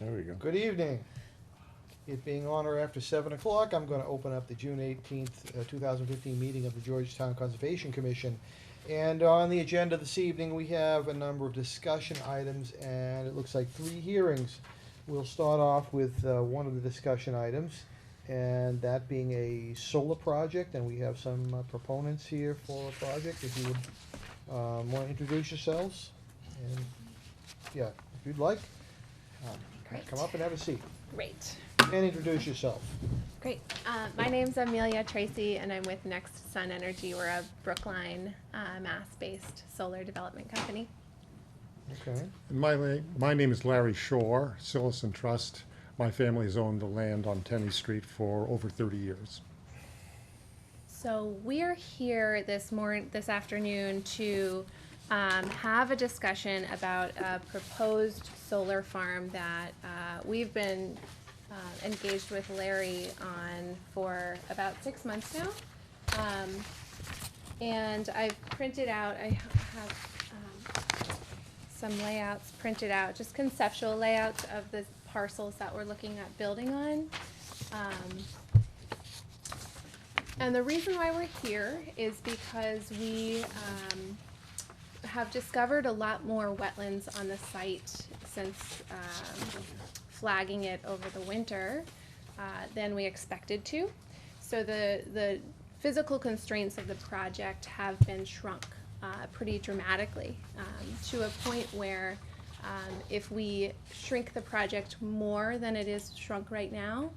There we go. Good evening. It being on or after 7 o'clock, I'm going to open up the June 18th, 2015 meeting of the Georgetown Conservation Commission. And on the agenda this evening, we have a number of discussion items, and it looks like 3 hearings. We'll start off with one of the discussion items, and that being a solar project, and we have some proponents here for a project. If you would want to introduce yourselves, and yeah, if you'd like, Great. come up and have a seat. Great. And introduce yourself. Great. My name's Amelia Tracy, and I'm with Next Sun Energy. We're a Brookline, Mass-based solar development company. Okay. My name is Larry Shore, Sillicin Trust. My family has owned the land on Tenney Street for over 30 years. So we're here this afternoon to have a discussion about a proposed solar farm that we've been engaged with Larry on for about 6 months now. And I've printed out, I have some layouts printed out, just conceptual layouts of the parcels that we're looking at building on. And the reason why we're here is because we have discovered a lot more wetlands on the site since flagging it over the winter than we expected to. So the physical constraints of the project have been shrunk pretty dramatically to a point where if we shrink the project more than it is shrunk right now,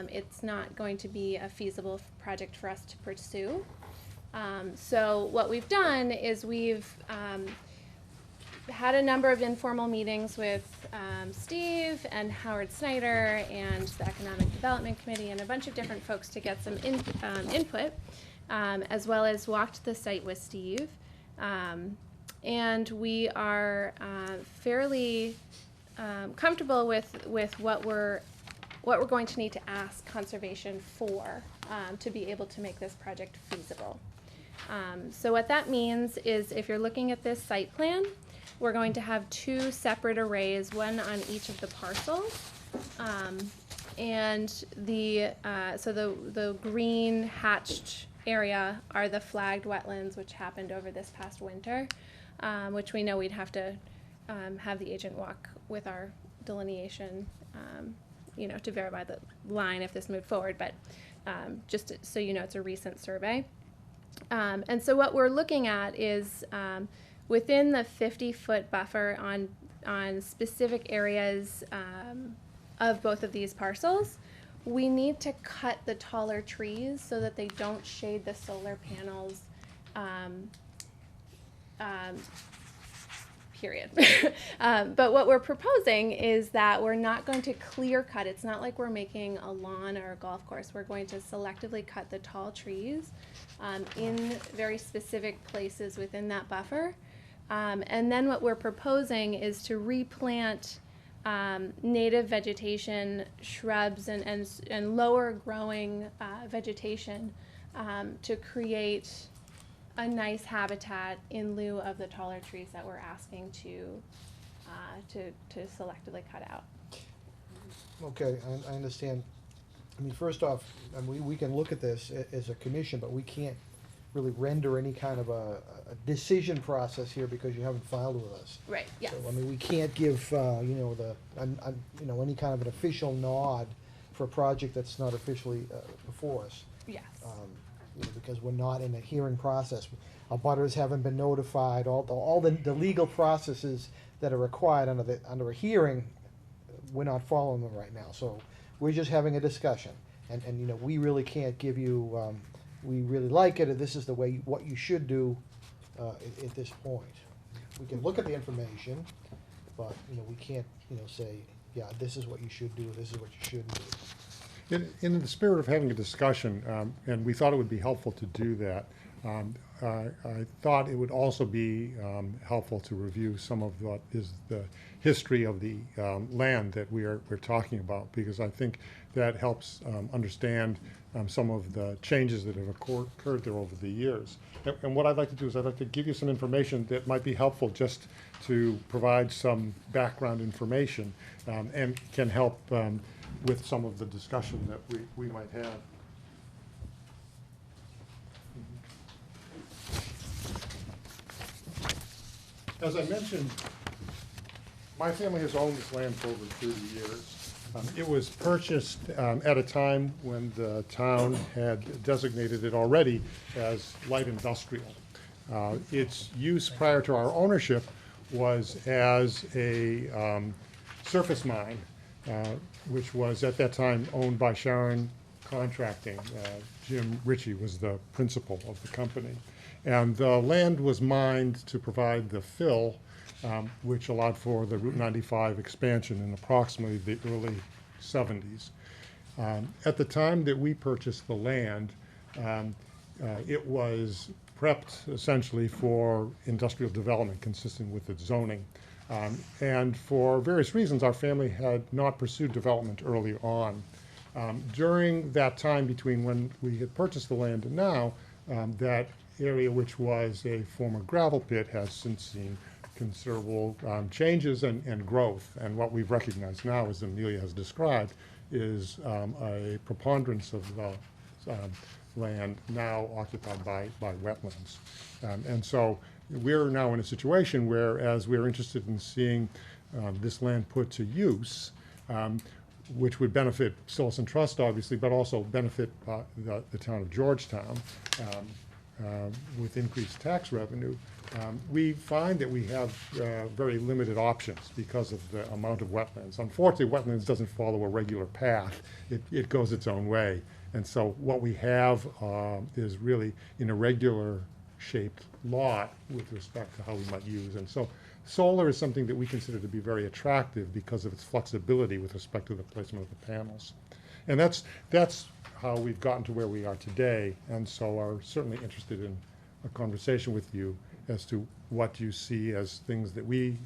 it's not going to be a feasible project for us to pursue. So what we've done is we've had a number of informal meetings with Steve and Howard Snyder and the Economic Development Committee and a bunch of different folks to get some input, as well as walked the site with Steve. And we are fairly comfortable with what we're going to need to ask conservation for to be able to make this project feasible. So what that means is if you're looking at this site plan, we're going to have 2 separate arrays, one on each of the parcels. And so the green hatched area are the flagged wetlands which happened over this past winter, which we know we'd have to have the agent walk with our delineation, to verify the line if this moved forward, but just so you know, it's a recent survey. And so what we're looking at is within the 50-foot buffer on specific areas of both of these parcels, we need to cut the taller trees so that they don't shade the solar panels, period. But what we're proposing is that we're not going to clear cut. It's not like we're making a lawn or a golf course. We're going to selectively cut the tall trees in very specific places within that buffer. And then what we're proposing is to replant native vegetation, shrubs, and lower growing vegetation to create a nice habitat in lieu of the taller trees that we're asking to selectively cut out. Okay, I understand. I mean, first off, we can look at this as a commission, but we can't really render any kind of a decision process here because you haven't filed with us. Right. Yes. So, I mean, we can't give, any kind of an official nod for a project that's not officially before us. Yes. Because we're not in a hearing process. Our butters haven't been notified, all the legal processes that are required under a hearing, we're not following them right now. So we're just having a discussion. And we really can't give you, we really like it, and this is the way, what you should do at this point. We can look at the information, but, we can't, say, yeah, this is what you should do, this is what you shouldn't do. In the spirit of having a discussion, and we thought it would be helpful to do that, I thought it would also be helpful to review some of what is the history of the land that we're talking about, because I think that helps understand some of the changes that have occurred there over the years. And what I'd like to do is I'd like to give you some information that might be helpful just to provide some background information and can help with some of the discussion that we might have. As I mentioned, my family has owned this land for over 30 years. It was purchased at a time when the town had designated it already as light industrial. Its use prior to our ownership was as a surface mine, which was at that time owned by Sharon Contracting. Jim Ritchie was the principal of the company. And the land was mined to provide the fill, which allowed for the Route 95 expansion in approximately the early 70s. At the time that we purchased the land, it was prepped essentially for industrial development consistent with its zoning. And for various reasons, our family had not pursued development early on. During that time between when we had purchased the land and now, that area, which was a former gravel pit, has since seen considerable changes and growth. And what we've recognized now, as Amelia has described, is a preponderance of land now occupied by wetlands. And so we're now in a situation where, as we're interested in seeing this land put to use, which would benefit Sillis and Trust, obviously, but also benefit the town of Georgetown with increased tax revenue, we find that we have very limited options because of the amount of wetlands. Unfortunately, wetlands doesn't follow a regular path. It goes its own way. And so what we have is really an irregular shaped lot with respect to how we might use. And so solar is something that we consider to be very attractive because of its flexibility with respect to the placement of the panels. And that's how we've gotten to where we are today, and so are certainly interested in a conversation with you as to what you see as things that we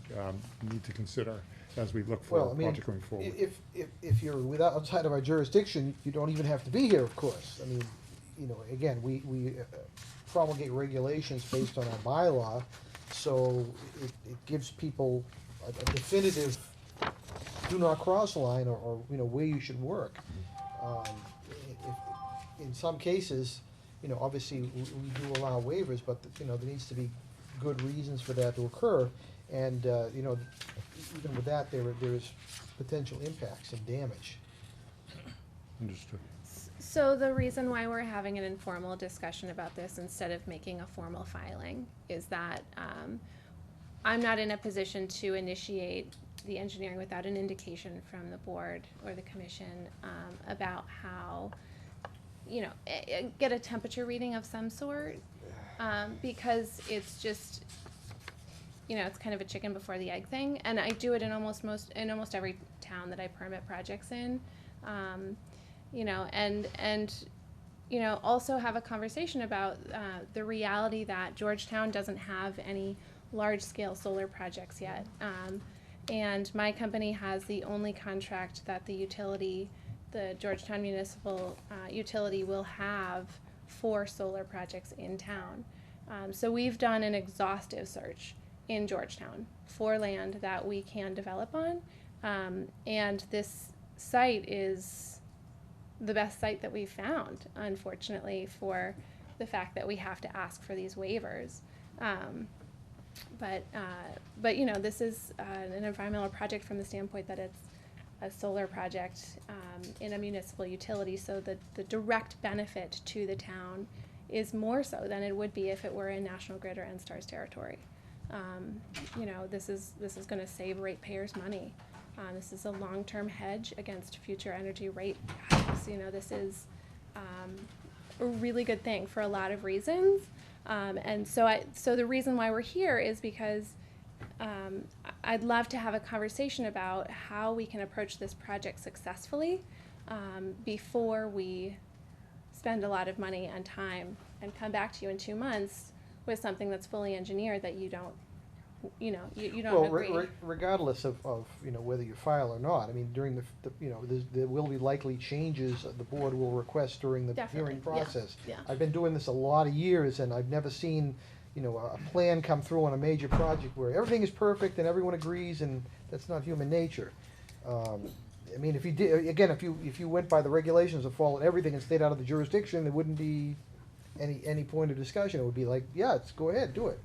need to consider as we look for Well, a I mean, project going forward. if you're outside of our jurisdiction, you don't even have to be here, of course. I mean, you know, again, we promulgate regulations based on our bylaw, so it gives people a definitive do not cross line or you know, where you should work. In some cases, you know, obviously we do allow waivers, but you know, there needs to be good reasons for that to occur. And you know, even with that, there is potential impacts and damage. Understood. So the reason why we're having an informal discussion about this instead of making a formal filing is that I'm not in a position to initiate the engineering without an indication from the board or the commission about how, you know, get a temperature reading of some sort, because it's just, you know, it's kind of a chicken before the egg thing. And I do it in almost every town that I permit projects in. You know, and you know, also have a conversation about the reality that Georgetown doesn't have any large-scale solar projects yet. And my company has the only contract that the utility, the Georgetown Municipal Utility, will have for solar projects in town. So we've done an exhaustive search in Georgetown for land that we can develop on. And this site is the best site that we've found, unfortunately, for the fact that we have to ask for these waivers. But you know, this is an environmental project from the standpoint that it's a solar project in a municipal utility, so the direct benefit to the town is more so than it would be if it were in National Grid or NSTARS territory. You know, this is going to save ratepayers money. This is a long-term hedge against future energy rate hikes. You know, this is a really good thing for a lot of reasons. And so the reason why we're here is because I'd love to have a conversation about how we can approach this project successfully before we spend a lot of money and time and come back to you in 2 months with something that's fully engineered that you don't, you don't Well, agree. regardless of, whether you file or not, I mean, during there will be likely changes the board will request during the Definitely, hearing yeah, process. yeah. I've been doing this a lot of years, and I've never seen, a plan come through on a major project where everything is perfect and everyone agrees, and that's not human nature. I mean, if you did, again, if you went by the regulations and followed everything and stayed out of the jurisdiction, there wouldn't be any point of discussion. It would be like, yeah, let's go ahead, do it.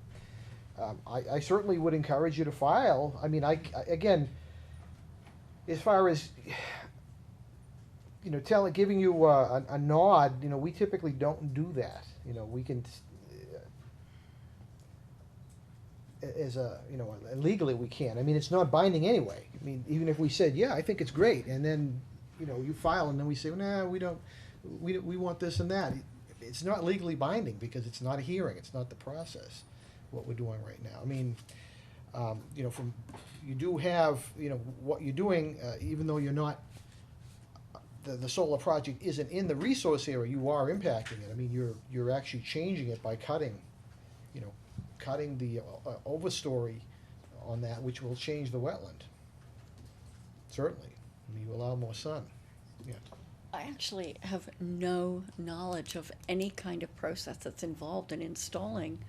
I certainly would encourage you to file. I mean, again, as far as, giving you a nod, we typically don't do that. We can, legally we can. I mean, it's not binding anyway. I mean, even if we said, yeah, I think it's great, and then, you file, and then we say, nah, we don't, we want this and that. It's not legally binding because it's not a hearing, it's not the process, what we're doing right now. I mean, you do have, what you're doing, even though you're not, the solar project isn't in the resource area, you are impacting it. I mean, you're actually changing it by cutting the overstory on that, which will change the wetland. Certainly. I mean, you allow more sun. Yeah. I actually have no knowledge of any kind of process that's involved in installing.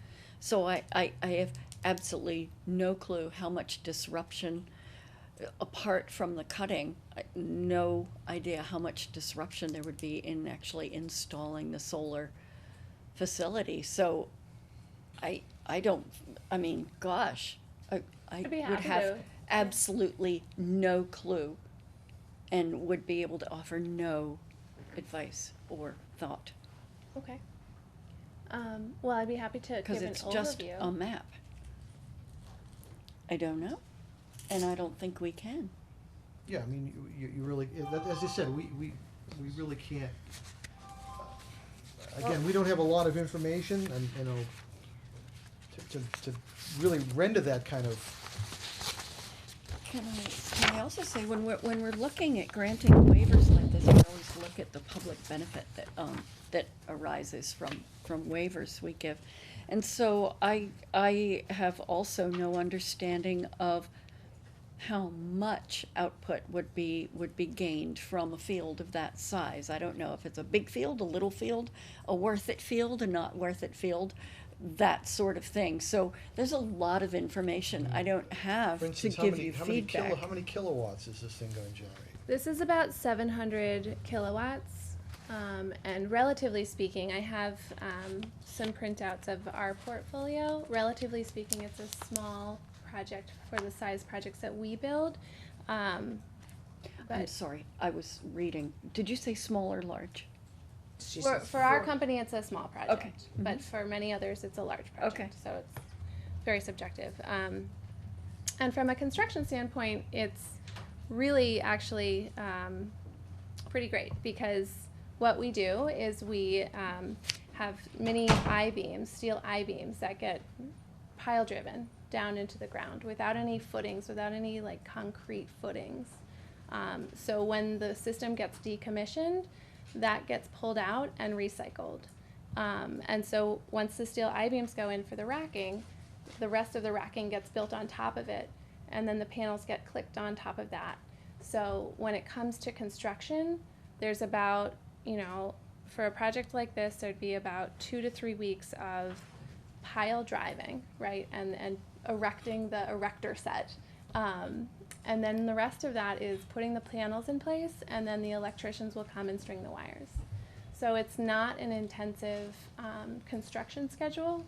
So I have absolutely no clue how much disruption, apart from the cutting, no idea how much disruption there would be in actually installing the solar facility. So I mean, gosh, I I'd be would happy have to. absolutely no clue and would be able to offer no advice or thought, Okay. Well, I'd be happy to because give an it's just overview. a map. I don't know, and I don't think we can. Yeah, I mean, you really, as I said, we really can't. Again, we don't have a lot of information, and, to really render that kind of, Can I also say, when we're looking at granting waivers like this, we always look at the public benefit that arises from waivers we give. And so I have also no understanding of how much output would be gained from a field of that size. I don't know if it's a big field, a little field, a worth it field, a not worth it field, that sort of thing. So there's a lot of information I don't have for to instance, give you feedback. how many kilowatts is this thing gonna generate? This is about 700 kilowatts, and relatively speaking, I have some printouts of our portfolio. Relatively speaking, it's a small project for the size projects that we build. I'm But sorry, I was reading. Did you say small or large? for our company, it's a small project. Okay. But for many others, it's a large project. Okay. So it's very subjective. And from a construction standpoint, it's really actually pretty great, because what we do is we have mini I-beams, steel I-beams that get pile driven down into the ground without any footings, without any like concrete footings. So when the system gets decommissioned, that gets pulled out and recycled. And so once the steel I-beams go in for the racking, the rest of the racking gets built on top of it, and then the panels get clicked on top of that. So when it comes to construction, there's about, for a project like this, there'd be about 2 to 3 weeks of pile driving, right, and erecting the erector set. And then the rest of that is putting the panels in place, and then the electricians will come and string the wires. So it's not an intensive construction schedule.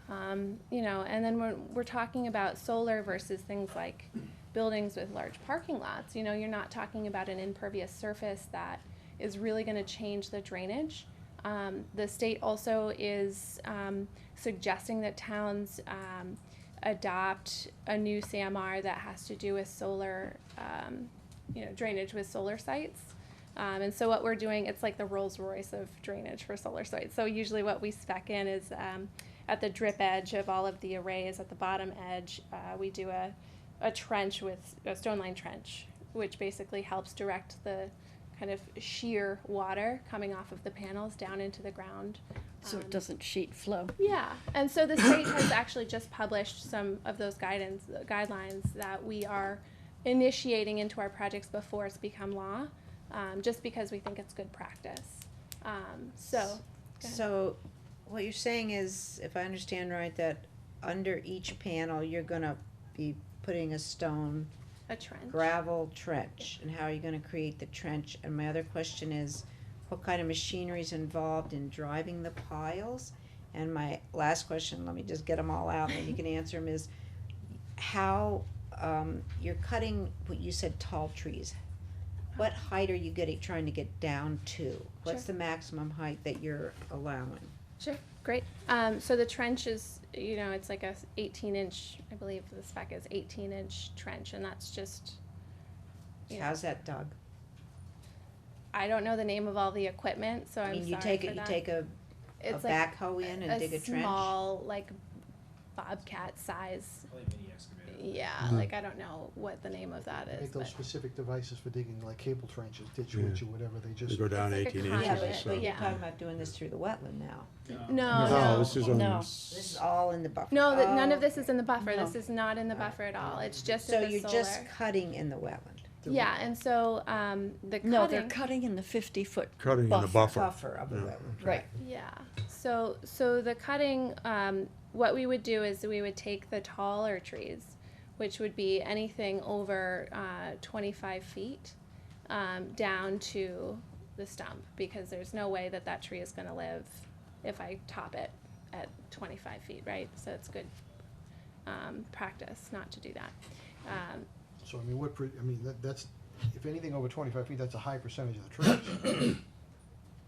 And then we're talking about solar versus things like buildings with large parking lots. You're not talking about an impervious surface that is really going to change the drainage. The state also is suggesting that towns adopt a new SAMR that has to do with solar, drainage with solar sites. And so what we're doing, it's like the Rolls Royce of drainage for solar sites. So usually what we spec in is at the drip edge of all of the arrays, at the bottom edge, we do a trench with a stone line trench, which basically helps direct the kind of sheer water coming off of the panels down into the ground So it doesn't sheet flow. Yeah, and so the state has actually just published some of those guidelines that we are initiating into our projects before it's become law, just because we think it's good practice. So, go ahead. So, what you're saying is, if I understand right, that under each panel, you're gonna be putting a stone A trench. gravel trench, and how are you gonna create the trench? And my other question is, what kind of machinery is involved in driving the piles? And my last question, let me just get them all out, and you can answer them, is how, you're cutting, what you said, tall trees. What height are you trying to get down to? What's Sure. the maximum height that you're allowing? Sure, great. So the trench is, it's like a 18-inch, I believe the spec is 18-inch trench, and that's just, How's that dug? I don't know the name of all the equipment, so I I'm mean, sorry you take for it, you that. take a It's like backhoe in and dig a trench? small, like, bobcat size. Yeah, like, I don't know what the name of that is. Make those but- specific devices for digging like cable trenches, ditch witch or whatever, they They just. go down It's like a 18 conduit. Yeah, inches, but, so. but you're Yeah. talking about doing this through the wetland now. No, this is on. No. This is all in the buffer. No, none of Oh, this is in the buffer. No. This is not in the buffer at all. It's just So in the you're solar. just cutting in the wetland. Yeah, and so, the No, they're cutting, cutting in the 50-foot Cutting in the buffer. Buffer of the Yeah. wetland. Right. yeah, so the cutting, what we would do is we would take the taller trees, which would be anything over, 25 feet, down to the stump, because there's no way that that tree is gonna live if I top it at 25 feet, right? So it's good, practice not to do that. So I mean, that's, if anything over 25 feet, that's a high percentage of the trees.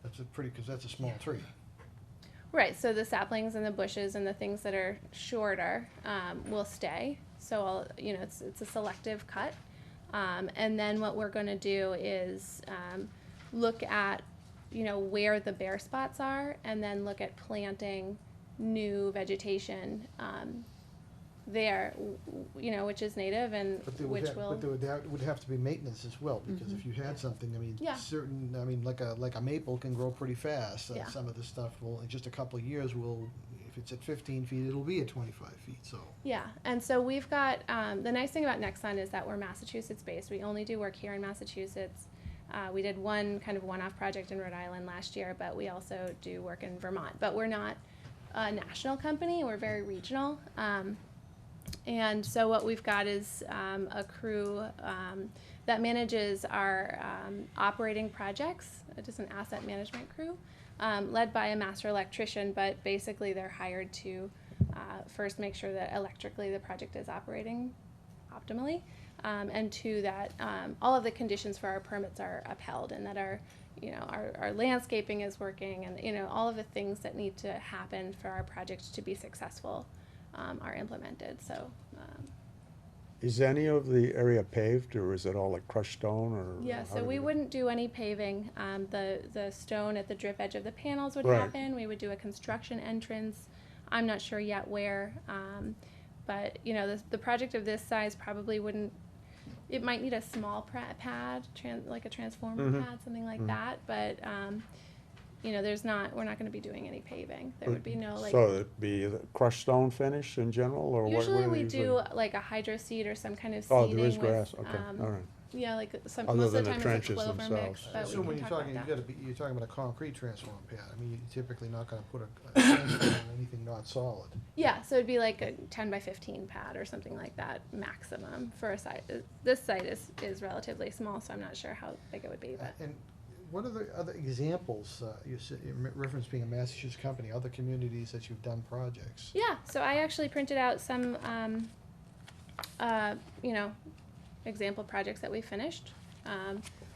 That's a pretty, because that's a small tree. Right, so the saplings and the bushes and the things that are shorter will stay. So it's a selective cut. And then what we're going to do is look at where the bare spots are, and then look at planting new vegetation there, which is native and But there which would, will. but there would have to be maintenance as well, because if you had something, I mean, Yeah. certain, I mean, like a maple can grow pretty fast. Yeah. Some of this stuff will, in just a couple of years, if it's at 15 feet, it'll be at 25 feet, so. Yeah, and so we've got, the nice thing about Nexon is that we're Massachusetts-based. We only do work here in Massachusetts. We did one kind of one-off project in Rhode Island last year, but we also do work in Vermont. But we're not a national company, we're very regional. And so what we've got is a crew that manages our operating projects. It is an asset management crew, led by a master electrician, but basically they're hired to first make sure that electrically the project is operating optimally, and two, that all of the conditions for our permits are upheld, and that our landscaping is working, and all of the things that need to happen for our project to be successful are implemented. So Is any of the area paved, or is it all like crushed stone, or? yeah, how so do we wouldn't do any paving. The stone at the drip edge of the panels would Right. happen. We would do a construction entrance. I'm not sure yet where, but the project of this size probably wouldn't. It might need a small pad, like a transformer Mhm. pad, something like that. But we're not going to be doing any paving. There would be no like. So it'd be the crushed stone finish in general, or what? Usually what we is it? do like a hydro seed or some kind of Oh, seeding there is with, grass, okay, all right. Yeah, like some Other most of than the the time trenches it's a clover mix, themselves. but So we when can you're talk talking, about that. you're talking about a concrete transformer pad, I mean, you're typically not gonna put a transformer on anything not solid. Yeah, so it'd be like a 10 by 15 pad or something like that maximum for a site. This site is relatively small, so I'm not sure how big it would be, but And what are the other examples, you said, your reference being a Massachusetts company, other communities that you've done projects? yeah. So I actually printed out some, example projects that we finished.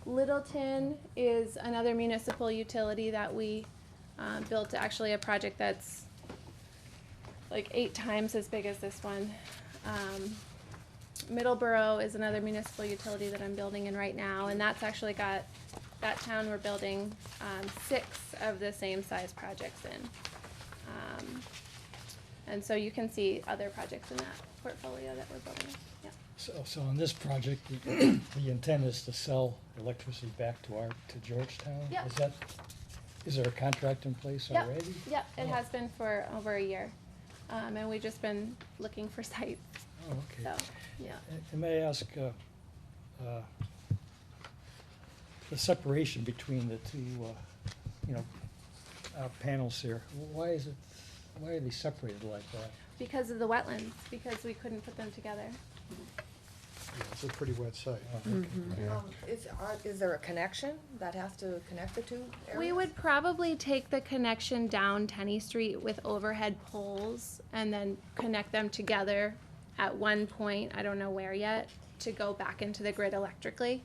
Littleton is another municipal utility that we built, actually a project that's like 8 times as big as this one. Middleborough is another municipal utility that I'm building in right now, and that's actually got, that town we're building 6 of the same size projects in. And so you can see other projects in that portfolio that we're building. Yeah. So on this project, the intent is to sell electricity back to Georgetown? Yeah. Is that Is there a contract in place Yep. already? Yep, it Oh. has been for over a year. And we've just been looking for sites, Oh, okay. so, yeah. And may I ask, the separation between the two, panels here, why are they separated like that? Because of the wetlands, because we couldn't put them together. Yeah, it's a pretty wet site. Oh, okay. Yeah. Is there a connection that has to connect the two areas? We would probably take the connection down Tenney Street with overhead poles and then connect them together at one point, I don't know where yet, to go back into the grid electrically.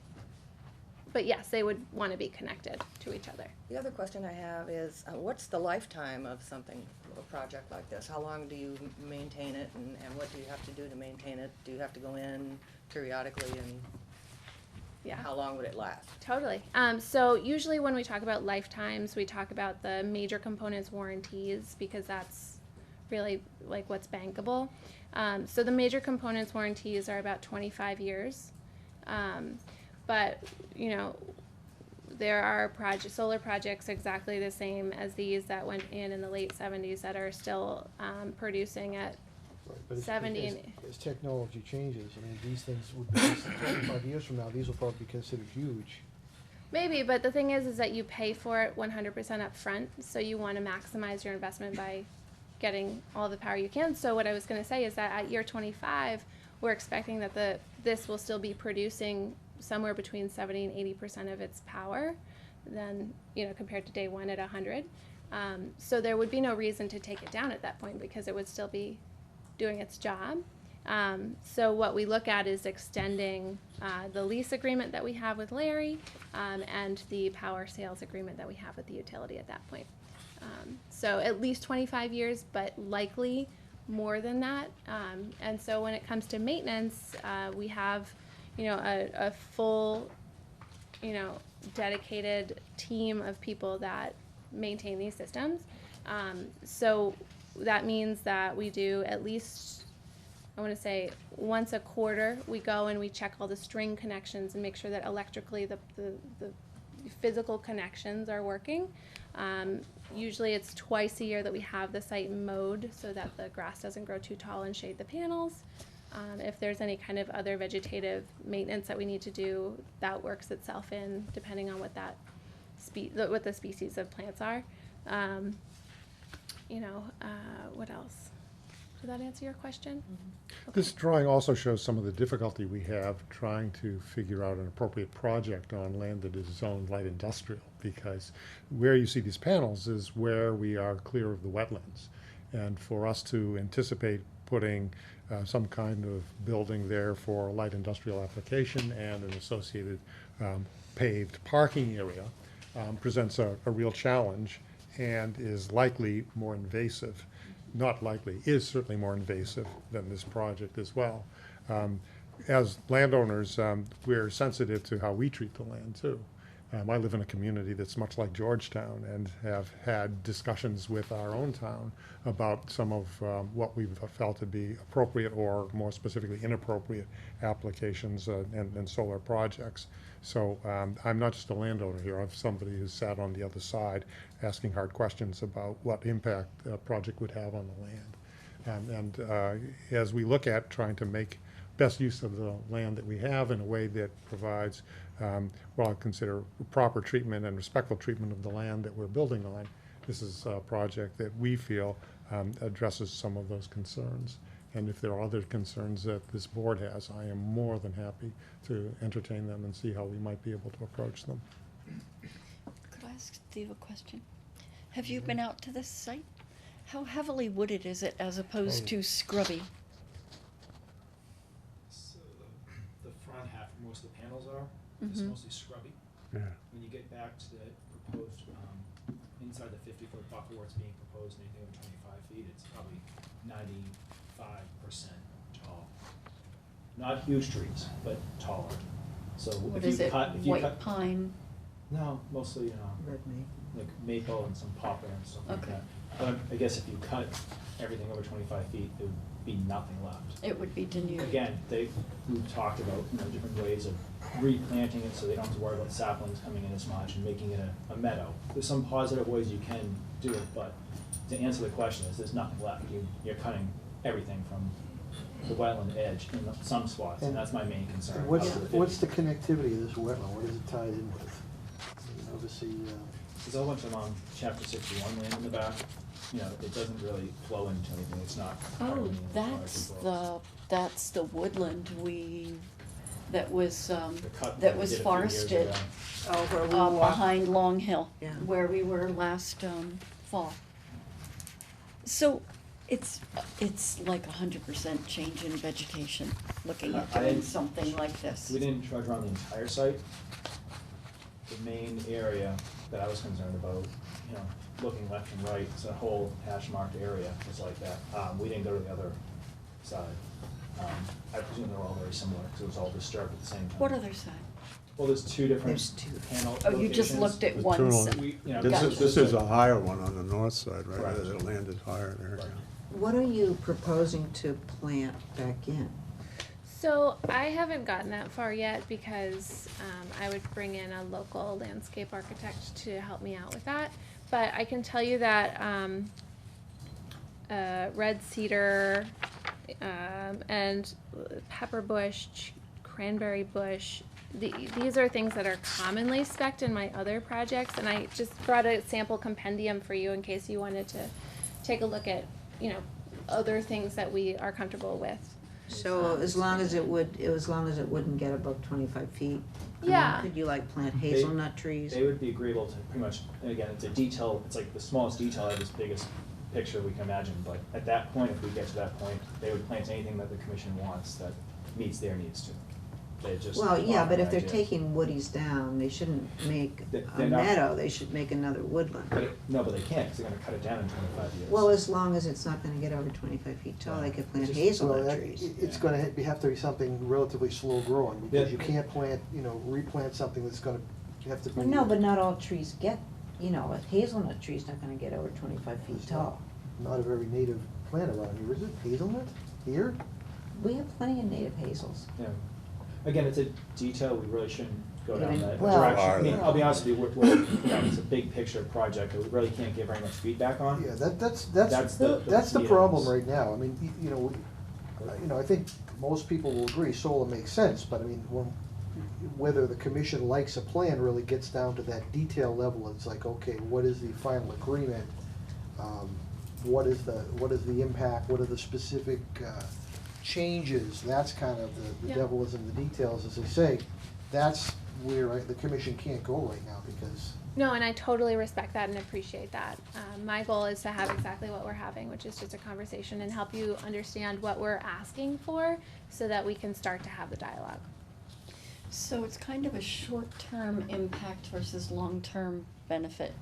But yes, they would want to be connected to each other. The other question I have is, what's the lifetime of something, a project like this? How long do you maintain it, and what do you have to do to maintain it? Do you have to go in periodically, and Yeah. how long would it last? Totally. So usually when we talk about lifetimes, we talk about the major components warranties because that's really like what's bankable. So the major components warranties are about 25 years. But, there are solar projects exactly the same as these that went in the late 70s that are still producing at Right, but as- 70 as- and- As technology changes, I mean, these things would be, 25 years from now, these will probably be considered huge. maybe, but the thing is that you pay for it 100% up front, so you want to maximize your investment by getting all the power you can. So what I was going to say is that at year 25, we're expecting that this will still be producing somewhere between 70 and 80% of its power, then compared to day one at 100. So there would be no reason to take it down at that point because it would still be doing its job. So what we look at is extending the lease agreement that we have with Larry and the power sales agreement that we have with the utility at that point. So at least 25 years, but likely more than that. And so when it comes to maintenance, we have, a full, dedicated team of people that maintain these systems. So that means that we do at least, I want to say, once a quarter, we go and we check all the string connections and make sure that electrically the physical connections are working. Usually it's twice a year that we have the site mowed so that the grass doesn't grow too tall and shade the panels. If there's any kind of other vegetative maintenance that we need to do, that works itself in depending on what that what the species of plants are. What else? Did that answer your question? This drawing also shows some of the difficulty we have trying to figure out an appropriate project on land that is zoned light industrial, because where you see these panels is where we are clear of the wetlands. And for us to anticipate putting some kind of building there for a light industrial application and an associated paved parking area presents a real challenge and is likely more invasive. Not likely, is certainly more invasive than this project as well. As landowners, we're sensitive to how we treat the land too. I live in a community that's much like Georgetown and have had discussions with our own town about some of what we've felt to be appropriate or more specifically inappropriate applications and solar projects. So I'm not just a landowner here, I'm somebody who's sat on the other side asking hard questions about what impact a project would have on the land. As we look at trying to make best use of the land that we have in a way that provides what I consider proper treatment and respectful treatment of the land that we're building on, this is a project that we feel addresses some of those concerns. And if there are other concerns that this board has, I am more than happy to entertain them and see how we might be able to approach them. Could I ask Steve a question? Have you been out to this site? How heavily wooded is it as opposed to scrubby? So the front half, most of the panels are, it's Mhm. mostly scrubby. Yeah. When you get back to the proposed, inside the 50-foot buffer where it's being proposed, anything over 25 feet, it's probably 95% tall. Not huge trees, but taller. So What if is you it, cut, white pine? no, mostly, like maple and some poplar and stuff like Okay. that. But I guess if you cut everything over 25 feet, there would be nothing left. It would be denuded. Again, we've talked about, different ways of replanting it so they don't have to worry about saplings coming in as much and making it a meadow. There's some positive ways you can do it, but to answer the question is there's nothing left. You're cutting everything from the wetland edge in some spots, and that's my main concern. And what's the connectivity of this wetland? What is it tied in with? I mean, obviously, There's a whole bunch of chapter 61 land in the back. You know, it doesn't really flow into anything. It's not. part of Oh, any of the water that's the woodland that was, The cut that we was did a few years forested, ago. Oh, where we walk, behind Long Hill, Yeah. where we were last, fall. So it's like 100% change in vegetation, looking at I doing didn't- something like this. We didn't trudge around the entire site. The main area that I was concerned about, you know, looking left and right, it's a whole hash marked area, was like that. We didn't go to the other side. I presume they're all very similar, because it was all disturbed at the same time. What other side? Well, there's two different There's two. panel Oh, you just locations. looked at The one tunnel. side. We, you know, This Gotcha. is, this is a higher one on the north side, right? Correct. The land is higher there, Right. yeah. what are you proposing to plant back in? So I haven't gotten that far yet because I would bring in a local landscape architect to help me out with that. But I can tell you that red cedar and pepper bush, cranberry bush, these are things that are commonly spec'd in my other projects. And I just brought a sample compendium for you in case you wanted to take a look at, you know, other things that we are comfortable with. So as long as it wouldn't get above 25 feet? I mean, Yeah. could you like plant hazelnut trees? They would be agreeable to pretty much, and again, it's a detail, it's like the smallest detail of this biggest picture we can imagine, but at that point, if we get to that point, they would plant anything that the commission wants that meets their needs too. They just. Well, yeah, but if offer they're ideas. taking woodies down, they shouldn't make They're a not- meadow, they should make another woodland. No, but they can't, because they're gonna cut it down in 25 years. Well, as long as it's not gonna get over 25 feet tall, they could plant Just- well, hazelnut that- trees. it's gonna have to be something relatively slow growing, because Yeah. you can't plant, replant something that's gonna have to be. Well, no, but not all trees get, a hazelnut tree's not gonna get over 25 feet It's not- tall. Not a very native plant around here, is it? Hazelnut? Here? We have plenty of native hazels. Yeah. Again, it's a detail, we really shouldn't go down Even- that well- direction. I mean, Are I'll be honest with you, it's a big picture project that we really can't give very much feedback on. Yeah, that's That's the the problem feelings. right now. I mean, I think most people will agree solar makes sense, but I mean, whether the commission likes a plan really gets down to that detail level. It's like, okay, what is the final agreement? What is the impact? What are the specific changes? That's kind of the Yeah. devil is in the details, as they say. That's where the commission can't go right now, because No, and I totally respect that and appreciate that. My goal is to have exactly what we're having, which is just a conversation and help you understand what we're asking for so that we can start to have the dialogue. So it's kind of a short-term impact versus long-term benefit.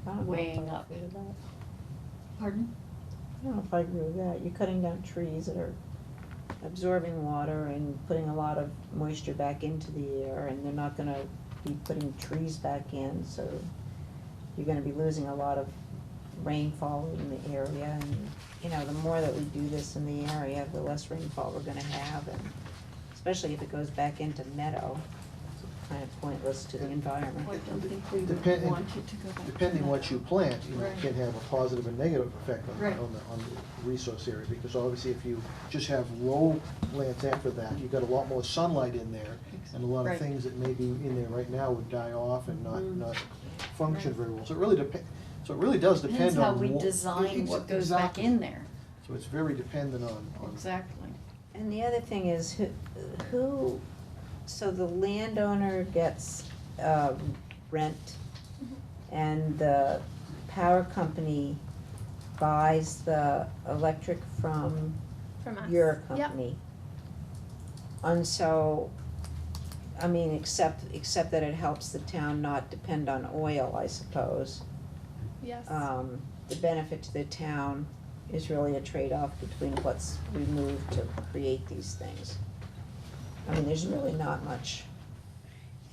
I don't know if Weighing I up. agree with that. Pardon? I don't know if I agree with that. You're cutting down trees that are absorbing water and putting a lot of moisture back into the air, and they're not gonna be putting trees back in, so you're gonna be losing a lot of rainfall in the area, and, the more that we do this in the area, the less rainfall we're gonna have, and especially if it goes back into meadow, it's kind of pointless to the environment. I don't think we would Depending- want it to go back to depending what that. you plant, Right. can have a positive and negative effect Right. on the resource area, because obviously if you just have low plants after that, you've got a lot more sunlight in there, and a lot of Right. things that may be in there right now would die off and not function Right. very well. So it really does depend Depends on. how we what- design what goes back exactly. in there. So it's very dependent on. Exactly. And the other thing is, who, so the landowner gets, rent, and the power company buys the electric from From us. your Yep. company. And so, except that it helps the town not depend on oil, I suppose. Yes. The benefit to the town is really a trade-off between what's removed to create these things. There's really not much.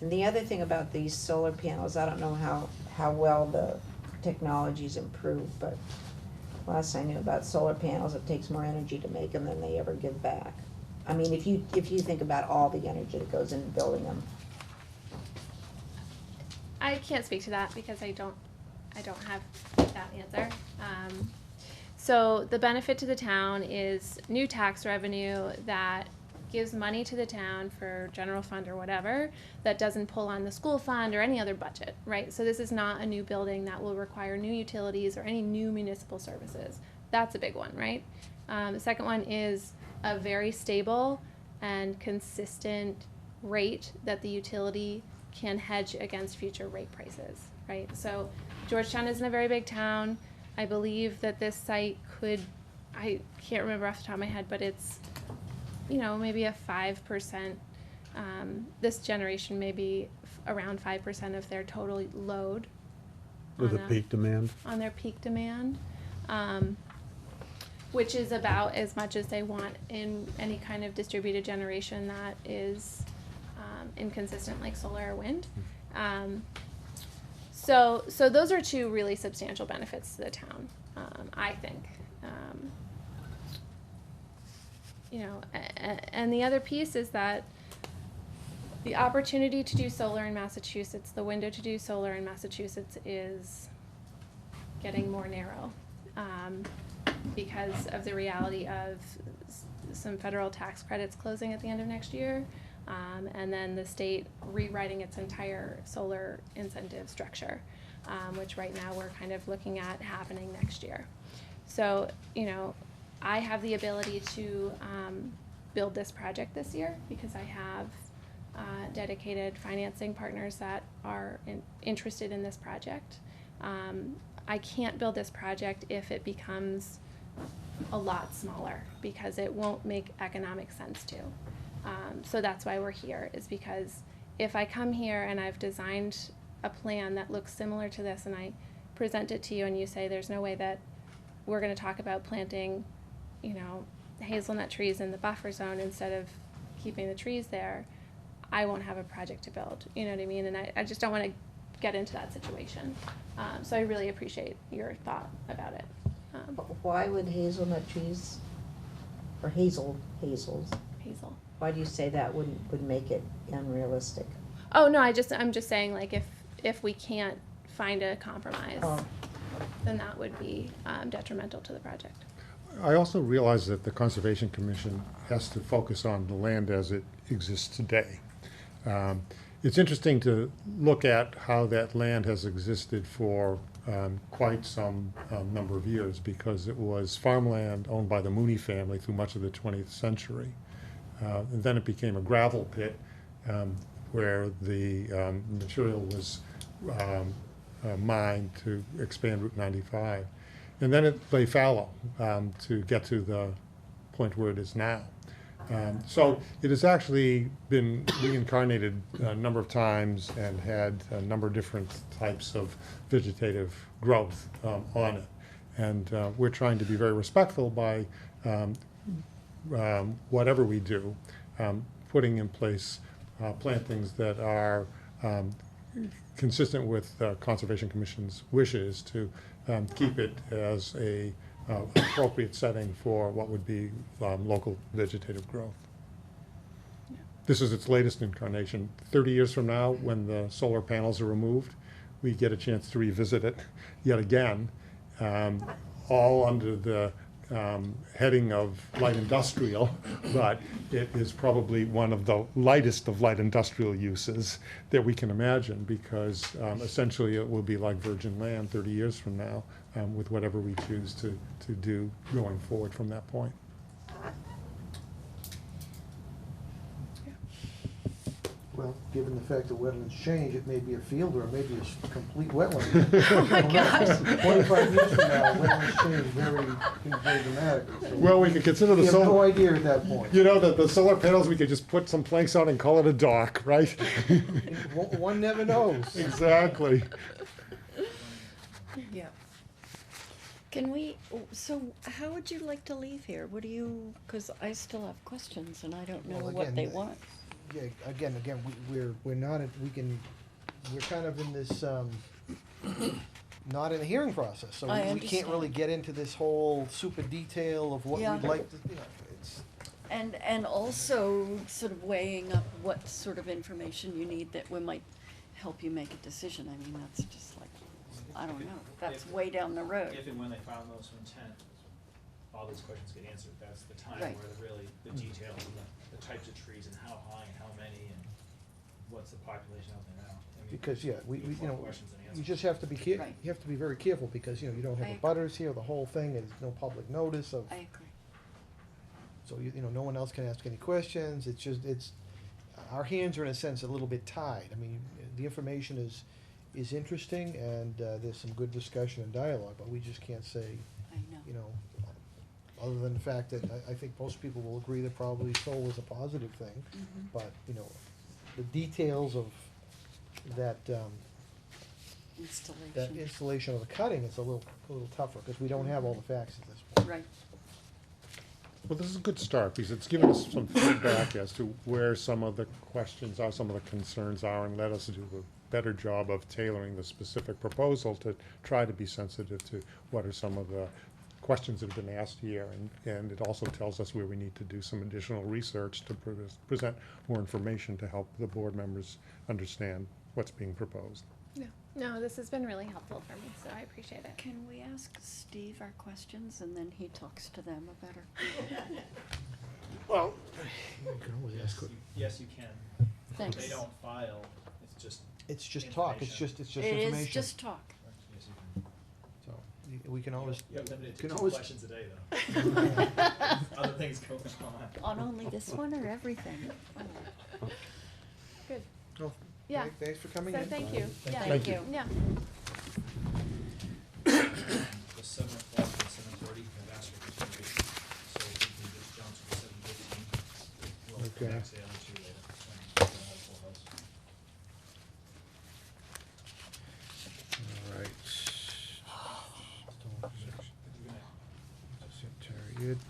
And the other thing about these solar panels, I don't know how well the technology's improved, but last I knew about solar panels, it takes more energy to make them than they ever give back. I mean, if you think about all the energy that goes into building them. I can't speak to that because I don't have that answer. So the benefit to the town is new tax revenue that gives money to the town for general fund or whatever that doesn't pull on the school fund or any other budget, right? So this is not a new building that will require new utilities or any new municipal services. That's a big one, right? The second one is a very stable and consistent rate that the utility can hedge against future rate prices, right? So Georgetown isn't a very big town. I believe that this site could, I can't remember off the top of my head, but it's, you know, maybe a 5%, this generation may be around 5% of their total load. With on a peak demand? On their peak demand, which is about as much as they want in any kind of distributed generation that is inconsistent like solar or wind. So those are two really substantial benefits to the town, I think. You know, and the other piece is that the opportunity to do solar in Massachusetts, the window to do solar in Massachusetts is getting more narrow because of the reality of some federal tax credits closing at the end of next year. And then the state rewriting its entire solar incentive structure, which right now we're kind of looking at happening next year. So, you know, I have the ability to build this project this year because I have dedicated financing partners that are interested in this project. I can't build this project if it becomes a lot smaller because it won't make economic sense to. So that's why we're here, is because if I come here and I've designed a plan that looks similar to this and I present it to you and you say there's no way that we're going to talk about planting, you know, hazelnut trees in the buffer zone instead of keeping the trees there, I won't have a project to build. You know what I mean? And I just don't want to get into that situation. So I really appreciate your thought about it. Why would hazelnut trees, or hazels, Hazel. why do you say that would make it unrealistic? Oh no, I'm just saying, like, if we can't find a compromise, then that would be detrimental to the project. I also realize that the Conservation Commission has to focus on the land as it exists today. It's interesting to look at how that land has existed for quite some number of years, because it was farmland owned by the Mooney family through much of the 20th century. And then it became a gravel pit where the material was mined to expand Route 95. And then it lay fallow to get to the point where it is now. So it has actually been reincarnated a number of times and had a number of different types of vegetative growth on it. And we're trying to be very respectful by whatever we do, putting in place plantings that are consistent with the Conservation Commission's wishes to keep it as a appropriate setting for what would be local vegetative growth. Yeah. This is its latest incarnation. 30 years from now, when the solar panels are removed, we get a chance to revisit it yet again, all under the heading of light industrial, but it is probably one of the lightest of light industrial uses that we can imagine, because essentially it will be like virgin land 30 years from now, with whatever we choose to do going forward from that point. Well, given the fact that wetlands change, it may be a field or it may be a complete wetland. Oh my gosh. 25 years from now, wetlands change very dramatically. So Well, we can consider the we have no solar, idea at that point. you know, the solar panels, we could just put some planks on and call it a dock, right? One never knows. Exactly. Yeah. Can we, so how would you like to leave here? What do you, because I still have questions and I don't know Well, what they again, want. Yeah, again, we're not, we're kind of in this, not in a hearing process, so I we can't really understand. get into this whole super detail of what Yeah. we'd like to, it's, And also sort of weighing up what sort of information you need that might help you make a decision. I mean, that's just like, I don't know, that's If- way down the road. If and when they file notice of intent, all these questions get answered. That's the time Right. where the details and the types of trees and how high and how many and what's the population out there now. I mean, Because, yeah, we, there's you more know, questions than you answers. just have to be Right. you have to be very careful, because, you know, you don't have I the agree. butters here, the whole thing, and there's no public notice of, I agree. so you know, no one else can ask any questions. It's just, our hands are in a sense a little bit tied. I mean, the information is interesting, and there's some good discussion and dialogue, but we just can't say, I you know. know, other than the fact that I think most people will agree that probably solar is a positive thing, Mhm. but, you know, the details of that, that Installation. installation of the cutting is a little tougher, because we don't have all the facts at this point. Right. Well, this is a good start, because it's given us some feedback as to where some of the questions are, some of the concerns are, and let us do a better job of tailoring the specific proposal to try to be sensitive to what are some of the questions that have been asked here, and it also tells us where we need to do some additional research to present more information to help the board members understand what's being proposed. Yeah. No, this has been really helpful for me, so I appreciate it. Can we ask Steve our questions and then he talks to them better? Well, you can always ask, Yes, you can. Thanks. They don't file, it's just, it's just talk, it's Information. just It information. is just talk. yes, you can. So, we can always, You're limited to can 2 always- questions a day, though. Other things going on. On only this one or everything? Oh. Good. oh, Yeah. thanks for coming So in. thank you. Yeah. Thank you. Yeah. The 7 o'clock and 7:30, I've asked for continuation, so we can just jump to the 7:15. We'll come Okay. back to the other 2 later, when we'll have full house. All right.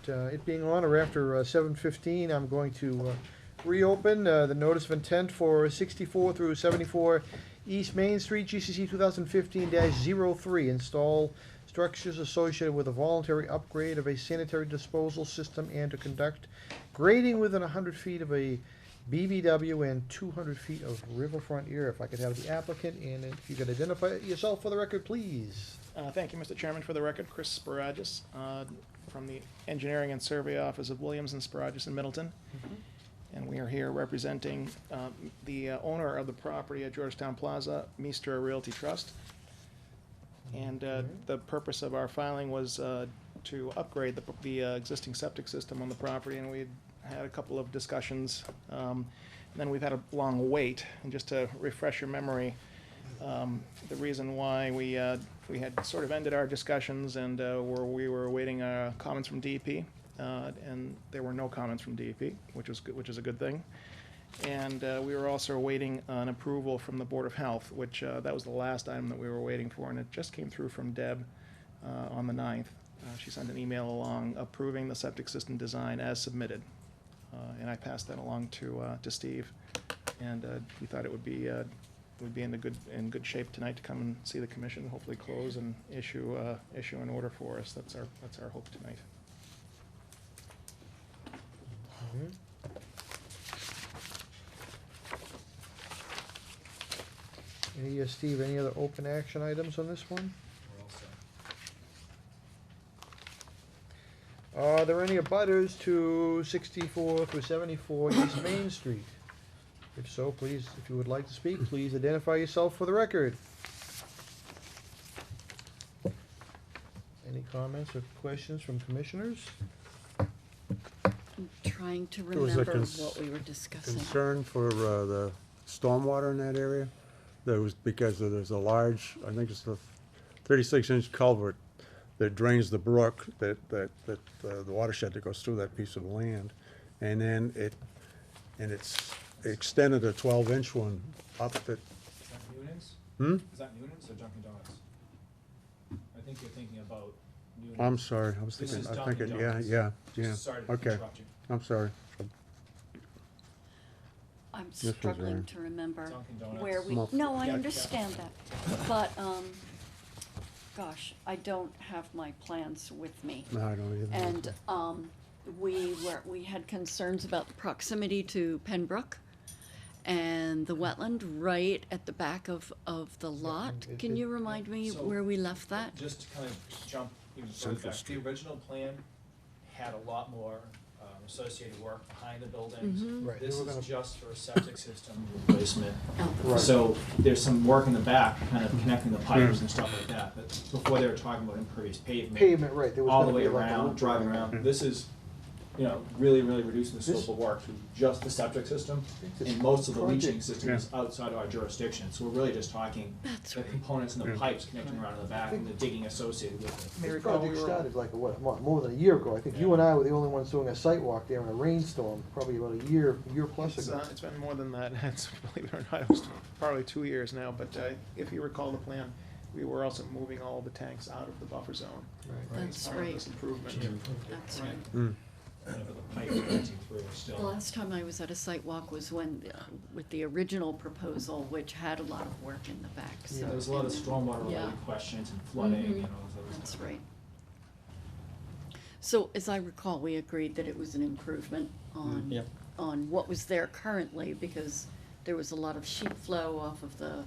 It being on or after 7:15, I'm going to reopen the notice of intent for 64 through 74 East Main Street, GCC 2015-03. Install structures associated with a voluntary upgrade of a sanitary disposal system and to conduct grading within 100 feet of a BVW and 200 feet of riverfront area. If I could have the applicant, and if you could identify yourself for the record, please. Thank you, Mr. Chairman. For the record, Chris Sparagus, from the Engineering and Survey Office of Williams and Sparagus in Middleton. And we are here representing the owner of the property at Georgetown Plaza, Meester Realty Trust. And the purpose of our filing was to upgrade the existing septic system on the property, and we had a couple of discussions. And then we've had a long wait, and just to refresh your memory, the reason why we had sort of ended our discussions and we were awaiting comments from DEP, and there were no comments from DEP, which is a good thing. And we were also awaiting an approval from the Board of Health, which that was the last item that we were waiting for, and it just came through from Deb on the 9th. She sent an email along approving the septic system design as submitted, and I passed that along to Steve, and we thought it would be we'd be in good shape tonight to come and see the commission, hopefully close and issue an order for us. That's our hope tonight. Steve, any other open action items on this one? We're all set. Are there any abutters to 64 through 74 East Main Street? If so, please, if you would like to speak, please identify yourself for the record. Any comments or questions from commissioners? I'm trying to There was a remember what we were discussing. Concern for the stormwater in that area? There was, because there's a large, I think it's a 36-inch culvert that drains the brook, the watershed that goes through that piece of land. And then it's extended a 12-inch one up that, Is that Noonan's? hmm? Is that Noonan's or Dunkin' Donuts? I think you're thinking about Noonan's. I'm sorry, I was This thinking, is I'm Dunkin' thinking, yeah, Donuts. yeah. Sorry to Okay, interrupt you. I'm sorry. I'm was struggling right. to remember Dunkin' Donuts. where we, Muff. no, I Yeah, understand that, but, gosh, I don't have my plans with me. No, I don't either. And, we had concerns about the proximity to Pembroke and the wetland right at the back of the lot. it- Can it- you remind me So- where we left that? Just to kind of jump even further Central back, Street. the original plan had a lot more associated work behind the buildings. Right, they This were gonna- is just for a septic system replacement. Right. So there's some work in the back, kind of connecting the pipes and stuff like that, but before they were talking about impervious pavement. Pavement, right, there was All the gonna way be like a around, loop driving around. This is, you know, really, really reducing the This- scope of work to just the septic system. this And most of the project- leaching system is outside of our jurisdiction, so we're really just talking That's the right. components and the pipes connecting around in the back and the digging associated with it. This project started like, more than a year ago. I think you and I were the only ones doing a site walk there in a rainstorm, probably about a year plus ago. It's been more than that. It's, believe it or not, it was probably 2 years now, but if you recall the plan, we were also moving all the tanks out of the buffer zone. Right. as That's part of right. this improvement. That's Right. right. Mm. But the pipe connecting through is The still. last time I was at a site walk was when, with the original proposal, which had a lot of work in the back, so. There was a lot of and then- stormwater yeah. related questions and flooding Mhm. and all those other stuff. That's right. So as I recall, we agreed that it was an improvement on, Yep. on what was there currently, because there was a lot of sheet flow off of the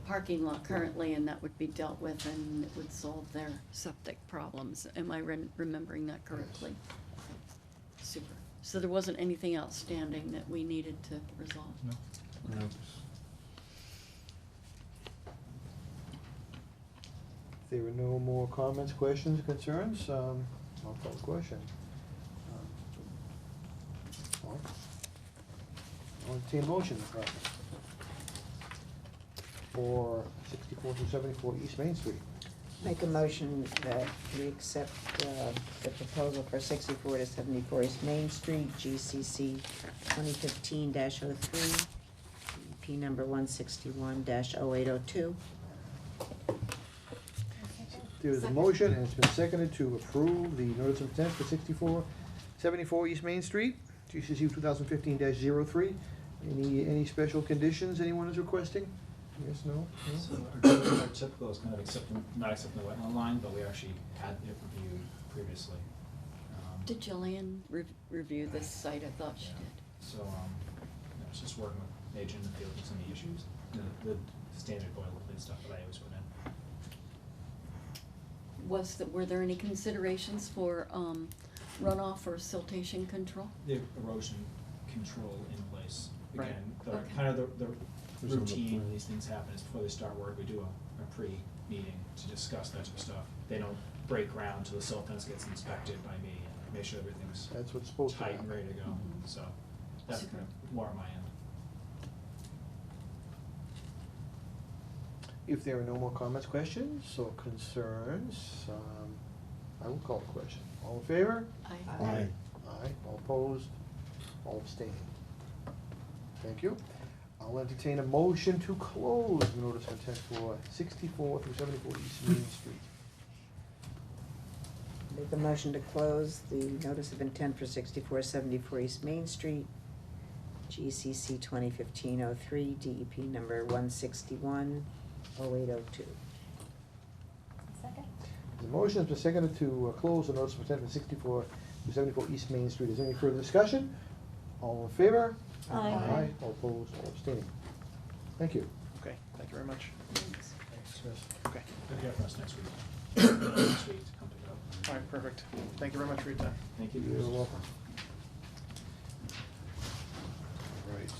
parking lot currently, and that would be dealt with, and it would solve their septic problems. Am I remembering that correctly? Super. So there wasn't anything outstanding that we needed to resolve? No. If there are no more comments, questions, concerns, I'll call the question. I'll entertain a motion for 64 through 74 East Main Street. Make a motion that we accept the proposal for 64 to 74 East Main Street, GCC 2015-03, P number 161-0802. There is a motion, and it's been seconded to approve the notice of intent for 6474 East Main Street, GCC 2015-03. Any special conditions anyone is requesting? Yes, no? So No? our typical is kind of not accepting the wetland line, but we actually had it reviewed previously. Did Jillian review this site? I thought she did. So, it's just working with Agent in the field with some of the issues, the standard boilerplate stuff that I always put in. Were there any considerations for runoff or siltation control? The erosion control in place. Right. Again, Okay. kind of the There's another routine when plan. these things happen is before they start work, we do a pre-meeting to discuss that type of stuff. They don't break ground till the silt fence gets inspected by me and make sure everything's That's what's supposed to tight happen. and ready to go, Mhm. so that's Super. more on my end. If there are no more comments, questions, or concerns, I will call the question. All in favor? Aye. Aye. All opposed? All abstaining? Thank you. I'll entertain a motion to close the notice of intent for 64 through 74 East Main Street. Make a motion to close the notice of intent for 6474 East Main Street, GCC 2015-03, DEP number 161-0802. Second? The motion has been seconded to close the notice of intent for 64 through 74 East Main Street. Is there any further discussion? All in favor? Aye. All opposed, all abstaining. Thank you. Okay, thank you very much. Thanks. Okay, You'll hear from us next week. Next week to come pick it up. all right, perfect. Thank you very much for your time. Thank you. You're welcome. Right,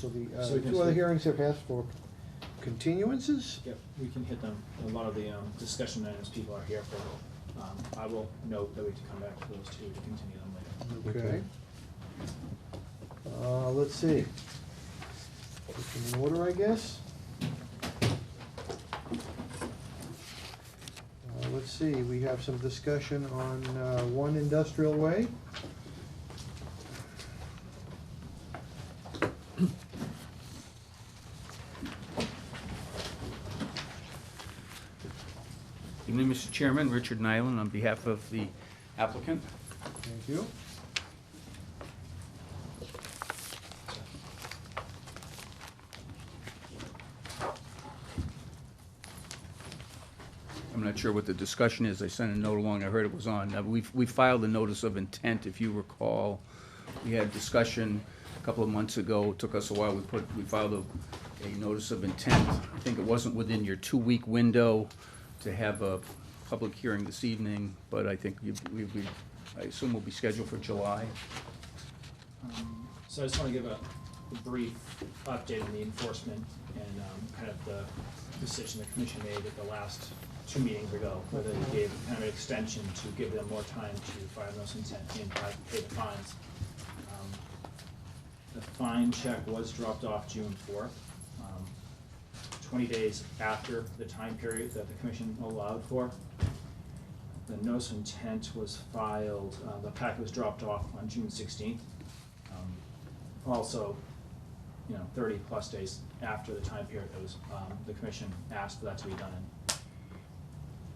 so the So we can two other see- hearings have asked for continuances? Yep, we can hit them. A lot of the discussion items people are here for. I will note that we can come back to those two to continue them later. Okay. Let's see. Put them in order, I guess. Let's see, we have some discussion on One Industrial Way. Evening, Mr. Chairman, Richard Nyland on behalf of the applicant. Thank you. I'm not sure what the discussion is. I sent a note along, I heard it was on. We filed a notice of intent, if you recall. We had discussion a couple of months ago. It took us a while. We filed a notice of intent. I think it wasn't within your 2-week window to have a public hearing this evening, but I think I assume we'll be scheduled for July. So I just want to give a brief update on the enforcement and kind of the decision the commission made at the last 2 meetings ago, where they gave kind of an extension to give them more time to file notice of intent and pay the fines. The fine check was dropped off June 4th, 20 days after the time period that the commission allowed for. The notice of intent was filed, the packet was dropped off on June 16th. Also, 30-plus days after the time period that was, the commission asked for that to be done in.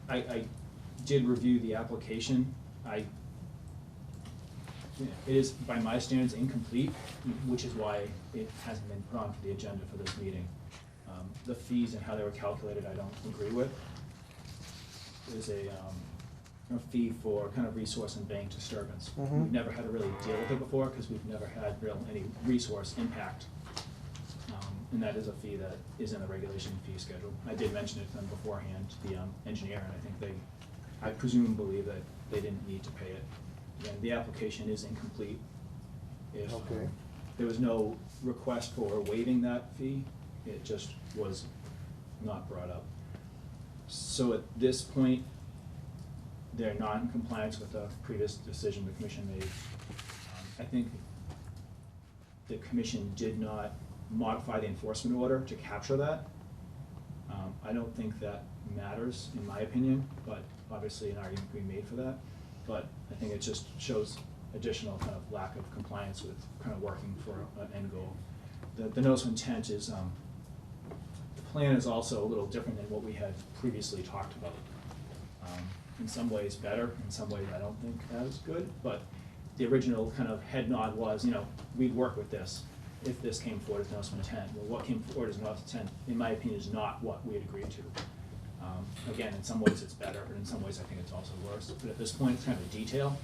I did review the application. It is, by my standards, incomplete, which is why it hasn't been put onto the agenda for this meeting. The fees and how they were calculated, I don't agree with. There's a fee for kind of resource and bank disturbance. We've never had to really deal with it before, because we've never had any resource impact. And that is a fee that is in the regulation fee schedule. I did mention it to them beforehand, the engineer, and I think I believe that they didn't need to pay it. Again, the application is incomplete. If there was no request for waiving that fee, it just was not brought up. So at this point, they're not in compliance with the previous decision the commission made. I think the commission did not modify the enforcement order to capture that. I don't think that matters, in my opinion, but obviously an argument can be made for that. But I think it just shows additional kind of lack of compliance with kind of working for an end goal. The notice of intent is, the plan is also a little different than what we had previously talked about. In some ways better, in some ways I don't think as good, but the original kind of head nod was, we'd work with this if this came forward as notice of intent. Well, what came forward as notice of intent, in my opinion, is not what we had agreed to. Again, in some ways it's better, but in some ways I think it's also worse. But at this point, it's kind of a detail.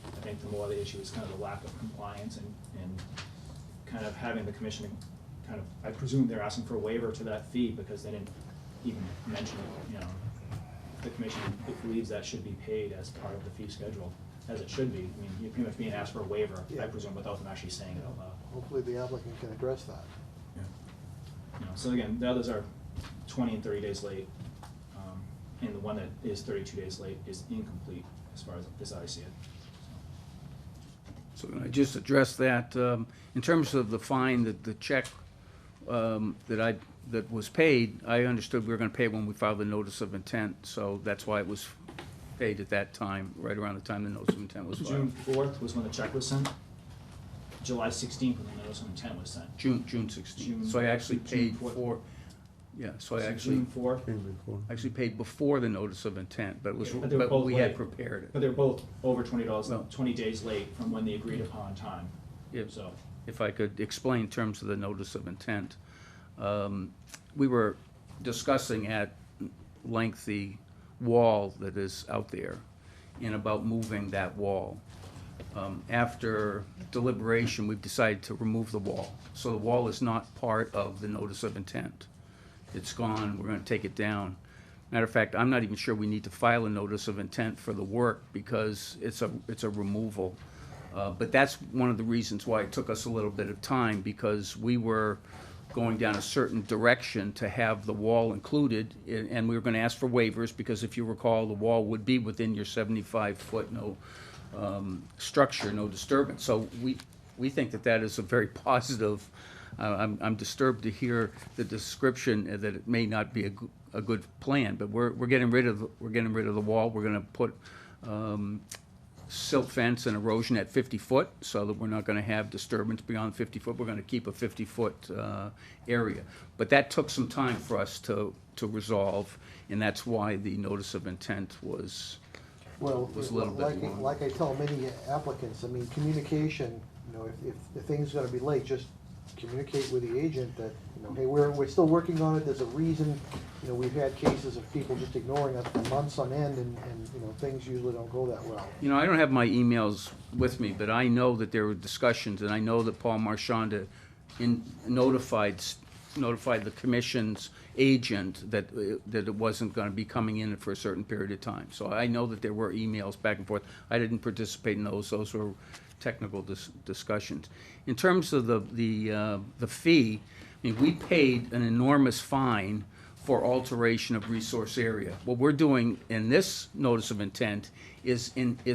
I think the more the issue is kind of the lack of compliance and kind of having the commission kind of, I presume they're asking for a waiver to that fee because they didn't even mention it, The commission believes that should be paid as part of the fee schedule, as it should be. I mean, you're pretty much being asked for a waiver, I presume, without them actually saying it out loud. Hopefully the applicant can address that. So again, the others are 20 and 30 days late, and the one that is 32 days late is incomplete as far as I see it. So can I just address that? In terms of the fine, the check that was paid, I understood we were gonna pay it when we filed the notice of intent, so that's why it was paid at that time, right around the time the notice of intent was filed. June 4th was when the check was sent. July 16th when the notice of intent was sent. June 16th. June- So I actually June paid 4th. for, yeah, so I So actually, June 4th, Came before. actually paid before the notice of intent, but it was, Yeah, but they were but both we had late. prepared but it. they were both over $20, Well- 20 days late from when the agreed upon time. If- So, If I could explain in terms of the notice of intent. We were discussing at length the wall that is out there and about moving that wall. After deliberation, we've decided to remove the wall. So the wall is not part of the notice of intent. It's gone, we're gonna take it down. Matter of fact, I'm not even sure we need to file a notice of intent for the work because it's a removal. But that's one of the reasons why it took us a little bit of time, because we were going down a certain direction to have the wall included, and we were gonna ask for waivers, because if you recall, the wall would be within your 75-foot, structure, no disturbance. So we think that is a very positive. I'm disturbed to hear the description that it may not be a good plan, but we're getting rid of the wall. We're gonna put silt fence and erosion at 50 foot, so that we're not gonna have disturbance beyond 50 foot. We're gonna keep a 50-foot area. But that took some time for us to resolve, and that's why the notice of intent was a little bit long. like I tell many applicants, I mean, communication, if the thing's gonna be late, just communicate with the agent that, hey, we're still working on it, there's a reason. We've had cases of people just ignoring us for months on end, and things usually don't go that well. I don't have my emails with me, but I know that there were discussions, and I know that Paul Marchionda notified the commission's agent that it wasn't gonna be coming in for a certain period of time. So I know that there were emails back and forth. I didn't participate in those were technical discussions. In terms of the fee, we paid an enormous fine for alteration of resource area. What we're doing in this notice of intent is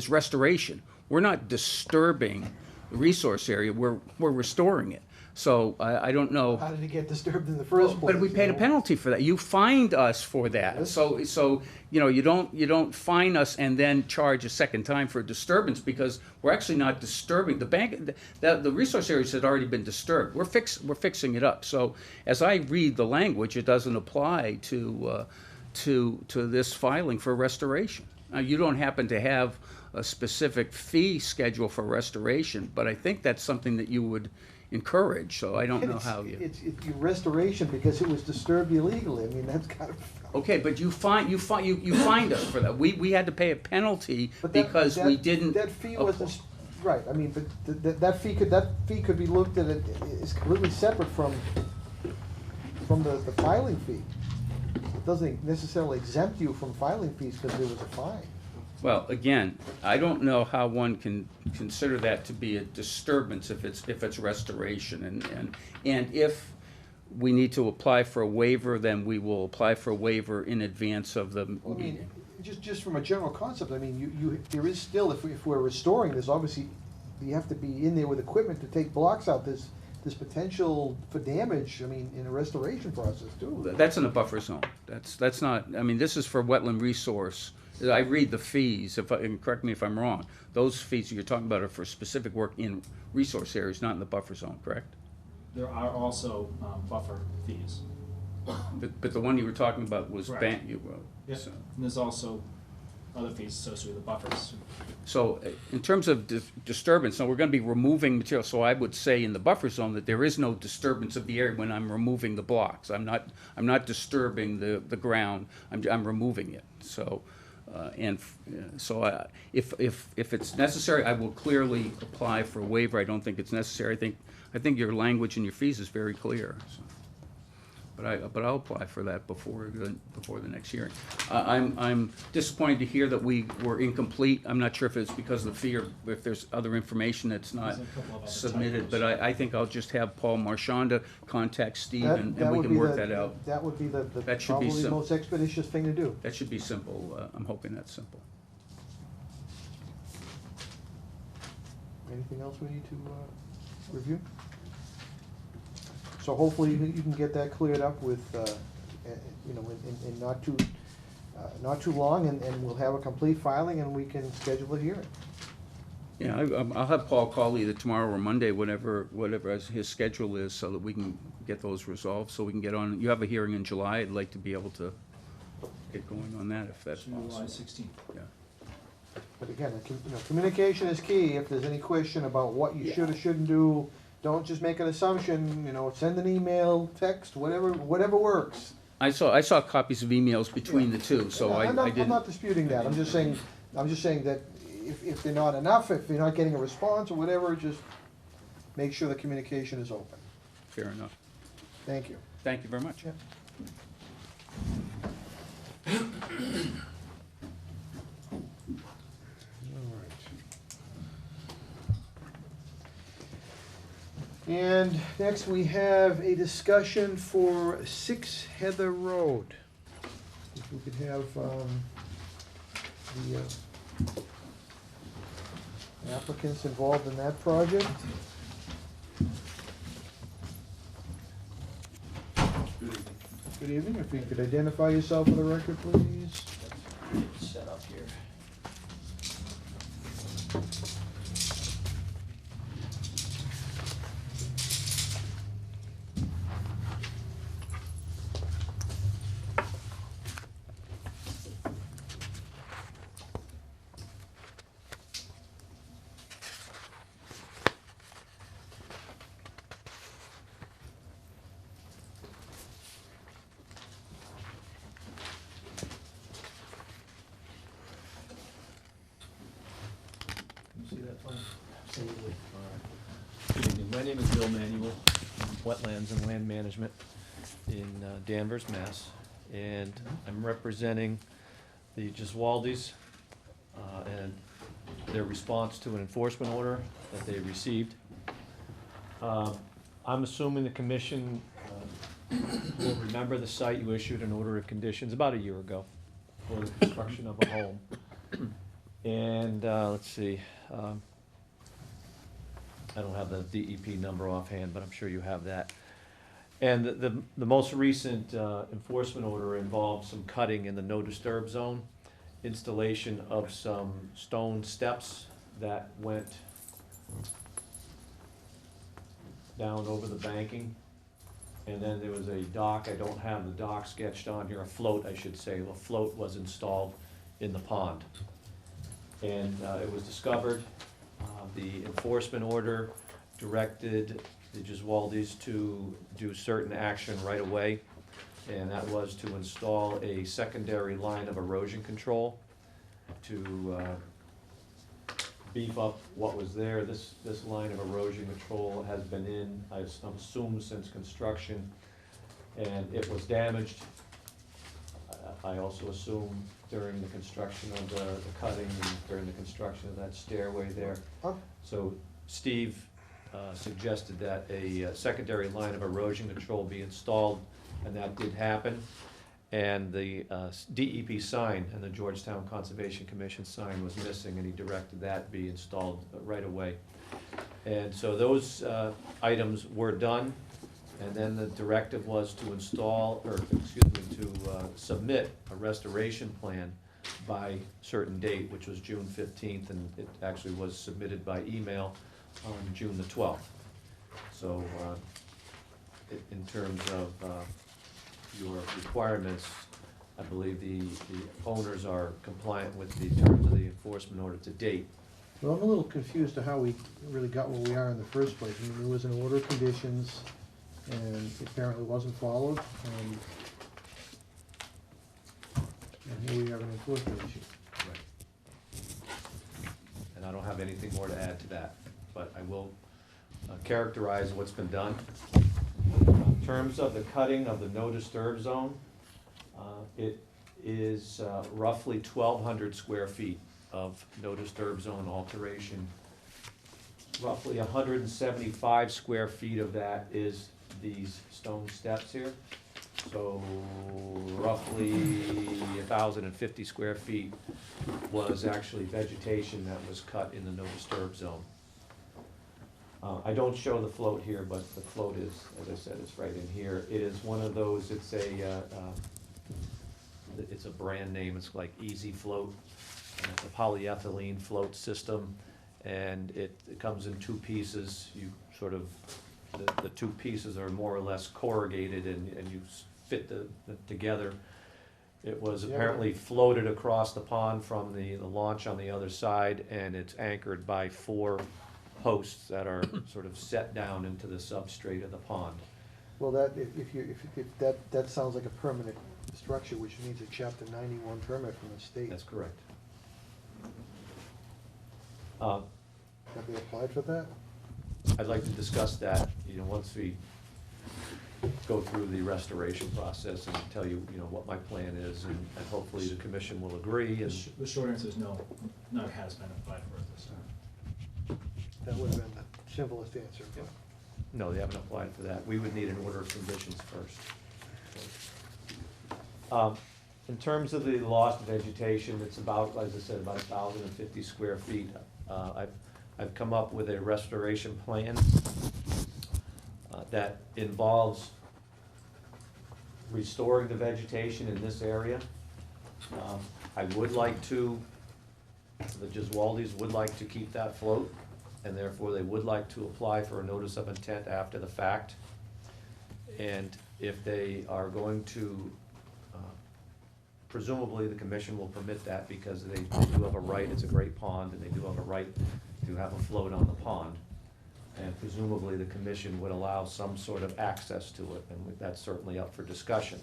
restoration. We're not disturbing the resource area, we're restoring it. So I don't know. How did it get disturbed in the first place? But we paid a penalty for that. You fined us for that. Yes. So you don't fine us and then charge a second time for a disturbance, because we're actually not disturbing the bank. The resource areas had already been disturbed. We're fixing it up. So as I read the language, it doesn't apply to this filing for restoration. Now, you don't happen to have a specific fee schedule for restoration, but I think that's something that you would encourage, so I don't know how you. It's restoration because it was disturbed illegally. That's kind of. Okay, but you fined us for that. We had to pay a penalty But because we didn't. That fee wasn't, right, but that fee could be looked at, it's completely separate from the filing fee. It doesn't necessarily exempt you from filing fees because there was a fine. Well, again, I don't know how one can consider that to be a disturbance if it's restoration, and if we need to apply for a waiver, then we will apply for a waiver in advance of the Well, meeting. just from a general concept, there is still, if we're restoring this, obviously, you have to be in there with equipment to take blocks out. There's potential for damage, in a restoration process too. That's in a buffer zone. That's not, this is for wetland resource. I read the fees, and correct me if I'm wrong, those fees you're talking about are for specific work in resource areas, not in the buffer zone, correct? There are also buffer fees. But the one you were talking about was Correct. you wrote. Yep. So- And there's also other fees associated with the buffers. So, in terms of disturbance, so we're gonna be removing material, so I would say in the buffer zone that there is no disturbance of the area when I'm removing the blocks. I'm not disturbing the ground, I'm removing it, so, if it's necessary, I will clearly apply for a waiver. I don't think it's necessary. I think your language and your fees is very clear, so. But I'll apply for that before the next hearing. I'm disappointed to hear that we were incomplete. I'm not sure if it's because of the fee or if there's other information that's not There's a couple of other submitted, typos. but I think I'll just have Paul Marchionda contact Steve That and we would can be work the- that out. That would be That should be probably the sim- most expeditious thing to do. That should be simple. I'm hoping that's simple. Anything else we need to review? So hopefully you can get that cleared up with, in not too long, and we'll have a complete filing and we can schedule a hearing. Yeah, I'll have Paul call either tomorrow or Monday, whatever his schedule is, so that we can get those resolved, so we can get on. You have a hearing in July. I'd like to be able to get going on that if that's July possible. 16th. Yeah. But again, communication is key. If there's any question about what you should or shouldn't do, don't just make an assumption, send an email, text, whatever works. I saw copies of emails between the two, so I I'm not didn't. disputing that. I'm just saying that if they're not enough, if you're not getting a response or whatever, just make sure the communication is open. Fair enough. Thank you. Thank you very much. Yeah. And next we have a discussion for 6 Heather Road. If we could have the applicants involved in that project. Good evening. If you could identify yourself for the record, please. Set up here. Absolutely. Good evening. My name is Bill Manuel, I'm Wetlands and Land Management in Danvers, Mass. And I'm representing the Giswaldis and their response to an enforcement order that they received. I'm assuming the commission will remember the site. You issued an order of conditions about a year ago for the construction of a home. And let's see, I don't have the DEP number offhand, but I'm sure you have that. And the most recent enforcement order involved some cutting in the no disturb zone, installation of some stone steps that went down over the banking. And then there was a dock, I don't have the dock sketched on here, a float, I should say, a float was installed in the pond. And it was discovered, the enforcement order directed the Giswaldis to do certain action right away, and that was to install a secondary line of erosion control to beef up what was there. This line of erosion control has been in, I assume, since construction, and it was damaged. I also assume during the construction of the cutting and during the construction of that stairway there. Huh? So Steve suggested that a secondary line of erosion control be installed, and that did happen. And the DEP sign and the Georgetown Conservation Commission sign was missing, and he directed that be installed right away. And so those items were done, and then the directive was to install, or excuse me, to submit a restoration plan by certain date, which was June 15th, and it actually was submitted by email on June the 12th. So in terms of your requirements, I believe the owners are compliant with the terms of the enforcement order to date. Well, I'm a little confused to how we really got where we are in the first place. I mean, there was an order of conditions, and it apparently wasn't followed, and here we have an enforcement issue. And I don't have anything more to add to that, but I will characterize what's been done. In terms of the cutting of the no disturb zone, it is roughly 1,200 square feet of no disturb zone alteration. Roughly 175 square feet of that is these stone steps here. So roughly 1,050 square feet was actually vegetation that was cut in the no disturb zone. I don't show the float here, but the float is, as I said, it's right in here. It is one of those, it's a brand name, it's like Easy Float. And it's a polyethylene float system, and it comes in two pieces. You sort of, the two pieces are more or less corrugated, and you fit the together. It was apparently floated across the pond from the launch on the other side, and it's anchored by 4 posts that are sort of set down into the substrate of the pond. Well, if that sounds like a permanent structure, which needs a Chapter 91 permit from the state. That's correct. Have they applied for that? I'd like to discuss that, once we go through the restoration process and tell you, what my plan is, and hopefully the commission will agree. And The short answer is no, none has been applied for at this time. That would have been the simplest answer. Yep. no, they haven't applied for that. We would need an order of conditions first. In terms of the lost vegetation, it's about, as I said, about 1,050 square feet. I've come up with a restoration plan that involves restoring the vegetation in this area. I would like to, the Giswaldis would like to keep that float, and therefore they would like to apply for a notice of intent after the fact. And if they are going to, presumably the commission will permit that, because they do have a right, it's a great pond, and they do have a right to have a float on the pond. And presumably the commission would allow some sort of access to it, and that's certainly up for discussion.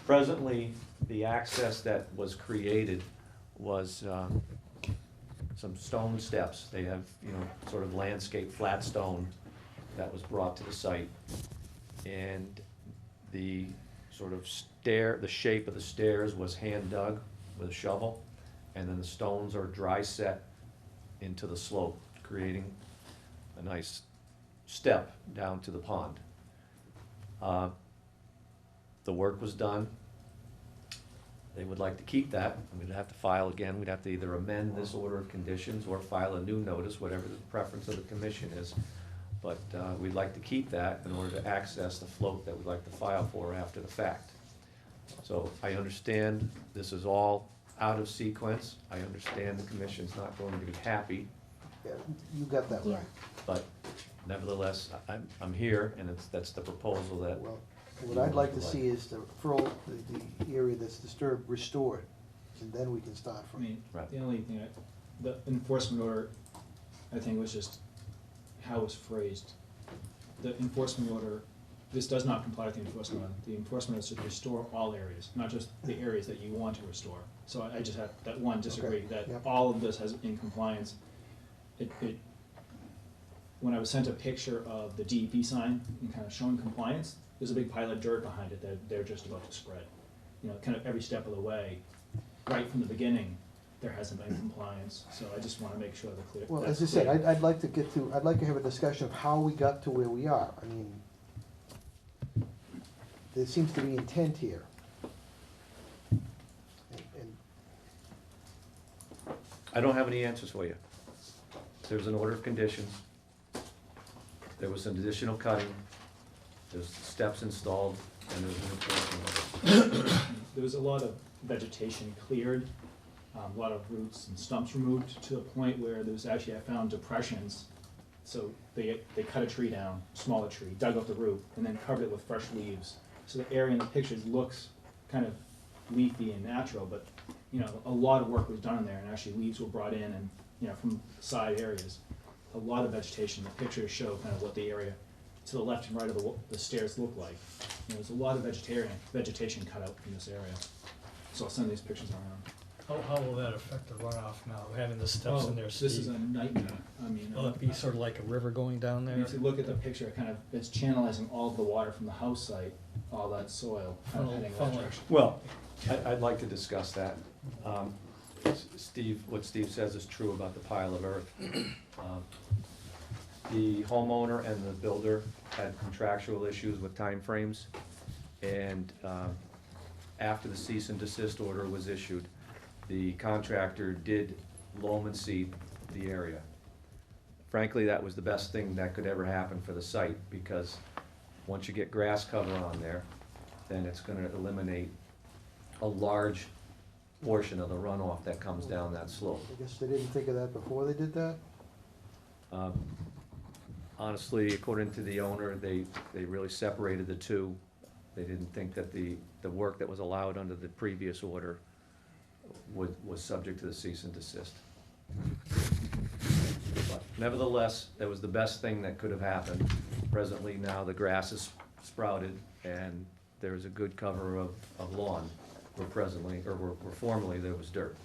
Presently, the access that was created was some stone steps. They have, you know, sort of landscape flat stone that was brought to the site. And the sort of the shape of the stairs was hand dug with a shovel. And then the stones are dry set into the slope, creating a nice step down to the pond. The work was done. They would like to keep that, and we'd have to file again, we'd have to either amend this order of conditions or file a new notice, whatever the preference of the commission is. But we'd like to keep that in order to access the float that we'd like to file for after the fact. So I understand this is all out of sequence. I understand the commission's not going to be happy, Yeah, you got that right. but nevertheless, I'm here, and that's the proposal that. Well, what I'd like to see is the area that's disturbed restored, and then we can start I from. mean, Right. the only thing, the enforcement order, I think, was just how it was phrased. The enforcement order, this does not comply with the enforcement order. The enforcement order is to restore all areas, not just the areas that you want to restore. So I just have, that one, disagree, Okay, that yep. all of this has in compliance. When I was sent a picture of the DEP sign and kind of showing compliance, there's a big pile of dirt behind it that they're just about to spread. You know, kind of every step of the way, right from the beginning, there hasn't been compliance, so I just wanna make sure they're clear. Well, that's as I said, clear. I'd like to have a discussion of how we got to where we are. I mean, there seems to be intent here. And I don't have any answers for you. There's an order of conditions. There was some additional cutting. There's steps installed, and there's an enforcement order. There was a lot of vegetation cleared, a lot of roots and stumps removed to the point where there was actually, I found depressions. So they cut a tree down, smaller tree, dug up the root, and then covered it with fresh leaves. So the area in the pictures looks kind of leafy and natural, but, you know, a lot of work was done in there, and actually leaves were brought in and, you know, from side areas. A lot of vegetation. The pictures show kind of what the area to the left and right of the stairs look like. You know, there's a lot of vegetation cut out in this area. So I'll send these pictures around. How will that affect the runoff now, having the steps in there This is steep? a nightmare. I mean, Will it be sort of like a river going down there? if you look at the picture, it kind of, it's channelizing all of the water from the house site, all that soil, kind of heading that direction. Well, I'd like to discuss that. Steve, what Steve says is true about the pile of earth. The homeowner and the builder had contractual issues with timeframes, and after the cease and desist order was issued, the contractor did loam and seed the area. Frankly, that was the best thing that could ever happen for the site, because once you get grass cover on there, then it's gonna eliminate a large portion of the runoff that comes down that slope. I guess they didn't think of that before they did that? Honestly, according to the owner, they really separated the two. They didn't think that the work that was allowed under the previous order was subject to the cease and desist. But nevertheless, that was the best thing that could have happened. Presently now, the grass is sprouted, and there is a good cover of lawn, where formerly there was dirt.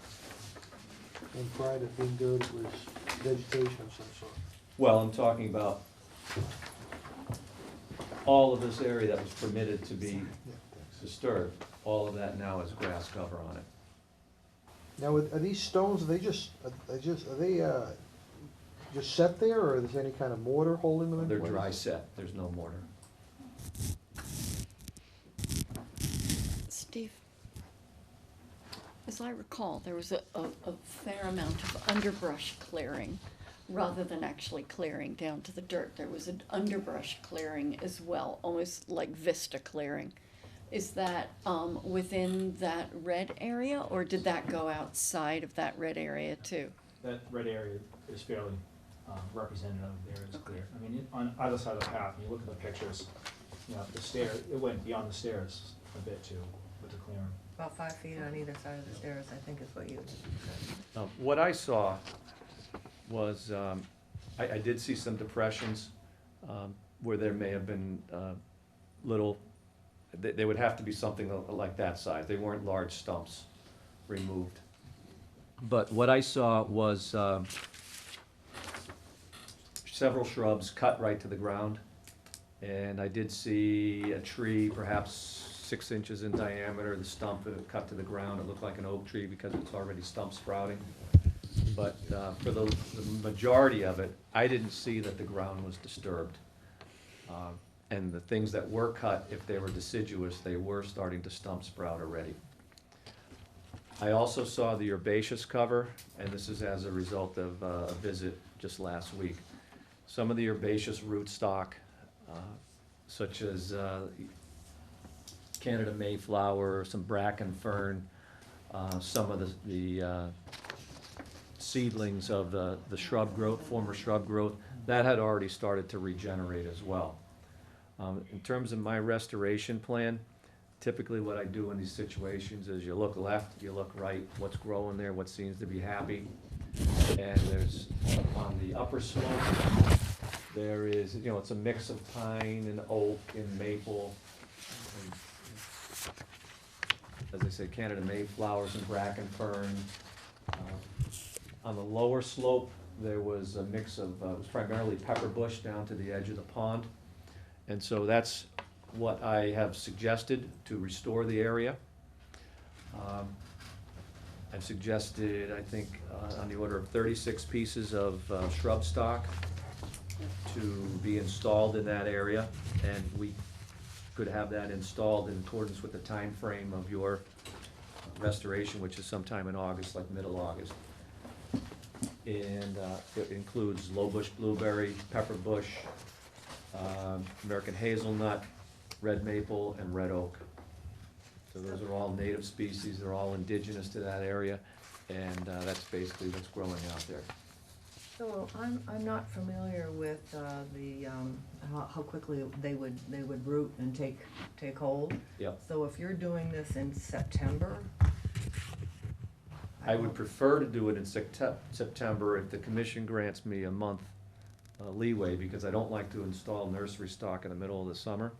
And prior to being dirt, it was vegetation of some sort. Well, I'm talking about all of this area that was permitted to be Yeah, thanks. disturbed. All of that now has grass cover on it. Now, are these stones, are they just set there, or is there any kind of mortar holding them in They're place? dry set, there's no mortar. Steve, as I recall, there was a fair amount of underbrush clearing rather than actually clearing down to the dirt. There was an underbrush clearing as well, almost like vista clearing. Is that within that red area, or did that go outside of that red area too? That red area is fairly representative of the area that's clear. I mean, on either side of the path, when you look at the pictures, you know, the stair, it went beyond the stairs a bit too, with the clearing. About 5 feet on either side of the stairs, I think is what you said. What I saw was, I did see some depressions where there may have been little, they would have to be something like that size. They weren't large stumps removed. But what I saw was several shrubs cut right to the ground. And I did see a tree perhaps 6 inches in diameter, the stump cut to the ground. It looked like an oak tree because it's already stump sprouting. But for the majority of it, I didn't see that the ground was disturbed. And the things that were cut, if they were deciduous, they were starting to stump sprout already. I also saw the herbaceous cover, and this is as a result of a visit just last week. Some of the herbaceous rootstock, such as Canada Mayflower, some bracken fern, some of the seedlings of the shrub growth, former shrub growth, that had already started to regenerate as well. In terms of my restoration plan, typically what I do in these situations is you look left, you look right, what's growing there, what seems to be happy. And there's, on the upper slope, there is, you know, it's a mix of pine and oak and maple. And, as I say, Canada Mayflowers and bracken fern. On the lower slope, there was a mix of, it was primarily pepper bush down to the edge of the pond. And so that's what I have suggested to restore the area. I've suggested, I think, on the order of 36 pieces of shrub stock to be installed in that area, and we could have that installed in accordance with the time frame of your restoration, which is sometime in August, like middle August. And it includes low bush blueberry, pepper bush, American hazelnut, red maple, and red oak. So those are all native species, they're all indigenous to that area, and that's basically what's growing out there. So I'm not familiar with how quickly they would root and take hold. Yep. So if you're doing this in September, I would prefer to do it in September if the commission grants me a month leeway, because I don't like to install nursery stock in the middle of the summer.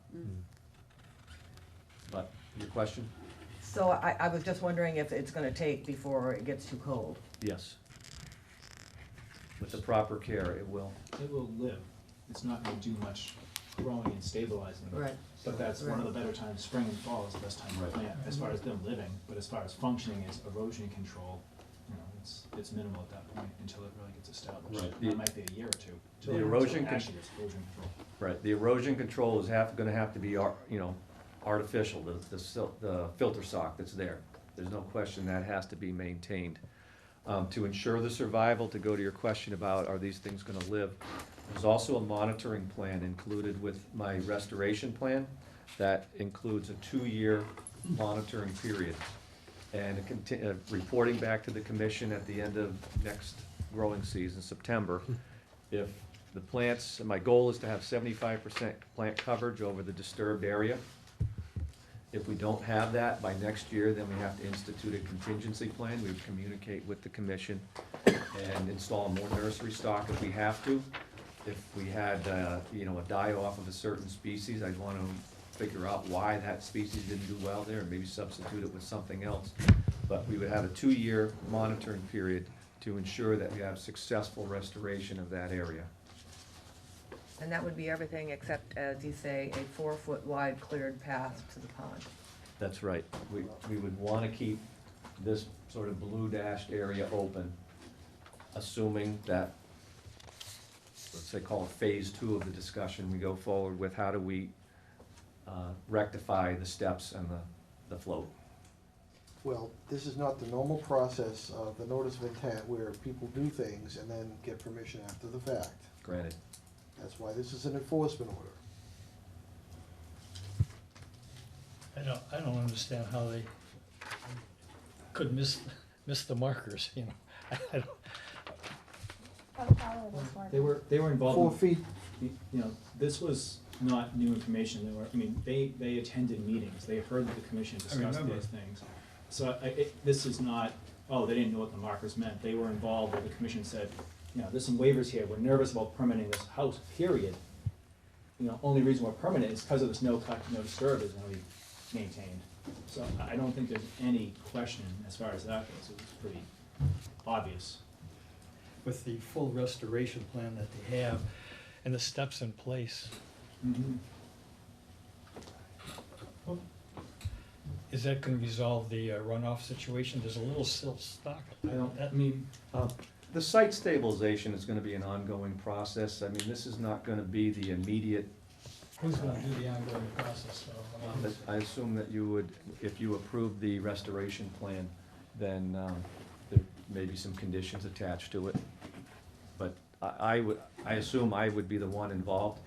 But, your question? so I was just wondering if it's gonna take before it gets too cold. Yes. With the proper care, it will. It will live. It's not gonna do much growing and stabilizing. Right. But that's one of the better times, spring and fall is the best time to plant, as far as them living. But as far as functioning as erosion control, you know, it's minimal at that point until it really gets established. Right. And that might be a year or two. The till erosion actually it's erosion control. Right, the erosion control is gonna have to be, you know, artificial, the filter sock that's there. There's no question that has to be maintained. To ensure the survival, to go to your question about are these things gonna live, there's also a monitoring plan included with my restoration plan that includes a 2-year monitoring period. And reporting back to the commission at the end of next growing season, September, if the plants, my goal is to have 75% plant coverage over the disturbed area. If we don't have that by next year, then we have to institute a contingency plan. We would communicate with the commission and install more nursery stock if we have to. If we had, you know, a die-off of a certain species, I'd want to figure out why that species didn't do well there and maybe substitute it with something else. But we would have a 2-year monitoring period to ensure that we have successful restoration of that area. And that would be everything except, as you say, a 4-foot wide cleared path to the pond. That's right. We would want to keep this sort of blue dashed area open, assuming that, let's say, call it phase 2 of the discussion, we go forward with how do we rectify the steps and the float. Well, this is not the normal process of the notice of intent where people do things and then get permission after the fact. Granted. That's why this is an enforcement order. I don't understand how they could miss the markers, you know. I don't, They were involved. 4 feet, You know, this was not new information. They attended meetings. They heard the commission discuss remember. these things. So this is not, oh, they didn't know what the markers meant. They were involved where the commission said, you know, there's some waivers here. We're nervous about permitting this house, period. You know, only reason we're permitting is because of this no cut, no disturb is gonna be maintained. So I don't think there's any question as far as that goes. It was pretty obvious. With the full restoration plan that they have and the steps in place, is that gonna resolve the runoff situation? There's a little silt stock. The site stabilization is gonna be an ongoing process. I mean, this is not gonna be the immediate. Who's gonna do the ongoing process, though? I assume that you would, if you approve the restoration plan, then there may be some conditions attached to it. But I assume I would be the one involved.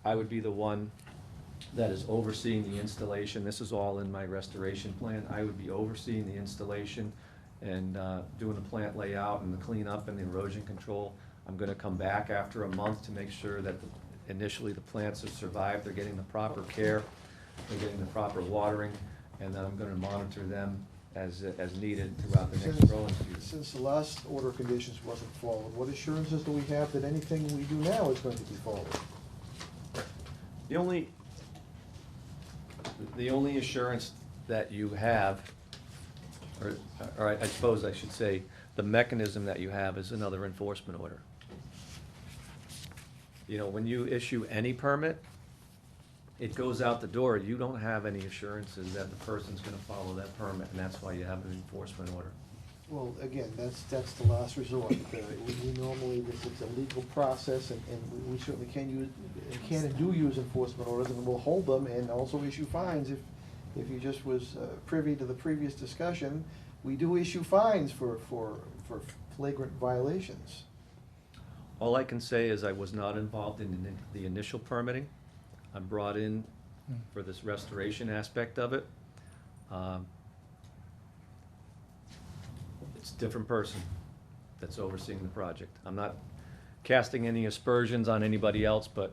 I would be the one that is overseeing the installation. This is all in my restoration plan. I would be overseeing the installation and doing the plant layout and the cleanup and the erosion control. I'm gonna come back after a month to make sure that initially the plants have survived, they're getting the proper care, they're getting the proper watering, and then I'm gonna monitor them as needed throughout the next growing season. Since the last order of conditions wasn't followed, what assurances do we have that anything we do now is going to be followed? The only assurance that you have, or I suppose I should say, the mechanism that you have is another enforcement order. You know, when you issue any permit, it goes out the door. You don't have any assurances that the person's gonna follow that permit, and that's why you have an enforcement order. Well, again, that's the last resort. We normally, it's a legal process, and we certainly can and do use enforcement orders, and we'll hold them and also issue fines. If you just was privy to the previous discussion, we do issue fines for flagrant violations. All I can say is I was not involved in the initial permitting. I'm brought in for this restoration aspect of it. It's a different person that's overseeing the project. I'm not casting any aspersions on anybody else, but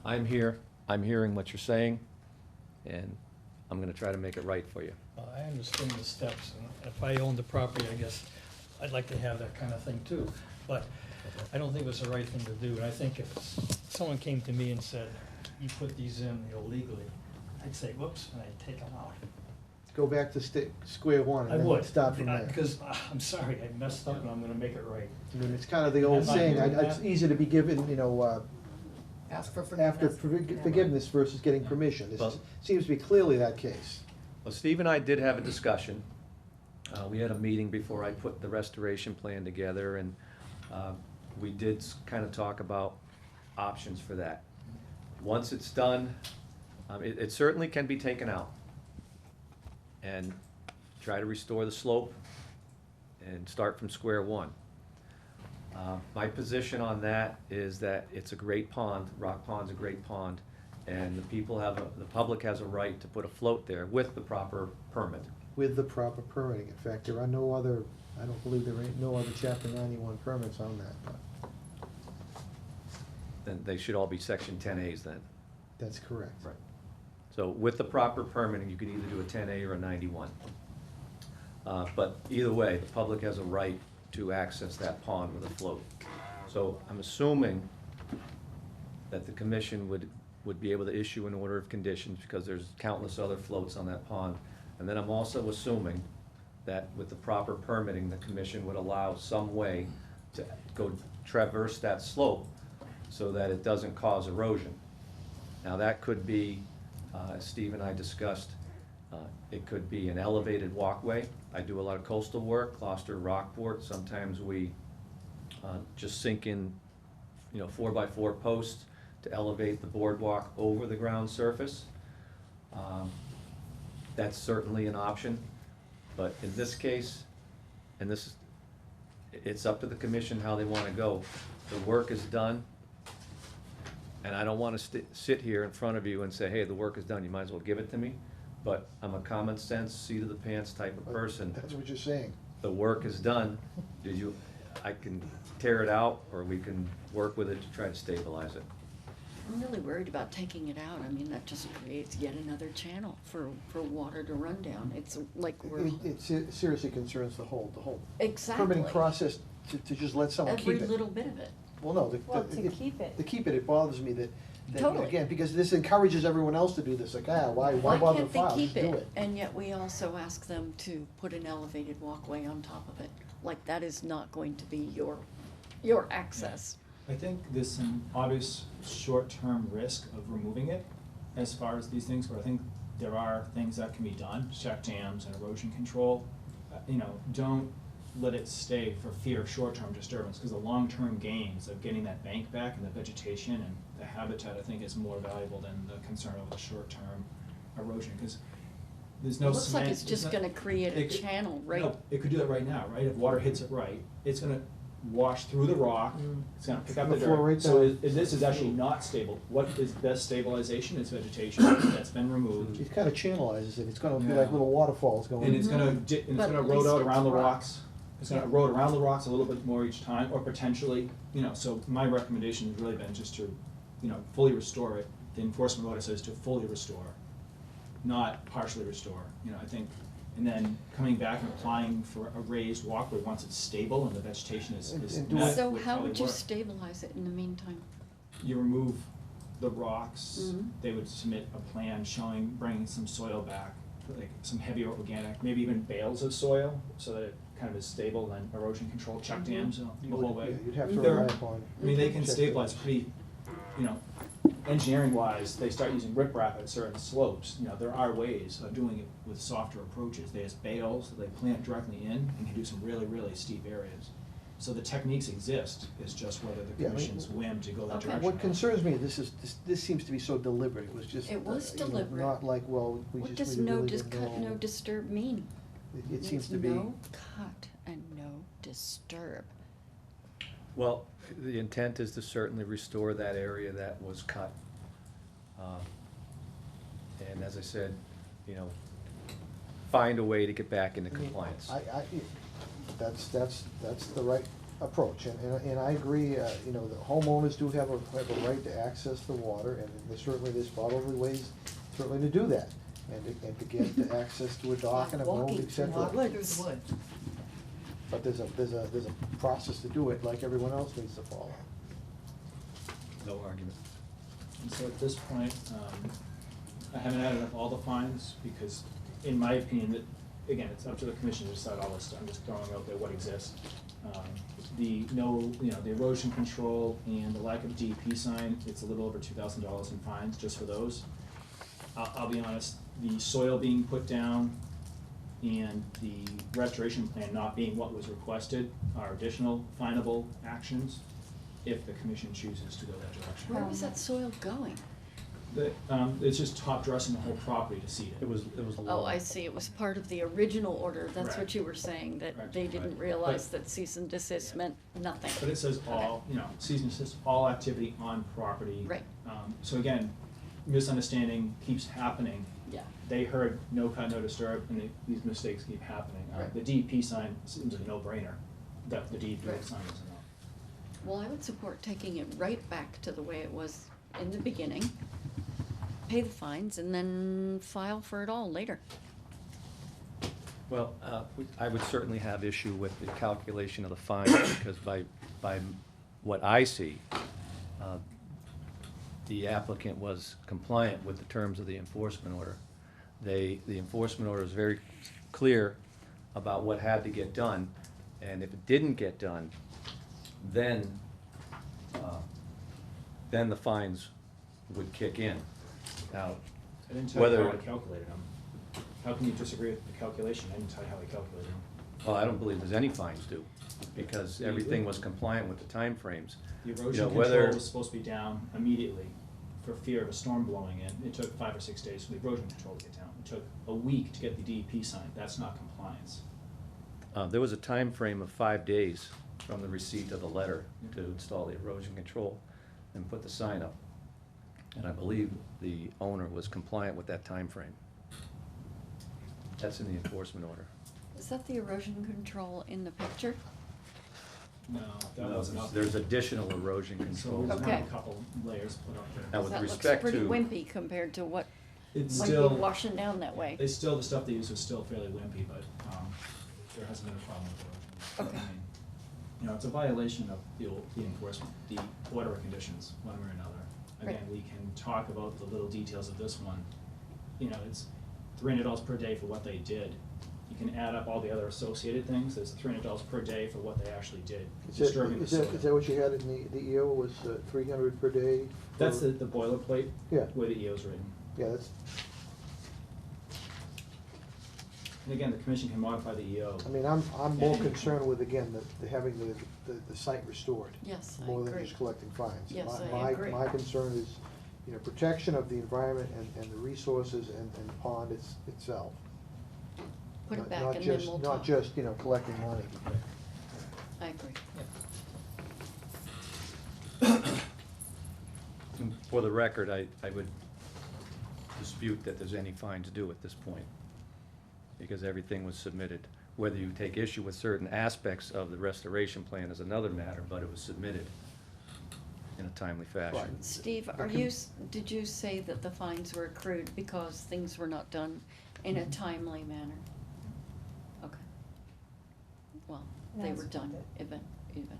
I'm here, I'm hearing what you're saying, and I'm gonna try to make it right for you. I understand the steps, and if I owned the property, I guess I'd like to have that kind of thing too. But I don't think it was the right thing to do, and I think if someone came to me and said, you put these in illegally, I'd say, whoops, and I'd take them out. Go back to square one I and then would. start from there. Because, I'm sorry, I messed up and I'm gonna make it right. I mean, it's kind of the old I'm not saying, doing it's that. easy to be given, Ask for after forgiveness. forgiveness versus getting permission. This seems to be clearly that case. Well, Steve and I did have a discussion. We had a meeting before I put the restoration plan together, and we did kind of talk about options for that. Once it's done, it certainly can be taken out and try to restore the slope and start from square one. My position on that is that it's a great pond, Rock Pond's a great pond, and the public has a right to put a float there with the proper permit. With the proper permitting. In fact, there are no other, I don't believe there are no other chapter 91 permits on that. Then they should all be section 10As then. That's correct. Right. So with the proper permitting, you can either do a 10A or a 91. But either way, the public has a right to access that pond with a float. So I'm assuming that the commission would be able to issue an order of conditions because there's countless other floats on that pond. And then I'm also assuming that with the proper permitting, the commission would allow some way to go traverse that slope so that it doesn't cause erosion. Now, that could be, as Steve and I discussed, it could be an elevated walkway. I do a lot of coastal work, Gloucester, Rockport. Sometimes we just sink in, 4x4 posts to elevate the boardwalk over the ground surface. That's certainly an option, but in this case, it's up to the commission how they want to go. The work is done, and I don't want to sit here in front of you and say, hey, the work is done, you might as well give it to me. But I'm a common sense, seat of the pants type of person. That's what you're saying. The work is done. I can tear it out, or we can work with it to try to stabilize it. I'm really worried about taking it out. I mean, that just creates yet another channel for water to run down. It's like we're. It seriously concerns the whole Exactly. permitting process to just let someone keep it. Every little bit of it. Well, no, Well, to keep it. To keep it, it bothers me that Then Totally. Again, because this encourages everyone else to do this, like, why Why bother to can't they file, keep just do it? it. And yet we also ask them to put an elevated walkway on top of it. Like, that is not going to be your access. I think there's some obvious short-term risk of removing it as far as these things, but I think there are things that can be done, check dams and erosion control. Don't let it stay for fear of short-term disturbance, because the long-term gains of getting that bank back and the vegetation and the habitat, I think, is more valuable than the concern of the short-term erosion, because there's no It looks like cement- it's just gonna create a it could- channel, right? No, it could do that right now, right? If water hits it right, it's gonna wash through the rock, it's gonna pick up the Gonna flow dirt. right So down. this is actually not stable. What is best stabilization is vegetation that's been removed. It kind of channelizes it, it's gonna be Yeah. like little waterfalls going. And it's gonna, Mhm. it's But gonna at erode least out it's around the rock. rocks. It's gonna erode around the rocks a little bit more each time, or potentially, so my recommendation has really been just to, fully restore it. The enforcement order says to fully restore, not partially restore, I think. And then coming back and applying for a raised walkway once it's stable and the vegetation is And do met it- So would how probably would you work. stabilize it in the meantime? You remove the rocks, Mhm. they would submit a plan showing, bringing some soil back, like some heavier organic, maybe even bales of soil, so that it kind of is stable and erosion control, check Mhm. dams the whole way. Yeah, you'd have to They're- rely upon. They can check stabilize dams. pretty, engineering wise, they start using riprap at certain slopes. There are ways of doing it with softer approaches. There's bales that they plant directly in and can do some really, really steep areas. So the techniques exist, it's just whether the Yeah, I mean, commission's whim to go that Okay. direction. What concerns me, this seems to be so deliberate, it was just. It was you know, deliberate. Not like, well, we What just, does we no really cut, didn't no know. disturb mean? It seems Means to be. no cut and no disturb. Well, the intent is to certainly restore that area that was cut. And as I said, find a way to get back into I mean, compliance. That's the right approach, and I agree, the homeowners do have a right to access the water, and there's probably ways, certainly to do that, and to get the access to a dock and a boat, Walking et cetera. through the woods. But there's a process to do it, like everyone else needs to follow. No argument. And so at this point, I haven't added up all the fines, because in my opinion, again, it's up to the commission to decide all this stuff, I'm just throwing out there what exists. The erosion control and the lack of DEP sign, it's a little over $2,000 in fines just for those. I'll be honest, the soil being put down and the restoration plan not being what was requested are additional finable actions if the commission chooses to go that direction. Where was that soil going? It's just top dressing the whole property to seed it. It was Oh, I see, it was part of the original order, that's what Correct. you were saying, that Correct, they didn't right. realize But- that cease and desist meant nothing. But it says all, season says all activity on property. Right. So again, misunderstanding keeps happening. Yeah. They heard no cut, no disturb, and these mistakes keep happening. Right. The DEP sign seems a no-brainer, that the DEP Right. sign is a no. Well, I would support taking it right back to the way it was in the beginning, pay the fines, and then file for it all later. Well, I would certainly have issue with the calculation of the fine, because by what I see, the applicant was compliant with the terms of the enforcement order. The enforcement order is very clear about what had to get done, and if it didn't get done, then the fines would kick in. Now, I didn't tell you whether, how I calculated them. How can you disagree with the calculation? I didn't tell you how I calculated them. well, I don't believe there's any fines due, because everything was compliant with the timeframes. The You erosion know, control whether- was supposed to be down immediately for fear of a storm blowing in. It took 5 or 6 days for the erosion control to get down. It took a week to get the DEP signed. That's not compliance. There was a time frame of 5 days from the receipt of the letter to install the erosion control and put the sign up. And I believe the owner was compliant with that time frame. That's in the enforcement order. Is that the erosion control in the picture? No, that No, wasn't up. there's additional erosion So control. there's Okay. a couple layers put up there. Now, with That looks respect pretty to- wimpy compared to what It's might be still, washing down that way. it's still, the stuff they use is still fairly wimpy, but, there hasn't been a problem with erosion. Okay. I mean, it's a violation of the enforcement, the order of conditions, one way or another. Right. again, we can talk about the little details of this one. You know, it's $300 per day for what they did. You can add up all the other associated things, there's $300 per day for what they actually did, disturbing the soil. Is that what you had in the EO, was 300 per day? That's for- the boilerplate, Yeah, where the EO's written. yeah, that's, And again, the commission can modify the EO. I mean, I'm more concerned with, again, the having the site restored. Yes, I More than agree. just collecting fines. Yes, My- I agree. My concern is, you know, protection of the environment and the resources and the pond itself. Put it Not- back not and then just- we'll Not talk. just, you know, collecting money. I agree. For the record, I would dispute that there's any fines due at this point, because everything was submitted. Whether you take issue with certain aspects of the restoration plan is another matter, but it was submitted in a timely fashion. Steve, Okay. did you say that the fines were accrued because things were not done in a timely manner? Okay. Well, they That's were done, good. even,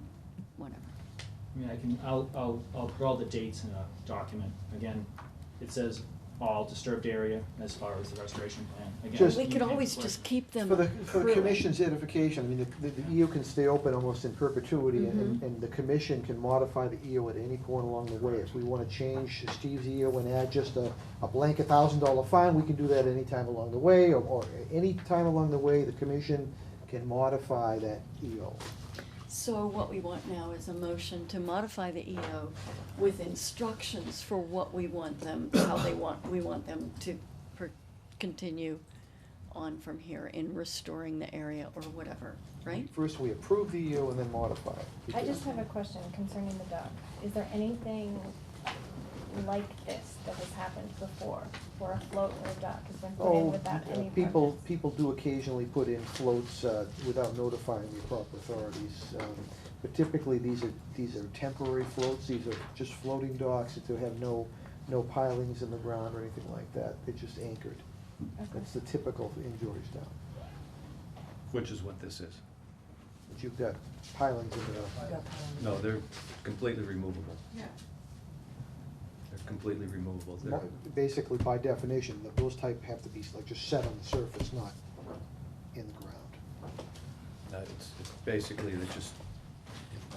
whenever. I mean, I'll put all the dates in a document. Again, it says all disturbed area as far as the restoration plan. Again, Just- We you could can always collect- just keep them For the accruing. commission's edification, I mean, the EO can stay open almost in perpetuity, and Mhm. the commission can modify the EO at any point along the way. If we wanna change Steve's EO and add just a blanket $1,000 fine, we can do that any time along the way, or any time along the way, the commission can modify that EO. So what we want now is a motion to modify the EO with instructions for what we want them, how we want them to continue on from here in restoring the area or whatever, right? First, we approve the EO and then modify it. I just have a question concerning the dock. Is there anything like this that has happened before, where a float or a dock has been put in without any permits? People do occasionally put in floats without notifying the proper authorities. But typically, these are temporary floats, these are just floating docks that have no pilings in the ground or anything like that, they're just anchored. Okay. That's the typical in Georgetown. Which is what this is. But you've got pilings in the, No, they're completely removable. They're completely removable. They're, basically by definition, those type have to be like just set on the surface, not in the ground. it's basically, it just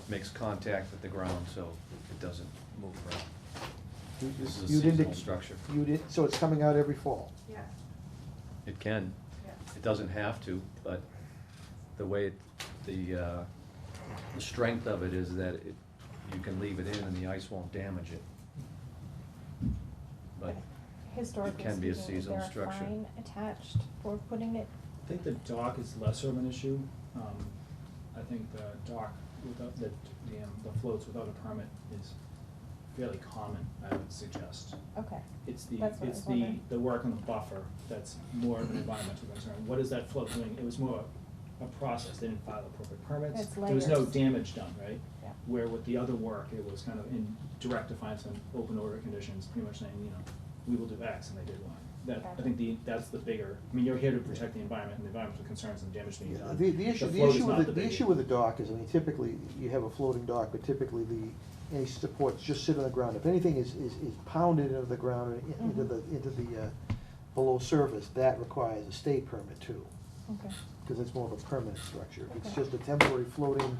makes contact with the ground, so it doesn't move around. This is a You didn't seasonal ex- structure. You did, so it's coming out every fall? It can. It doesn't have to, but the way, the strength of it is that you can leave it in and the ice won't damage it. But Historically can be a speaking, is seasonal there a structure. fine attached for putting it? I think the dock is lesser of an issue. I think the dock without, the floats without a permit is fairly common, I would suggest. Okay. It's the, That's what I it's was the, wondering. the work on the buffer that's more of an environmental concern. What is that float doing? It was more a process. They didn't file appropriate permits. It's There was no layers. damage done, right? Yeah. Where with the other work, it was kind of in direct defiance of open order conditions, pretty much saying, you know, we will do X, and they did Y. That, I Gotcha. think that's the bigger, I mean, you're here to protect the environment and the environmental concerns and damage being done. The issue, the float is issue not with the the big issue with the dock is, I mean, typically, you have a floating dock, but typically any supports just sit on the ground. If anything is pounded into the ground, or into the below surface, that requires a state permit too, Okay. because it's more of a permanent structure. If it's Okay. just a temporary floating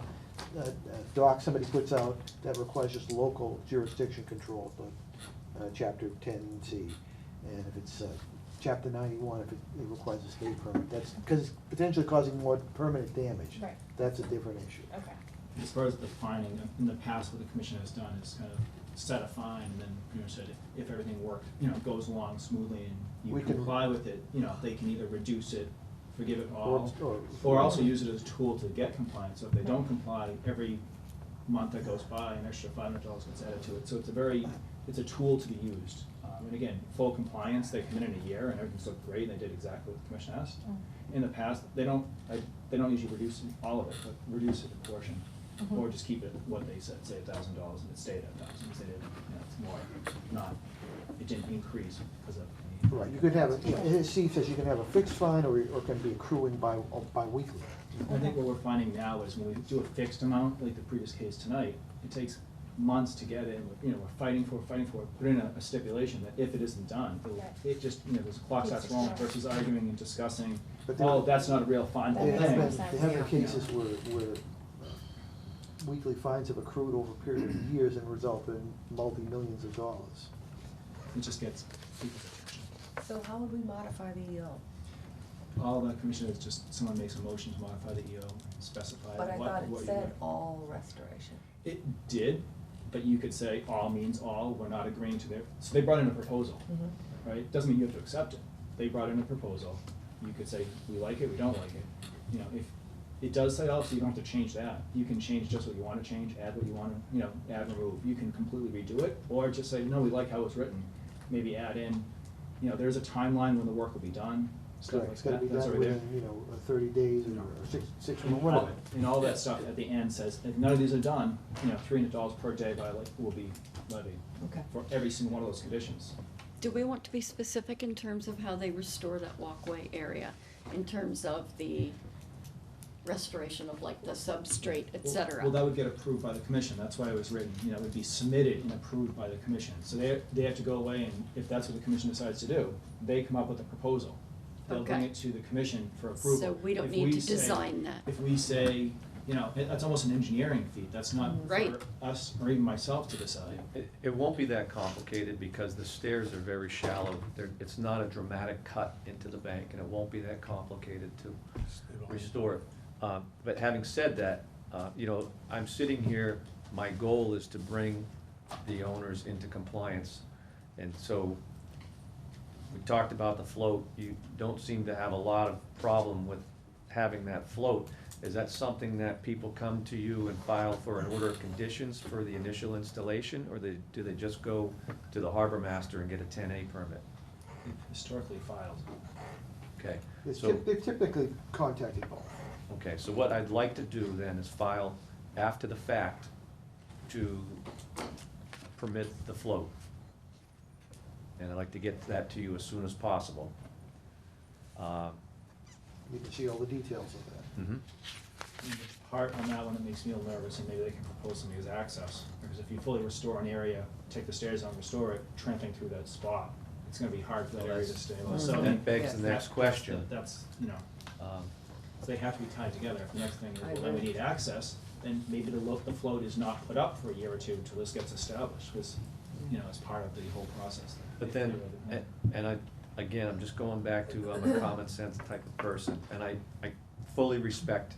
dock somebody puts out, that requires just local jurisdiction control, but chapter 10C. And if it's chapter 91, if it requires a state permit, that's, because it's potentially causing more permanent damage. Right. That's a different issue. Okay. As far as the fining, in the past, what the commission has done is kind of set a fine and then pretty much said if everything worked, you know, goes along smoothly and you We can- comply with it, you know, they can either reduce it, forgive it all, Or- or also use it as a tool to get compliance. So if they don't comply, every month that goes by, an extra $500 gets added to it. So it's a tool to be used. And again, full compliance, they come in a year and everything's looked great, and they did exactly what the commission asked. In the past, they don't usually reduce all of it, but reduce it a portion. Or just keep it what they said, say $1,000, and it stayed at $1,000, they did, you know, it's more, not, it didn't increase because of. Right, you could have, as Steve says, you can have a fixed fine, or it can be accruing bi-weekly. I think what we're finding now is when we do a fixed amount, like the previous case tonight, it takes months to get in, you know, we're fighting for it, put in a stipulation that if it isn't done, Right. it just, you know, there's a clock Keeps starts it rolling going. versus arguing and discussing, But there- oh, that's not a real fine That thing. makes There more have sense. been, there have been Yeah. cases where weekly fines have accrued over a period of years and resulted in multi-millions of dollars. It just gets people's attention. So how would we modify the EO? All the commissioners, just someone makes a motion to modify the EO, specify But I what thought it you said want. all restoration. It did, but you could say all means all, we're not agreeing to their, so they brought in a proposal, right? Doesn't mean you have to accept it. They brought in a proposal. You could say, we like it, we don't like it. You know, if, it does say all, so you don't have to change that. You can change just what you wanna change, add what you wanna, you know, add, remove. You can completely redo it, or just say, no, we like how it's written. Maybe add in, you know, there's a timeline when the work will be done, stuff like It's gotta that. be That's done already there. within, 30 days or six, And whatever. And all that stuff at the end says, if none of these are done, you know, $300 per day will be levied Okay. for every single one of those conditions. Do we want to be specific in terms of how they restore that walkway area, in terms of the restoration of like the substrate, et cetera? Well, that would get approved by the commission, that's why it was written, you know, it would be submitted and approved by the commission. So they have to go away, and if that's what the commission decides to do, they come up with a proposal. They'll bring Okay. it to the commission for approval. So we don't If need to say- design that. If we say, you know, that's almost an engineering feat, that's not Right. for us or even myself to decide. It won't be that complicated because the stairs are very shallow. It's not a dramatic cut into the bank, and it won't be that complicated to restore it. But having said that, you know, I'm sitting here, my goal is to bring the owners into compliance. And so, we talked about the float, you don't seem to have a lot of problem with having that float. Is that something that people come to you and file for an order of conditions for the initial installation, or do they just go to the harbor master and get a 10A permit? They've historically filed. Okay, It's so, they've typically contacted both. okay, so what I'd like to do then is file after the fact to permit the float. And I'd like to get that to you as soon as possible. You can see all the details of that. Mhm. And the part on that one that makes me a little nervous, and maybe they can propose something, is access. Because if you fully restore an area, take the stairs down, restore it, tramping through that spot, it's gonna be hard for that area to stay. So That begs the that- next question. That's, you know, Um, so they have to be tied together. If the next thing is, I well, then we agree. need access, then maybe the float is not put up for a year or two until this gets established, because, you know, it's part of the whole process. But then, again, I'm just going back to, I'm a common sense type of person, and I fully respect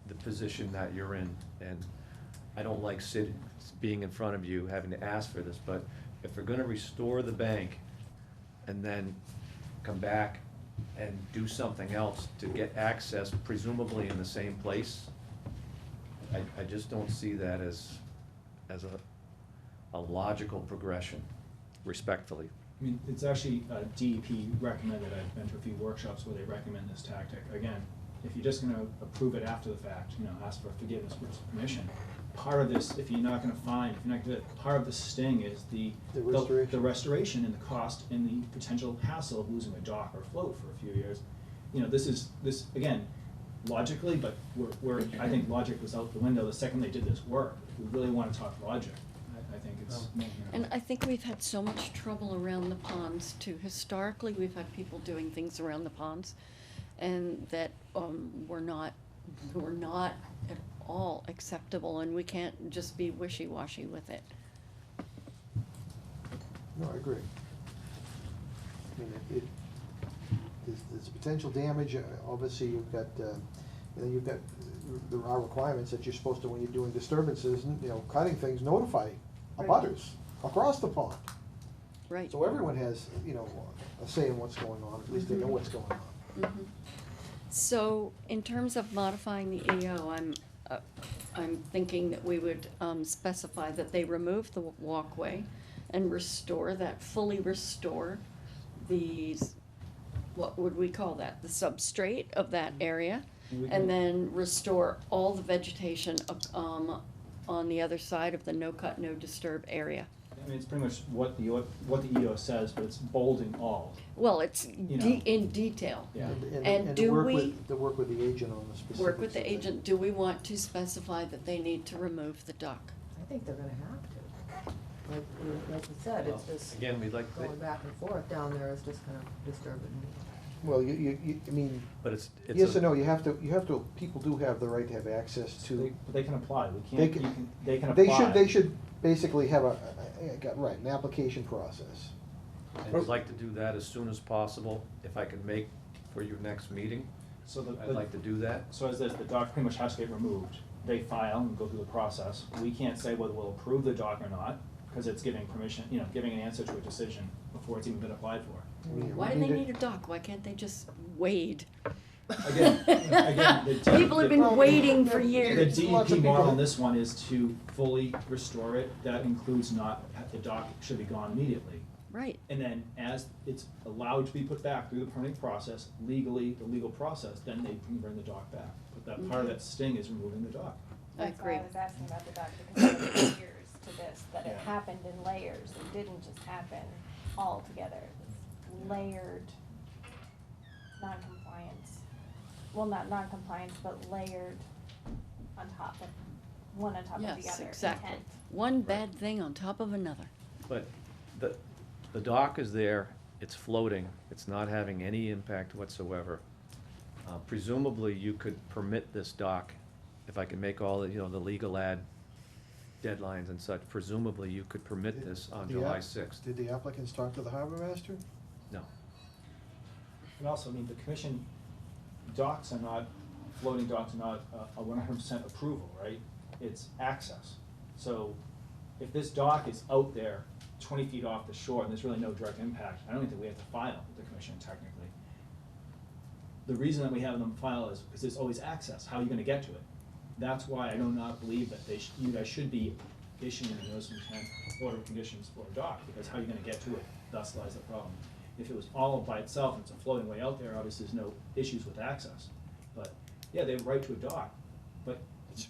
the position that you're in, and I don't like being in front of you, having to ask for this, but if we're gonna restore the bank and then come back and do something else to get access presumably in the same place, I just don't see that as a logical progression, respectfully. I mean, it's actually, DEP recommended, I've been to a few workshops where they recommend this tactic. Again, if you're just gonna approve it after the fact, you know, ask for forgiveness with permission, part of this, if you're not gonna part of the sting is The restoration. the restoration and the cost and the potential hassle of losing a dock or a float for a few years. You know, this, again, logically, but I think logic was out the window the second they did this work. If we really wanna talk logic, I think it's, you know. And I think we've had so much trouble around the ponds too. Historically, we've had people doing things around the ponds, and that were not at all acceptable, and we can't just be wishy-washy with it. No, I agree. I mean, there's potential damage, obviously you've got, there are requirements that you're supposed to, when you're doing disturbances, and, cutting things, notify abutters across the pond. Right. So everyone has, a say in what's going on, at least they know what's going on. Mhm. So, in terms of modifying the EO, I'm thinking that we would specify that they remove the walkway and fully restore these, what would we call that, the substrate of that area? And we can- And then restore all the vegetation on the other side of the no cut, no disturb area. I mean, it's pretty much what the EO says, but it's bolding all. Well, it's know. in detail. Yeah. And to do work we- with- To work with the agent on the specifics. Work with the of it. agent, do we want to specify that they need to remove the duck? think they're gonna have to. Like you said, it's just Again, we'd like, going back and forth down there is just gonna disturb it. Well, I mean, but it's yes a- or no, you have to, people do have the right to have access to. They can apply, we They can't, can- they can apply. They should basically have right, an application process. And I'd like to do that as soon as possible, if I can make for your next meeting, So I'd like to do that. So as this, the dock pretty much has to get removed. They file and go through the process. We can't say whether we'll approve the dock or not, because it's giving permission, giving an answer to a decision before it's even been applied for. Why do they need a dock? Why can't they just wade? Again, the People have been waiting for The years. DEP model on this one is to fully restore it. That includes not, the dock should be gone immediately. Right. And then as it's allowed to be put back through the permitting process, legally, the legal process, then they can bring the dock back. But that part of that sting is removing the dock. I That's why agree. I was asking about the dock, because there were layers to this, that it Yeah. happened in layers, it didn't just happen all together. It was layered non-compliance, well, not non-compliance, but layered on top of, one on top of the other. Yes, exactly. intent. One bad thing on top of another. But the dock is there, it's floating, it's not having any impact whatsoever. Presumably, you could permit this dock, if I can make all the, the legal ad deadlines and such, presumably you could permit this on The July app- 6th. Did the applicants talk to the harbor master? No. And also, the commission, docks are not, floating docks are not a 100% approval, right? It's access. So if this dock is out there 20 feet off the shore and there's really no direct impact, I don't think that we have to file with the commission technically. The reason that we have them file is because there's always access. How are you gonna get to it? That's why I do not believe that you guys should be issuing a notice of intent order of conditions for a dock, because how are you gonna get to it? Thus lies the problem. If it was all by itself, and it's a floating way out there, obviously there's no issues with access. But, yeah, they have a right to a dock, but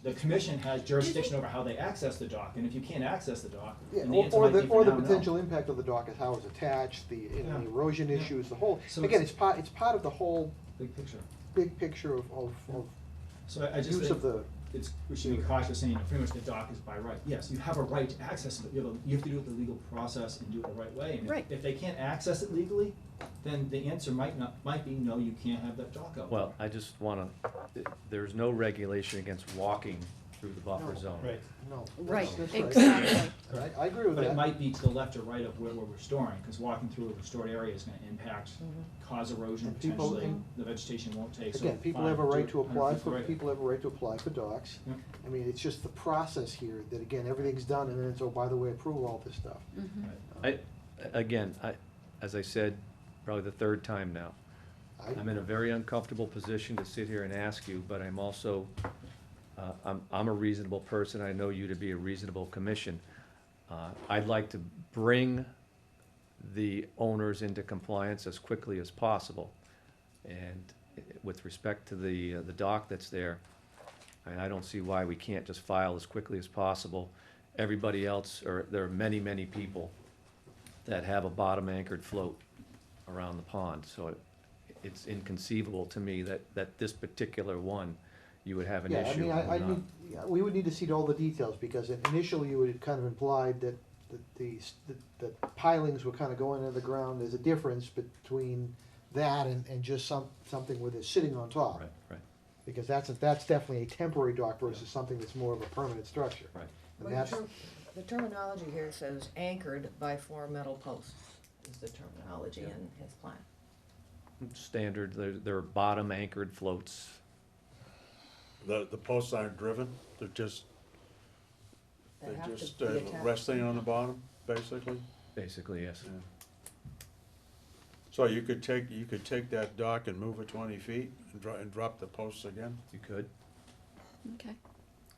the commission has jurisdiction over how they access the dock, and if you can't access the dock, Yeah, then the answer or might the, be or for the now, no. potential impact of the dock is how it's attached, the Yeah. the erosion Yeah. issues, the whole, So again, it's- it's part of the whole Big picture. big picture of So I just use think of the. we should be cautious saying, pretty much the dock is by right. Yes, you have a right to access it, but you have to do it the legal process and do it the right way. And Right. if they can't access it legally, then the answer might be, no, you can't have that dock out. Well, I just wanna, there's no regulation against walking through the buffer No. zone. Right. No. Right, that's exactly. I agree with But that. it might be to the left or right of where we're restoring, because walking through a restored area is gonna impact, cause erosion And people- potentially, the vegetation won't take, so. Again, people fine, have a do right it to 100 apply feet for, right. people have a right to apply for docks. Yep. I mean, it's just the process here, that again, everything's done, and then it's, oh, by the way, approve all this stuff. Again, as I said, probably the third time now, I'm in a very uncomfortable position to sit here and ask you, but I'm also, I'm a reasonable person, I know you to be a reasonable commission. I'd like to bring the owners into compliance as quickly as possible. And with respect to the dock that's there, I don't see why we can't just file as quickly as possible. Everybody else, or there are many, many people that have a bottom anchored float around the pond, so it's inconceivable to me that this particular one, you would have an Yeah, I issue mean, or I not. need, yeah, we would need to see all the details, because initially you had kind of implied that the pilings were kind of going into the ground. There's a difference between that and just something where they're sitting on top. Right. Because that's definitely a temporary dock versus something that's more of a permanent structure. Right. And that's, The terminology here says anchored by 4 metal posts is the terminology in his plan. Standard, there are bottom anchored floats. The posts aren't driven, they're just, They they're have to just be attached. resting on the bottom, basically. Basically, yes. Yeah. So you could take that dock and move it 20 feet and drop the posts again? You could. Okay,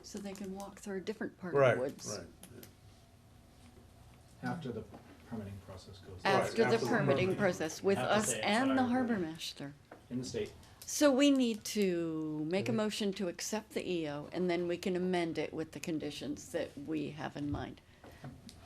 so they can walk through a different part Right, of the woods. right. After the permitting process goes. After the after the permitting permitting. process with Have to us say it's and the not harbor agreed. master. In the state. So we need to make a motion to accept the EO, and then we can amend it with the conditions that we have in mind.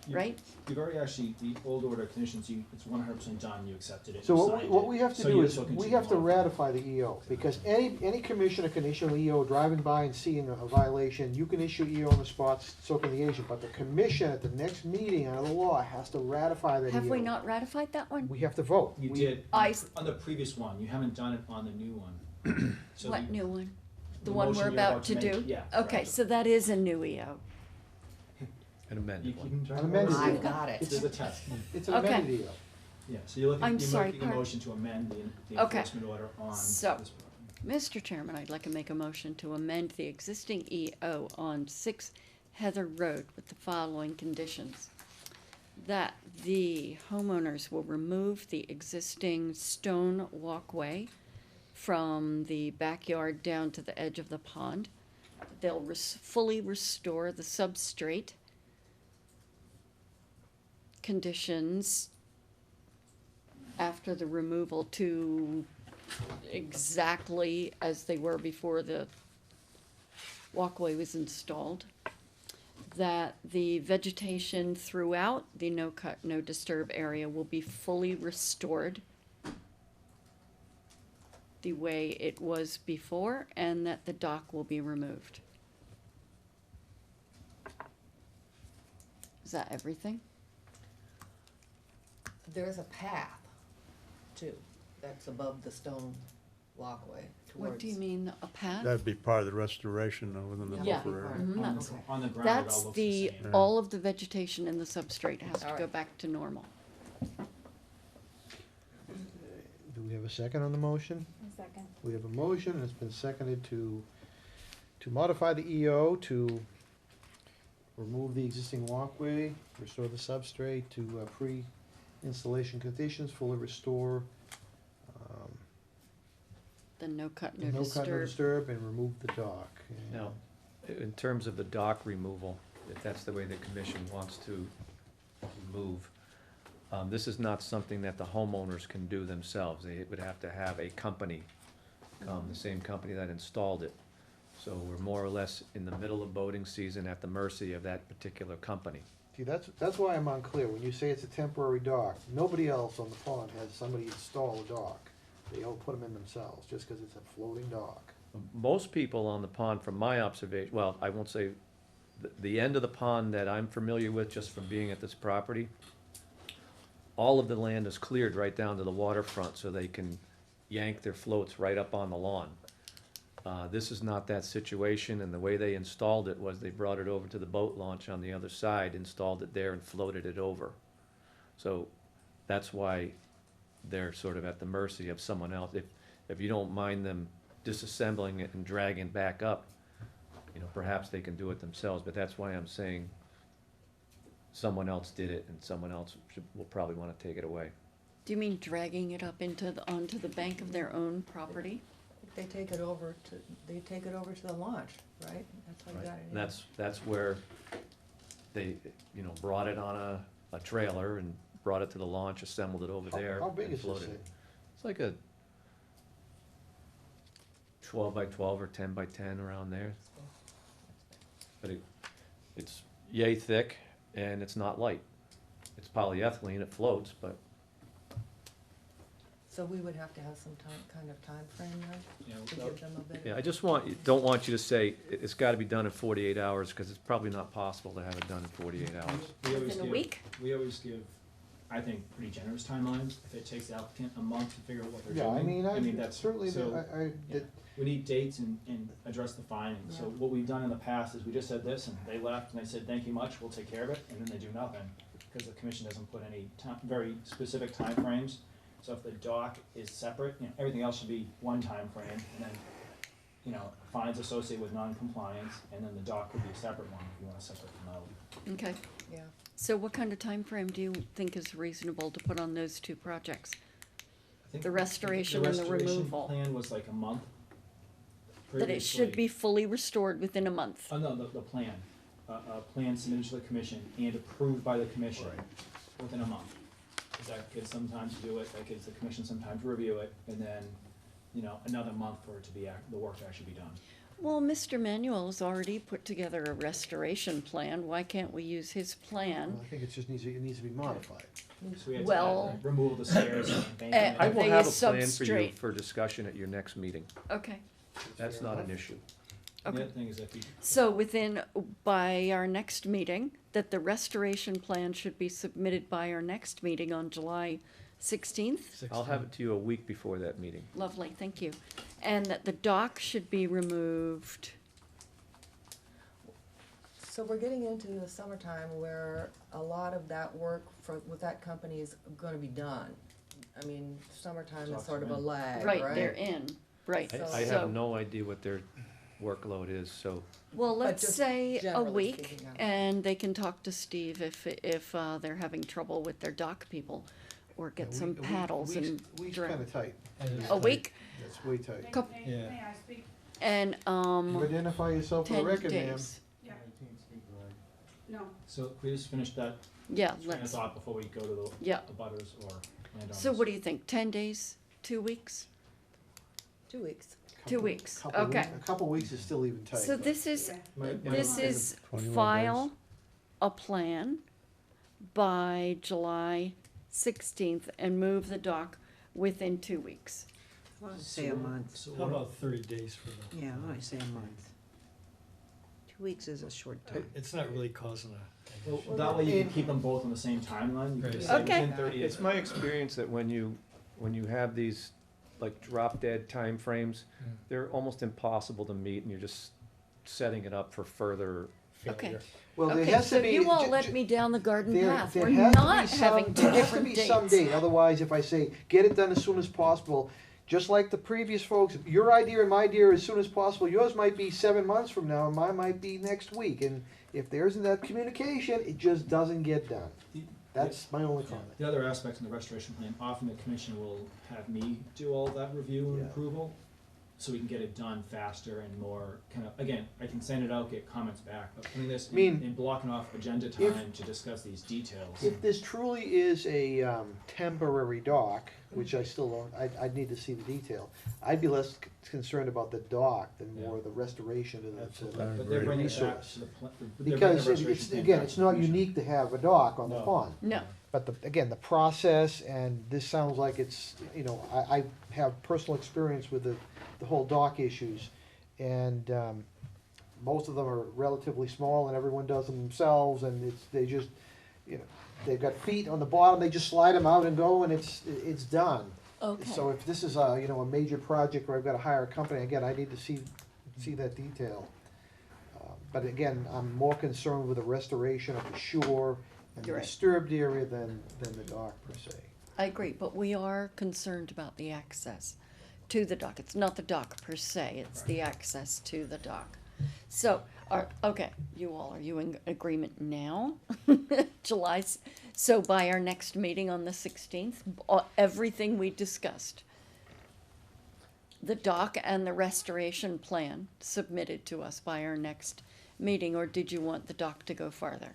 right? You've already actually, the old order of conditions, it's 100% done, you accepted it, So you what signed what it. we have to So do you're is, still we continuing have to on. ratify the EO, because any commissioner can issue an EO driving by and seeing a violation, you can issue EO on the spot, so can the agent, but the commission at the next meeting under the law has to ratify that EO. Have we not ratified that one? We have to vote. You We- did, I on s- on the previous one, you haven't done it on the new one. So What the- new one? The the one motion we're you're about to make- do? Yeah. Okay, correct. so that is a new EO. An You amended you one. can try An to amended vote. EO. I've got it. There's a test. It's an Okay. amended EO. Yeah, so you're looking, I'm you're sorry, making a pardon? motion to amend the Okay. enforcement order on this So- property. Mr. Chairman, I'd like to make a motion to amend the existing EO on 6 Heather Road with the following conditions. That the homeowners will remove the existing stone walkway from the backyard down to the edge of the pond. They'll fully restore the substrate conditions after the removal to exactly as they were before the walkway was installed. That the vegetation throughout the no cut, no disturb area will be fully restored the way it was before, and that the dock will be removed. Is that everything? There's a path too, that's above the stone walkway towards. What do you mean, a path? That'd be part of the restoration though, within the Yeah. buffer area. Mhm, On that's- the- On the ground, it all That's looks the the, same. all of the vegetation in the substrate has to go Alright. back to normal. Do we have a second on the motion? A second. We have a motion, and it's been seconded to modify the EO to remove the existing walkway, restore the substrate to pre-installation conditions, fully restore The no cut, no no cut, no disturb. disturb, and remove the dock. And Now, in terms of the dock removal, if that's the way the commission wants to move, this is not something that the homeowners can do themselves. They would have to have a company come, the same company that installed it. So we're more or less in the middle of boating season at the mercy of that particular company. See, that's why I'm unclear. When you say it's a temporary dock, nobody else on the pond has somebody install a dock. They all put them in themselves, just because it's a floating dock. Most people on the pond, from my observation, well, I won't say, the end of the pond that I'm familiar with, just from being at this property, all of the land is cleared right down to the waterfront, so they can yank their floats right up on the lawn. This is not that situation, and the way they installed it was they brought it over to the boat launch on the other side, installed it there and floated it over. So that's why they're sort of at the mercy of someone else. If you don't mind them disassembling it and dragging it back up, you know, perhaps they can do it themselves, but that's why I'm saying someone else did it and someone else will probably wanna take it away. Do you mean dragging it up onto the bank of their own property? They take it over to the launch, right? That's how you got it. And that's where they, you know, brought it on a trailer and brought it to the launch, assembled it over there. How big and is this floated thing? it. It's like a 12 by 12 or 10 by 10 around there. But it's yay thick and it's not light. It's polyethylene, it floats, but So we would have to have some kind of time frame then, Yeah, to well, give them a bit of. yeah, I just don't want you to say it's gotta be done in 48 hours, cause it's probably not possible to have it done in 48 hours. We always Within a give- week? We always give, I think, pretty generous timelines. If it takes the applicant a month to figure out what they're Yeah, doing. I mean, that's, certainly, so, I, yeah. We need dates and address the findings. So Yeah. what we've done in the past is we just said this and they left and they said, thank you much, we'll take care of it, and then they do nothing. Because the commission doesn't put any very specific timeframes. So if the dock is separate, you know, everything else should be one time frame, and then, you know, fines associated with non-compliance, and then the dock could be a separate one if you want to separate them out. Okay, Yeah, so what kind of time frame do you think is reasonable to put on those two projects? I think The restoration and the removal. restoration plan was like a month. That it should be fully restored within a month? Oh, no, the plan, a plan submitted to the commission and approved by the commission within a month. 'Cause that gives some time to do it, that gives the commission some time to review it, and then, you know, another month for it to be, the work to actually be done. Well, Mr. Manuel's already put together a restoration plan. Why can't we use his plan? Well, I think it needs to be modified. So we had to Well, remove the stairs and eh, embankment. I will They have a is plan for you substrate. for discussion at your next meeting. Okay, That's not an issue. The okay. other thing is if you, So by our next meeting, that the restoration plan should be submitted by our next meeting on July 16th? I'll have it to you a week before that meeting. Lovely, thank you. And that the dock should be removed. So we're getting into the summertime where a lot of that work with that company is gonna be done. I mean, summertime is sort of a lag, right? Right, they're in, right. I So- have no idea what their workload is, so Well, But let's just say a generally week, speaking, yeah. and they can talk to Steve if they're having trouble with their dock people, or get some paddles and Week's drill. kinda tight. A week, That's way tight. Coup- Yeah. and, You identify yourself for the 10 record, ma'am. days. so we just finished that Yeah, train of let's, thought before we go to the yeah. butters or landowners. So what do you think, 10 days, 2 weeks? 2 weeks. 2 weeks, Couple okay. weeks- A couple weeks is still even tight. So but- this is, this My- is 21 file a plan by July 16th and move the dock within 2 weeks. Say a month. So How about 30 days for the? Yeah, I say a month. 2 weeks is a short time. It's not really causing a. Well, that way you can keep them both on the same timeline. You can Right. just say Okay. within 30 It's my experience that when you have these like drop dead timeframes, they're almost impossible to meet and you're just setting it up for further Okay. failure. Well, there Okay, has so to be. you all ju- led ju- me down the garden There, path. there We're has to be not some, having two there has to different be some dates. date, otherwise if I say, get it done as soon as possible, just like the previous folks, your idea and my idea as soon as possible, yours might be 7 months from now, and mine might be next week, and if there isn't that communication, it just doesn't get done. That's my only comment. The other aspects in the restoration plan, often the commission will have me do all that review and Yeah. approval, so we can get it done faster and more, kind of, again, I can send it out, get comments back, but putting this I mean, and blocking off agenda if- time to discuss these details. If this truly is a temporary dock, which I still don't, I'd need to see the detail, I'd be less concerned about the dock than more the restoration of the Absolutely, I but they're agree. bringing it back resource. to the they're bringing the Because restoration it's, plan again, back it's to the not commission. unique to have a dock on the No. pond. No, But again, the process, and this sounds like it's, I have personal experience with the whole dock issues. And, most of them are relatively small and everyone does them themselves and they just, they've got feet on the bottom, they just slide them out and go and it's done. okay. So if this is a major project where I've gotta hire a company, again, I need to see that detail. But again, I'm more concerned with the restoration of the shore and the You're right. disturbed area than the dock per se. I agree, but we are concerned about the access to the dock. It's not the dock per se, it's the access to the dock. So, okay, you all, are you in agreement now? So by our next meeting on the 16th, everything we discussed, the dock and the restoration plan submitted to us by our next meeting, or did you want the dock to go farther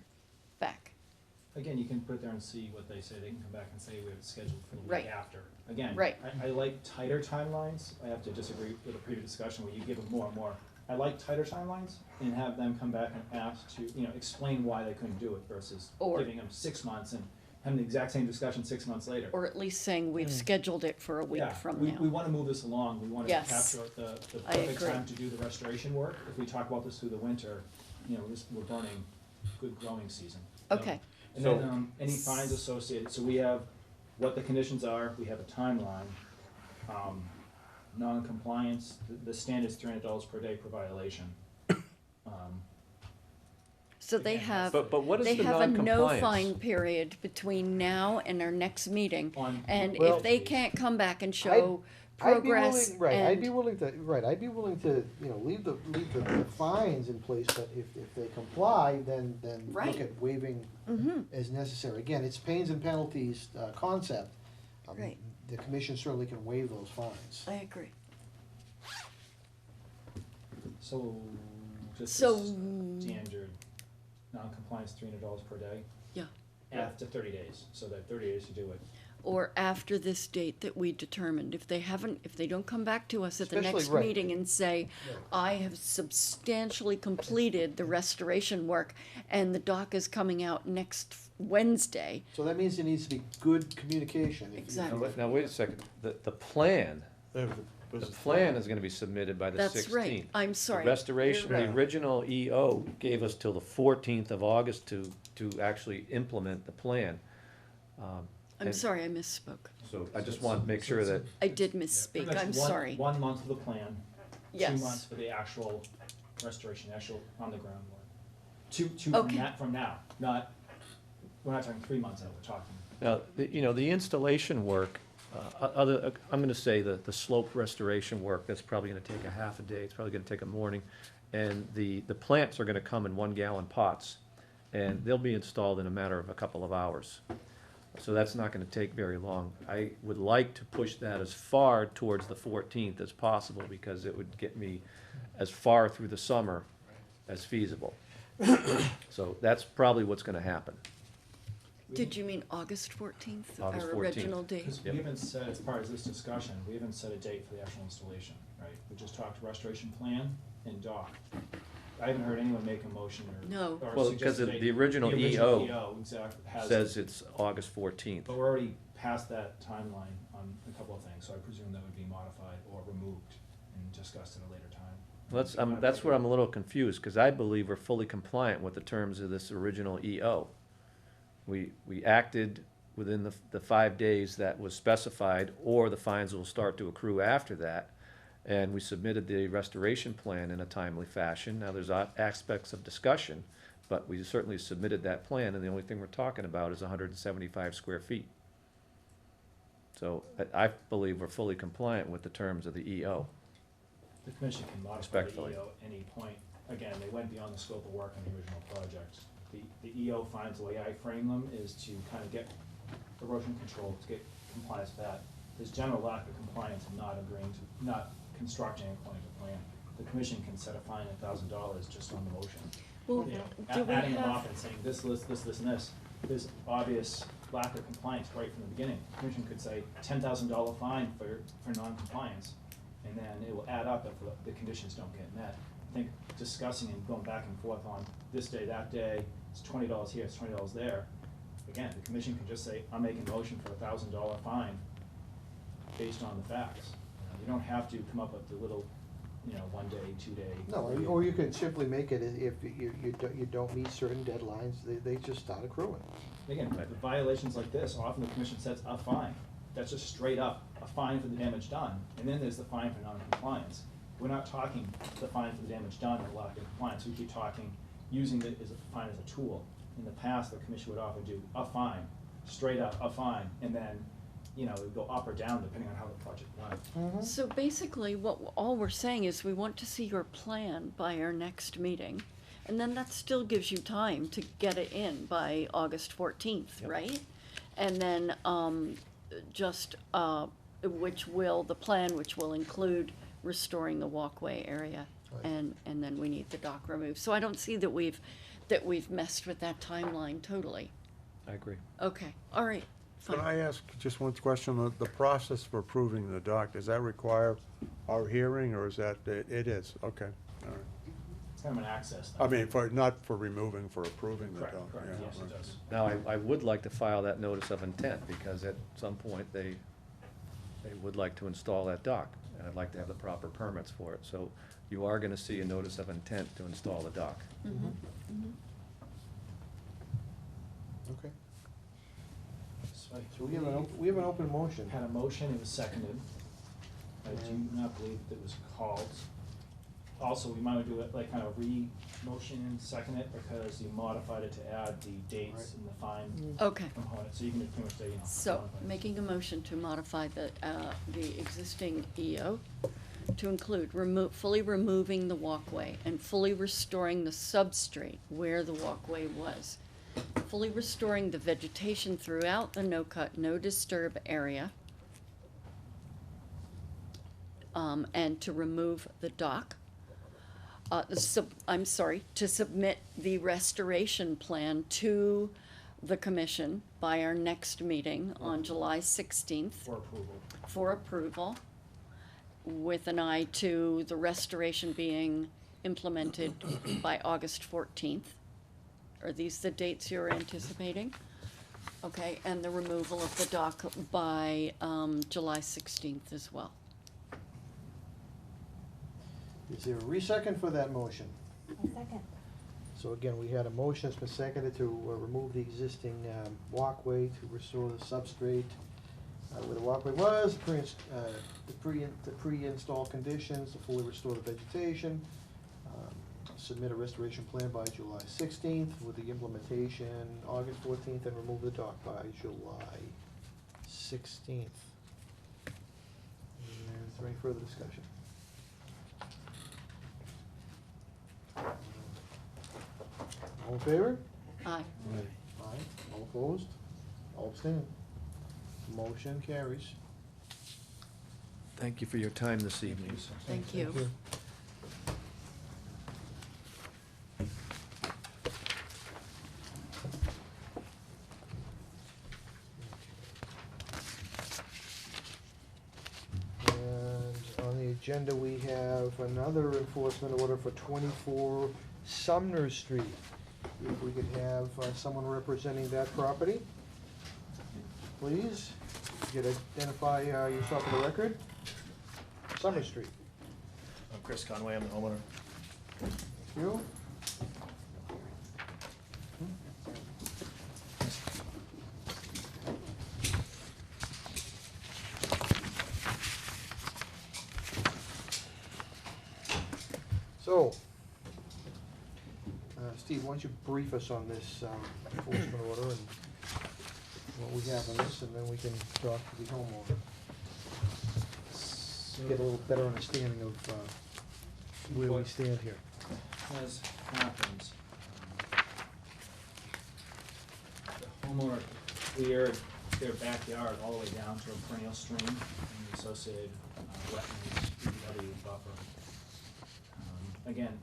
back? Again, you can put it there and see what they say, they can come back and say we have it scheduled for the Right. week after. Again, Right. I like tighter timelines, I have to disagree with the previous discussion where you give them more and more. I like tighter timelines and have them come back and ask to, explain why they couldn't do it versus Or- giving them 6 months and having the exact same discussion 6 months later. Or at least saying we've scheduled it for a week Yeah, from we now. wanna move this along, we wanna Yes. capture the I perfect agree. time to do the restoration work. If we talk about this through the winter, we're burning good growing season. So- Okay, And then, any fines associated, so we have what the conditions are, we have a timeline. Non-compliance, the standard's $300 per day per violation. so they Again, have, But what is they the have a no non-compliance? fine period between now and our next meeting. On- And Well- if they can't come back and show I'd be progress willing, right, I'd be and, willing to, leave the fines in place, but if they comply, then Right. look at waiving Mhm. as necessary. Again, it's pains and penalties, concept. Right. The commission certainly can waive those fines. I agree. So, just So- as standard, non-compliance $300 per day. Yeah. After 30 days, so that 30 days to do it. or after this date that we determined. If they don't come back to us at the Especially, next right. meeting and say, I have substantially completed the restoration work and the dock is coming out next Wednesday. So that means there needs to be good communication. If you- Exactly. Now, wait a second, the plan, They have the business plan is gonna be submitted by the That's 16th. right. I'm sorry. The restoration, You're the right. original EO gave us till the 14th of August to actually implement the plan. I'm and sorry, I misspoke. So I just want to make sure that, I did misspeak, Pretty much I'm one- sorry. 1 month for the plan, Yes. 2 months for the actual restoration, actual on the ground work. Two from Okay. that, from now, not, we're not talking 3 months out, we're talking. now, the installation work, I'm gonna say the slope restoration work, that's probably gonna take a half a day, it's probably gonna take a morning. And the plants are gonna come in 1-gallon pots, and they'll be installed in a matter of a couple of hours. So that's not gonna take very long. I would like to push that as far towards the 14th as possible, because it would get me as far through the summer as feasible. So that's probably what's gonna happen. Did you mean August 14th, August our 14th. original date? Because we haven't set, as part of this discussion, we haven't set a date for the actual installation, right? We just talked restoration plan and dock. I haven't heard anyone make a motion or. No. or Well, suggest because a date. the original EO exactly, has. says it's August 14th. But we're already past that timeline on a couple of things, so I presume that would be modified or removed and discussed at a later time. That's where I'm a little confused, because I believe we're fully compliant with the terms of this original EO. We acted within the 5 days that was specified, or the fines will start to accrue after that. And we submitted the restoration plan in a timely fashion. Now, there's aspects of discussion, but we certainly submitted that plan, and the only thing we're talking about is 175 square feet. So I believe we're fully compliant with the terms of the EO. The commission can modify the Respectfully. EO at any point. Again, they went beyond the scope of work on the original project. The EO finds, the way I frame them, is to kind of get erosion control, to get compliance with that. There's general lack of compliance and not agreeing to, not constructing according to plan. The commission can set a fine of $1,000 just on the motion. Well, You know, do we adding them have- up and saying this, and this. There's obvious lack of compliance right from the beginning. The commission could say $10,000 fine for non-compliance, and then it will add up if the conditions don't get met. I think discussing and going back and forth on this day, that day, it's $20 here, it's $20 there. Again, the commission can just say, I'm making a motion for a $1,000 fine based on the facts. You don't have to come up with the little, 1 day, 2 day. No, or you could simply make it, if you don't meet certain deadlines, they just start accruing. Again, the violations like this, often the commission sets a fine. That's just straight up, a fine for the damage done, and then there's the fine for non-compliance. We're not talking the fine for the damage done or lack of compliance, we keep talking using it as a fine as a tool. In the past, the commission would often do a fine, straight up, a fine, and then, it would go up or down depending on how the project went. So basically, all we're saying is we want to see your plan by our next meeting. And then that still gives you time to get it in by August 14th, Yep. right? And then, the plan which will include restoring the walkway area. Right. And then we need the dock removed. So I don't see that we've messed with that timeline totally. I agree. Okay, all right, Can fine. I ask just one question? The process for approving the dock, does that require our hearing, or is that, it is? Okay, all right. It's kind of an access I thing. mean, not for removing, for approving the Correct, dock. correct, yeah, yes, right. it does. Now, I would like to file that notice of intent, because at some point, they would like to install that dock, and I'd like to have the proper permits for it. So you are gonna see a notice of intent to install the dock. Okay. So So we have an open motion. Had a motion, it was seconded. I do not believe that it was called. Also, we might do it like kind of re-motion and second it, because you modified it to add the dates and the fine Okay. component, so you can pretty much say, So, modify it. making a motion to modify the existing EO to include fully removing the walkway and fully restoring the substrate where the walkway was. Fully restoring the vegetation throughout the no-cut, no-disturb area. And to remove the dock. To submit the restoration plan to the commission by our next meeting on July 16th For approval. for approval, with an eye to the restoration being implemented by August 14th. Are these the dates you're anticipating? Okay, and the removal of the dock by July 16th as well. Is there a re-second for that motion? A second. So again, we had a motion, it's been seconded to remove the existing walkway, to restore the substrate where the walkway was, the pre-install conditions, to fully restore the vegetation, submit a restoration plan by July 16th with the implementation August 14th, and remove the dock by July 16th. And is there any further discussion? All in favor? Aye. Aye. All opposed? All abstained? Motion carries. Thank you for your time this evening. Thank you. And on the agenda, we have another enforcement order for 24 Sumner Street. If we could have someone representing that property, please. You could identify yourself for the record. Sumner Street. I'm Chris Conway, I'm the homeowner. Thank you. So, Steve, why don't you brief us on this enforcement order and what we have on this, and then we can talk to the homeowner. Get a little better understanding of where we stand here. As happens, the homeowner cleared their backyard all the way down to a perennial stream and the associated wetlands, DPW buffer. Again,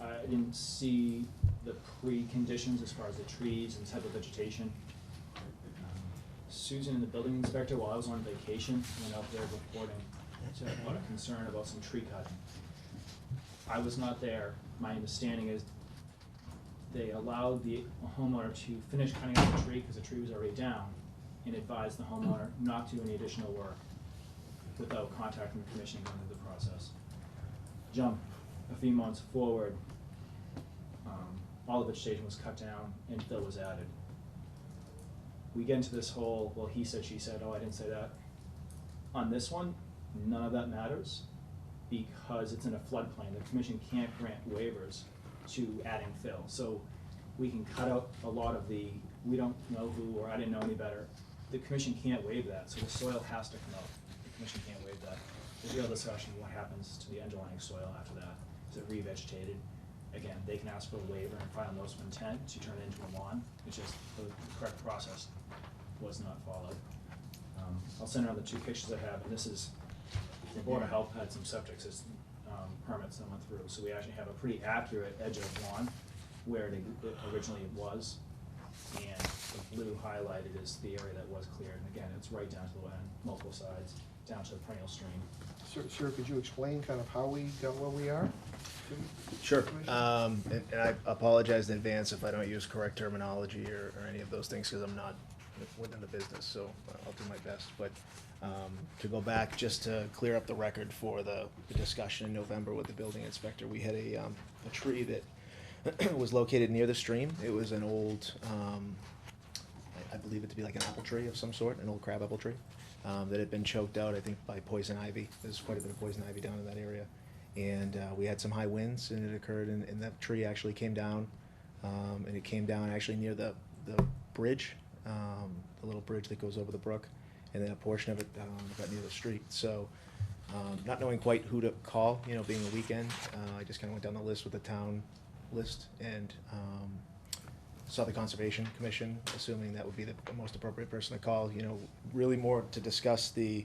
I didn't see the pre-conditions as far as the trees and type of vegetation. Susan and the building inspector, while I was on vacation, went out there reporting to a lot of concern about some tree cutting. I was not there. My understanding is they allowed the homeowner to finish cutting out the tree because the tree was already down, and advised the homeowner not to do any additional work without contacting the commission going through the process. Jump a few months forward, all the vegetation was cut down and fill was added. We get into this whole, well, he said, she said, oh, I didn't say that. On this one, none of that matters because it's in a floodplain. The commission can't grant waivers to adding fill. So we can cut out a lot of the, we don't know who, or I didn't know any better. The commission can't waive that, so the soil has to come out. The commission can't waive that. There's real discussion of what happens to the underlying soil after that. Is it revegetated? Again, they can ask for a waiver and file a notice of intent to turn it into a lawn. It's just the correct process was not followed. I'll send around the two pictures I have, and this is, the Board of Health had some septic system permits that went through, so we actually have a pretty accurate edge of lawn where it originally was, and the blue highlighted is the area that was cleared, and again, it's right down to the end, multiple sides, down to the perennial stream. Sir, could you explain kind of how we got where we are? Sure. And I apologize in advance if I don't use correct terminology or any of those things, because I'm not within the business, so I'll do my best. But to go back, just to clear up the record for the discussion in November with the building inspector, we had a tree that was located near the stream. It was an old, I believe it to be like an apple tree of some sort, an old crab apple tree, that had been choked out, I think, by poison ivy. There's quite a bit of poison ivy down in that area. And we had some high winds, and it occurred, and that tree actually came down, and it came down actually near the bridge, the little bridge that goes over the brook, and then a portion of it got near the street. So, not knowing quite who to call, being a weekend, I just kind of went down the list with the town list and saw the Conservation Commission, assuming that would be the most appropriate person to call, really more to discuss the,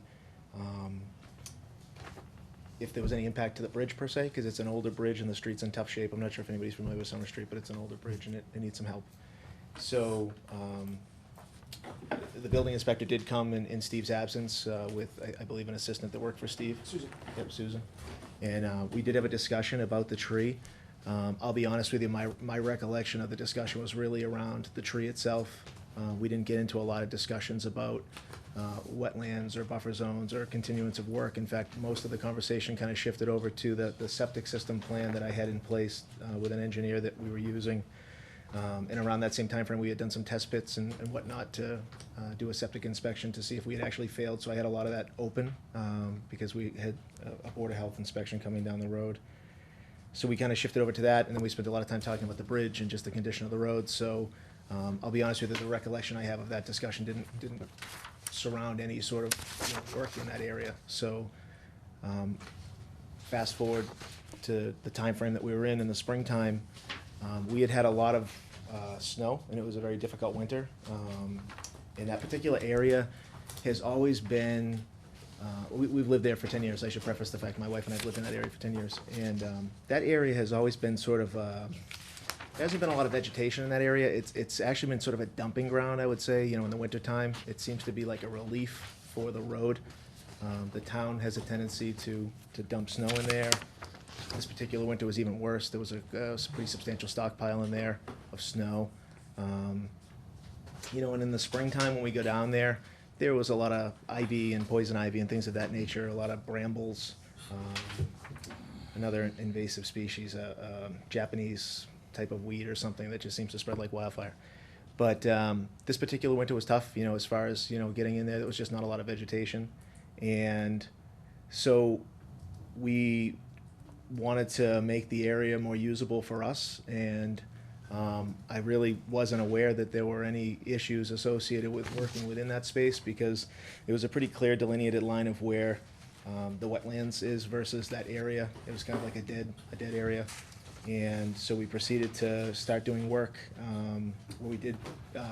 if there was any impact to the bridge per se, because it's an older bridge and the street's in tough shape. I'm not sure if anybody's familiar with Sumner Street, but it's an older bridge and it needs some help. So, the building inspector did come in Steve's absence, with, I believe, an assistant that worked for Steve. Susan. Yep, Susan. And, we did have a discussion about the tree. I'll be honest with you, my recollection of the discussion was really around the tree itself. We didn't get into a lot of discussions about, wetlands or buffer zones or continuance of work. In fact, most of the conversation kind of shifted over to the septic system plan that I had in place, with an engineer that we were using. And around that same timeframe, we had done some test pits and whatnot to do a septic inspection to see if we had actually failed. So I had a lot of that open, because we had a Board of Health inspection coming down the road. So we kind of shifted over to that, and then we spent a lot of time talking about the bridge and just the condition of the road. So I'll be honest with you, the recollection I have of that discussion didn't surround any sort of work in that area. So fast forward to the time frame that we were in the springtime, we had a lot of snow, and it was a very difficult winter. And that particular area has always been, we've lived there for 10 years. I should preface the fact my wife and I have lived in that area for 10 years. And that area has always been sort of, there hasn't been a lot of vegetation in that area. It's actually been sort of a dumping ground, I would say, in the wintertime. It seems to be like a relief for the road. The town has a tendency to dump snow in there. This particular winter was even worse. There was a pretty substantial stockpile in there of snow. And in the springtime when we go down there, there was a lot of ivy and poison ivy and things of that nature, a lot of brambles, another invasive species, Japanese type of weed or something that just seems to spread like wildfire. But this particular winter was tough, as far as, getting in there. There was just not a lot of vegetation. And so we wanted to make the area more usable for us, and I really wasn't aware that there were any issues associated with working within that space, because it was a pretty clear delineated line of where the wetlands is versus that area. It was kind of like a dead area. And so we proceeded to start doing work, where we did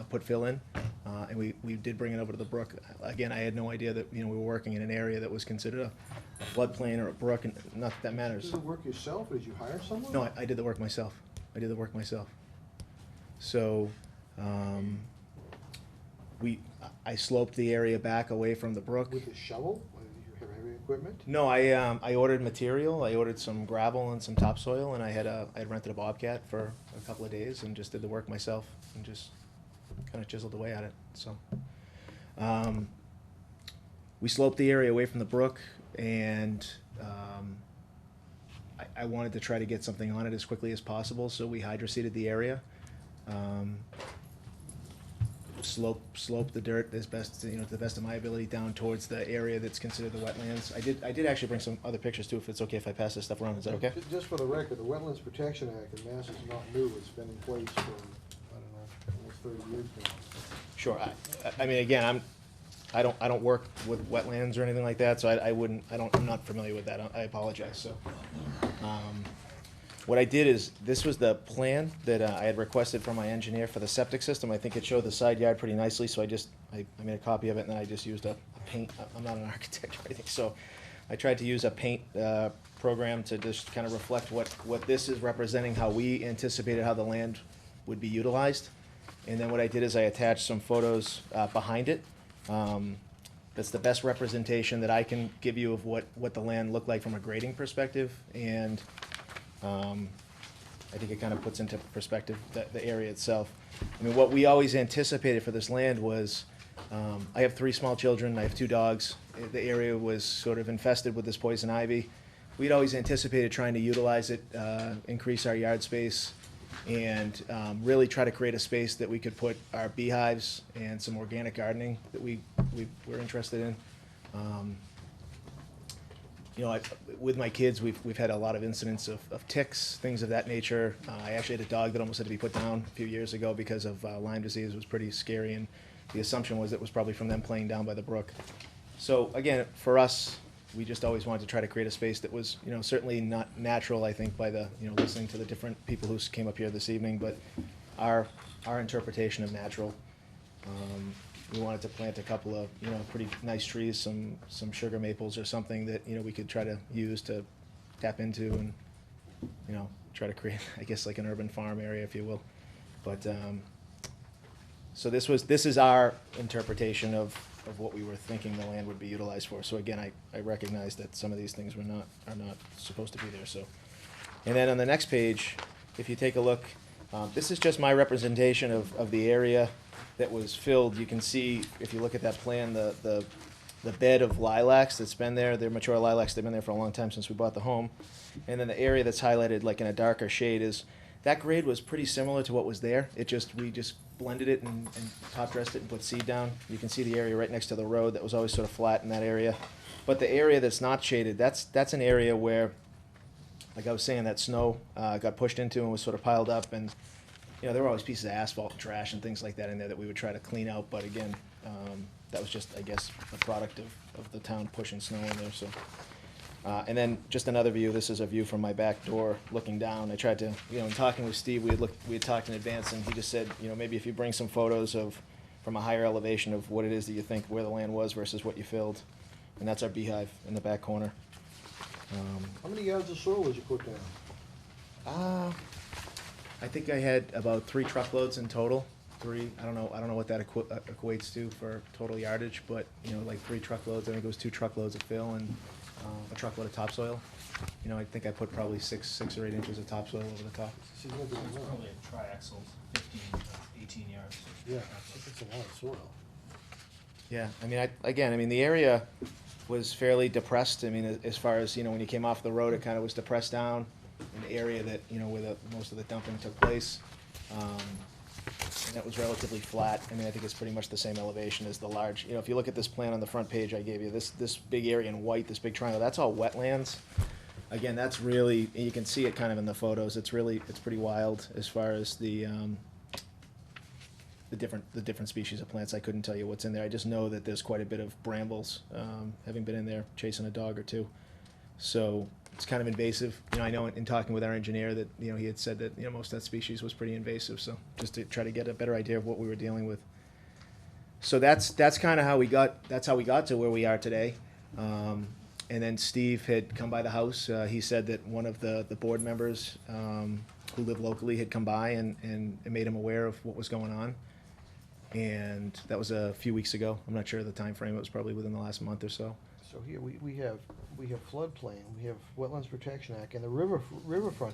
put fill in, and we did bring it over to the brook. Again, I had no idea that we were working in an area that was considered a floodplain or a brook, and not that that matters. Did you work yourself, or did you hire someone? No, I did the work myself. So, I sloped the area back away from the brook. With a shovel? Did you have heavy equipment? No, I ordered material. I ordered some gravel and some topsoil, and I had rented a Bobcat for a couple of days and just did the work myself and just kind of chiseled away at it. So, we sloped the area away from the brook, and I wanted to try to get something on it as quickly as possible, so we hydroseeded the area. Slope the dirt as best, to the best of my ability down towards the area that's considered the wetlands. I did actually bring some other pictures too, if it's okay if I pass this stuff around. Is that okay? Just for the record, the Wetlands Protection Act in Mass is not new. It's been in place for, I don't know, almost 30 years now. Sure. I mean, again, I don't work with wetlands or anything like that, so I'm not familiar with that. I apologize. So, what I did is, this was the plan that I had requested from my engineer for the septic system. I think it showed the side yard pretty nicely, so I made a copy of it, and then I just used a paint. I'm not an architect or anything, so I tried to use a paint program to just kind of reflect what this is representing, how we anticipated how the land would be utilized. And then what I did is I attached some photos behind it. That's the best representation that I can give you of what the land looked like from a grading perspective, and I think it kind of puts into perspective the area itself. I mean, what we always anticipated for this land was, I have 3 small children, I have 2 dogs. The area was sort of infested with this poison ivy. We'd always anticipated trying to utilize it, increase our yard space, and really try to create a space that we could put our beehives and some organic gardening that we were interested in. With my kids, we've had a lot of incidents of ticks, things of that nature. I actually had a dog that almost had to be put down a few years ago because of Lyme disease. It was pretty scary, and the assumption was it was probably from them playing down by the brook. So again, for us, we just always wanted to try to create a space that was, certainly not natural, I think, by the, listening to the different people who came up here this evening, but our interpretation of natural. We wanted to plant a couple of, pretty nice trees, some sugar maples or something that, we could try to use to tap into and, try to create, I guess, like an urban farm area, if you will. But So this is our interpretation of what we were thinking the land would be utilized for. So again, I recognize that some of these things are not supposed to be there, so. And then on the next page, if you take a look, this is just my representation of the area that was filled. You can see, if you look at that plan, the bed of lilacs that's been there. They're mature lilacs, they've been there for a long time since we bought the home. And then the area that's highlighted like in a darker shade is, that grade was pretty similar to what was there. We just blended it and top dressed it and put seed down. You can see the area right next to the road that was always sort of flat in that area. But the area that's not shaded, that's an area where, like I was saying, that snow got pushed into and was sort of piled up, and there were always pieces of asphalt and trash and things like that in there that we would try to clean out. But again, that was just, I guess, a product of the town pushing snow in there. So, and then just another view. This is a view from my back door looking down. I tried to, in talking with Steve, we had talked in advance, and he just said, maybe if you bring some photos from a higher elevation of what it is that you think where the land was versus what you filled, and that's our beehive in the back corner. How many yards of soil did you put down? I think I had about 3 truckloads in total. I don't know what that equates to for total yardage, but like 3 truckloads. I think it was 2 truckloads of fill and a truckload of topsoil. I think I put probably 6 or 8 inches of topsoil over the top. It's probably a triaxle, 15, 18 yards. Yeah, that's a lot of soil. Yeah, I mean, the area was fairly depressed. I mean, as far as, when you came off the road, it kind of was depressed down in the area that, where most of the dumping took place. And that was relatively flat. I mean, I think it's pretty much the same elevation as the large, if you look at this plan on the front page I gave you, this big area in white, this big triangle, that's all wetlands. Again, that's really, you can see it kind of in the photos, it's pretty wild as far as the different species of plants. I couldn't tell you what's in there. I just know that there's quite a bit of brambles, having been in there chasing a dog or two. So it's kind of invasive. I know in talking with our engineer that, he had said that, most of that species was pretty invasive. So just to try to get a better idea of what we were dealing with. So that's kind of how we got to where we are today. And then Steve had come by the house. He said that one of the board members who live locally had come by and made him aware of what was going on. And that was a few weeks ago. I'm not sure of the time frame. It was probably within the last month or so. So here we have floodplain, we have Wetlands Protection Act, and the Riverfront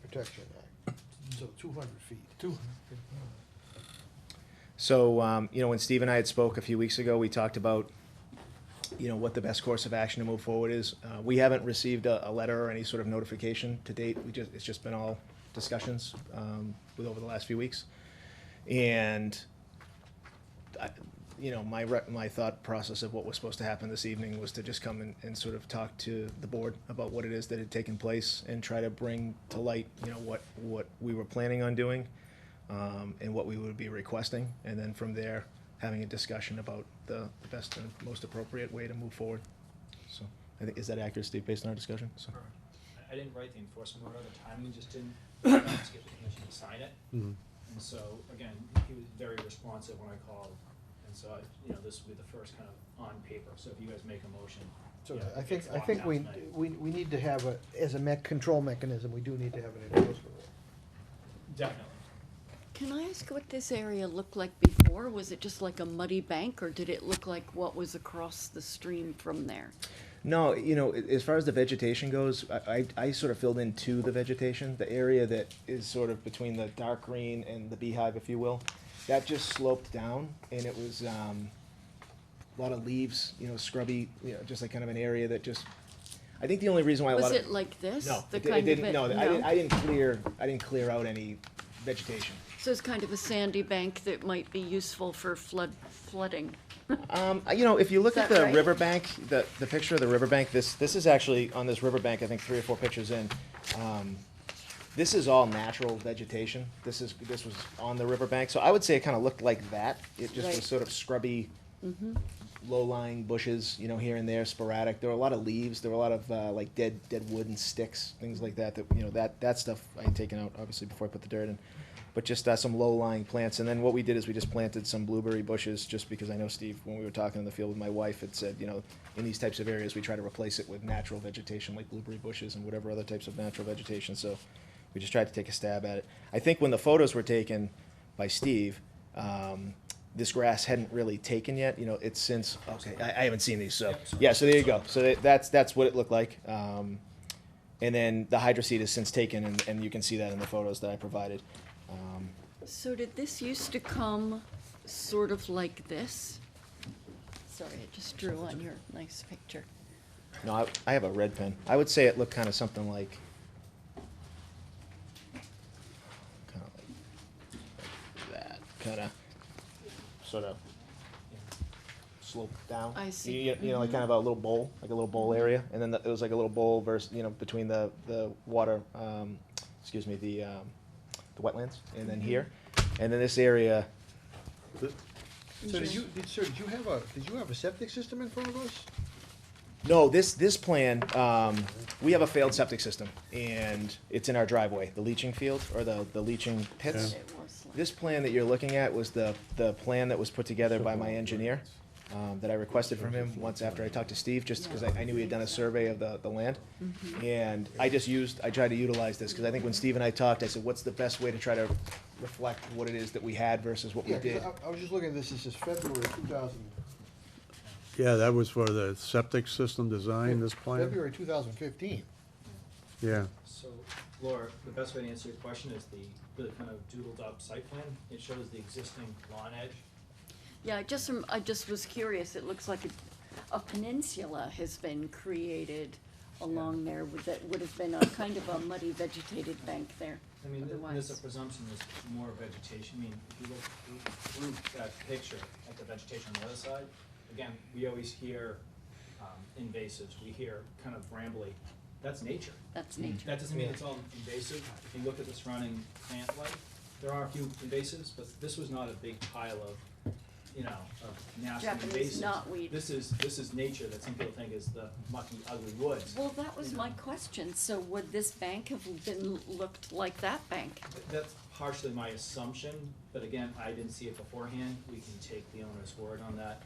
Protection Act. So 200 feet. 200 feet. So, when Steve and I had spoke a few weeks ago, we talked about, what the best course of action to move forward is. We haven't received a letter or any sort of notification to date. It's just been all discussions over the last few weeks. And my thought process of what was supposed to happen this evening was to just come and sort of talk to the board about what it is that had taken place and try to bring to light, what we were planning on doing, and what we would be requesting, and then from there, having a discussion about the best and most appropriate way to move forward. So, I think, is that accurate, Steve, based on our discussion? So. I didn't write the enforcement order, the timing just didn't, just get the commission to sign it. Mhm. And so, again, he was very responsive when I called, and so, this will be the first kind of on paper, so if you guys make a motion. So it I think gets locked down tonight. we need to have as a control mechanism, we do need to have an enforcement order. Definitely. Can I ask what this area looked like before? Was it just like a muddy bank, or did it look like what was across the stream from there? No, as far as the vegetation goes, I sort of filled in to the vegetation. The area that is sort of between the dark green and the beehive, if you will, that just sloped down, and it was a lot of leaves, scrubby, just like kind of an area that just. I think the only reason why Was it like this? No, The it kind didn't. of No, I didn't clear out any vegetation. So it's kind of a sandy bank that might be useful for flooding. If you look Is at that the right? riverbank, the picture of the riverbank, this is actually on this riverbank, I think 3 or 4 pictures in. This is all natural vegetation. This was on the riverbank, so I would say it kind of looked like that. It just Right. was sort of scrubby, low-lying bushes, here and there, sporadic. There were a lot of leaves. There were a lot of like dead wood and sticks, things like that. That stuff I had taken out obviously before I put the dirt in. But just some low-lying plants. And then what we did is we just planted some blueberry bushes, just because I know Steve, when we were talking in the field with my wife, had said, in these types of areas, we try to replace it with natural vegetation like blueberry bushes and whatever other types of natural vegetation. So we just tried to take a stab at it. I think when the photos were taken by Steve, This grass hadn't really taken yet, it's since, okay, I haven't seen these, so, yeah, so there you go. So that's what it looked like. And then the hydroseed is since taken, and you can see that in the photos that I provided. So did this used to come sort of like this? Sorry, I just drew on your nice picture. No, I have a red pen. I would say it looked kind of something like that, kind of, sort of slope down. I see. Like kind of a little bowl, like a little bowl area, and then it was like a little bowl versus, between the water, the wetlands, and then here, and then this area. So did you have a septic system in front of us? No, this plan, we have a failed septic system, and it's in our driveway, the leaching field, or the leaching pits. It was like, This plan that you're looking at was the plan that was put together by my engineer, that I requested from him once after I talked to Steve, just because I knew he had done a survey of the land. And I tried to utilize this, because I think when Steve and I talked, I said, what's the best way to try to reflect what it is that we had versus what we Yeah, 'cause did? I was just looking at this, this is February 2000, Yeah, that was for the septic system design, this plan? February 2015. Yeah. So, Laura, the best way to answer your question is the kind of doodled up site plan. It shows the existing lawn edge. yeah, I just was curious. It looks like a peninsula has been created along there that would have been a kind of a muddy vegetated bank there. I mean, there's a Otherwise, presumption there's more vegetation. I mean, if you look through that picture at the vegetation on the other side, again, we always hear invasives. We hear kind of brambly. That's nature. that's nature. That doesn't mean it's all invasive. If you look at the surrounding plant life, there are a few invasives, but this was not a big pile of, of nasty Japanese invasives. knotweed. This is nature that some people think is the mucky, ugly woods. Well, that was my question. So would this bank have looked like that bank? That's partially my assumption, but again, I didn't see it beforehand. We can take the owner's word on that.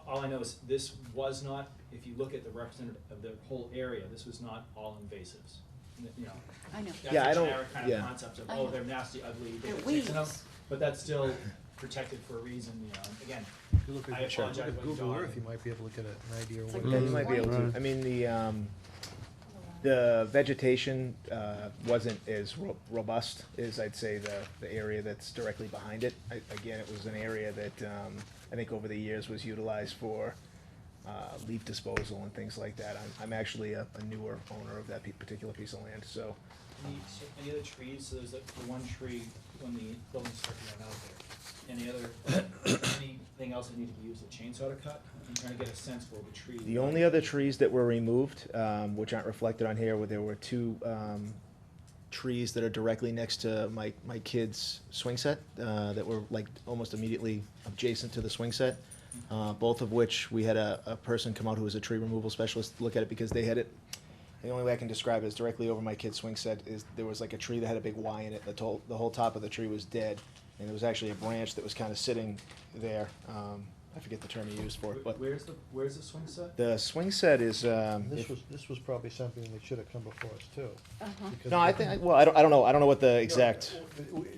All I know is this was not, if you look at the representative of the whole area, this was not all invasives. I know. That's Yeah, I a don't- generic kind yeah. of concept of, I oh, know. they're nasty, ugly, They're they take them out. weeds. But that's still protected for a reason, and again, If you look I at, apologize look at about Google dog. Earth, you might be able to get an idea of It's what like it Yeah, is. you might be able to. Right. I mean, the vegetation wasn't as robust as I'd say the area that's directly behind it. Again, it was an area that I think over the years was utilized for leaf disposal and things like that. I'm actually a newer owner of that particular piece of land, so. Any other trees, so there's the one tree when the building started going out there. Any other, anything else that needed to be used a chainsaw to cut? I'm trying to get a sense for the tree. The only other trees that were removed, which aren't reflected on here, there were two trees that are directly next to my kid's swing set, that were like almost immediately adjacent to the swing set. Both of which we had a person come out who was a tree removal specialist look at it, because they had it. The only way I can describe it is directly over my kid's swing set is there was like a tree that had a big Y in it. The whole top of the tree was dead, and there was actually a branch that was kind of sitting there. I forget the term he used for it, but Where's the swing set? the swing set is. This was probably something that should have come before us too. because No, I think. Well, I don't know. I don't know what the exact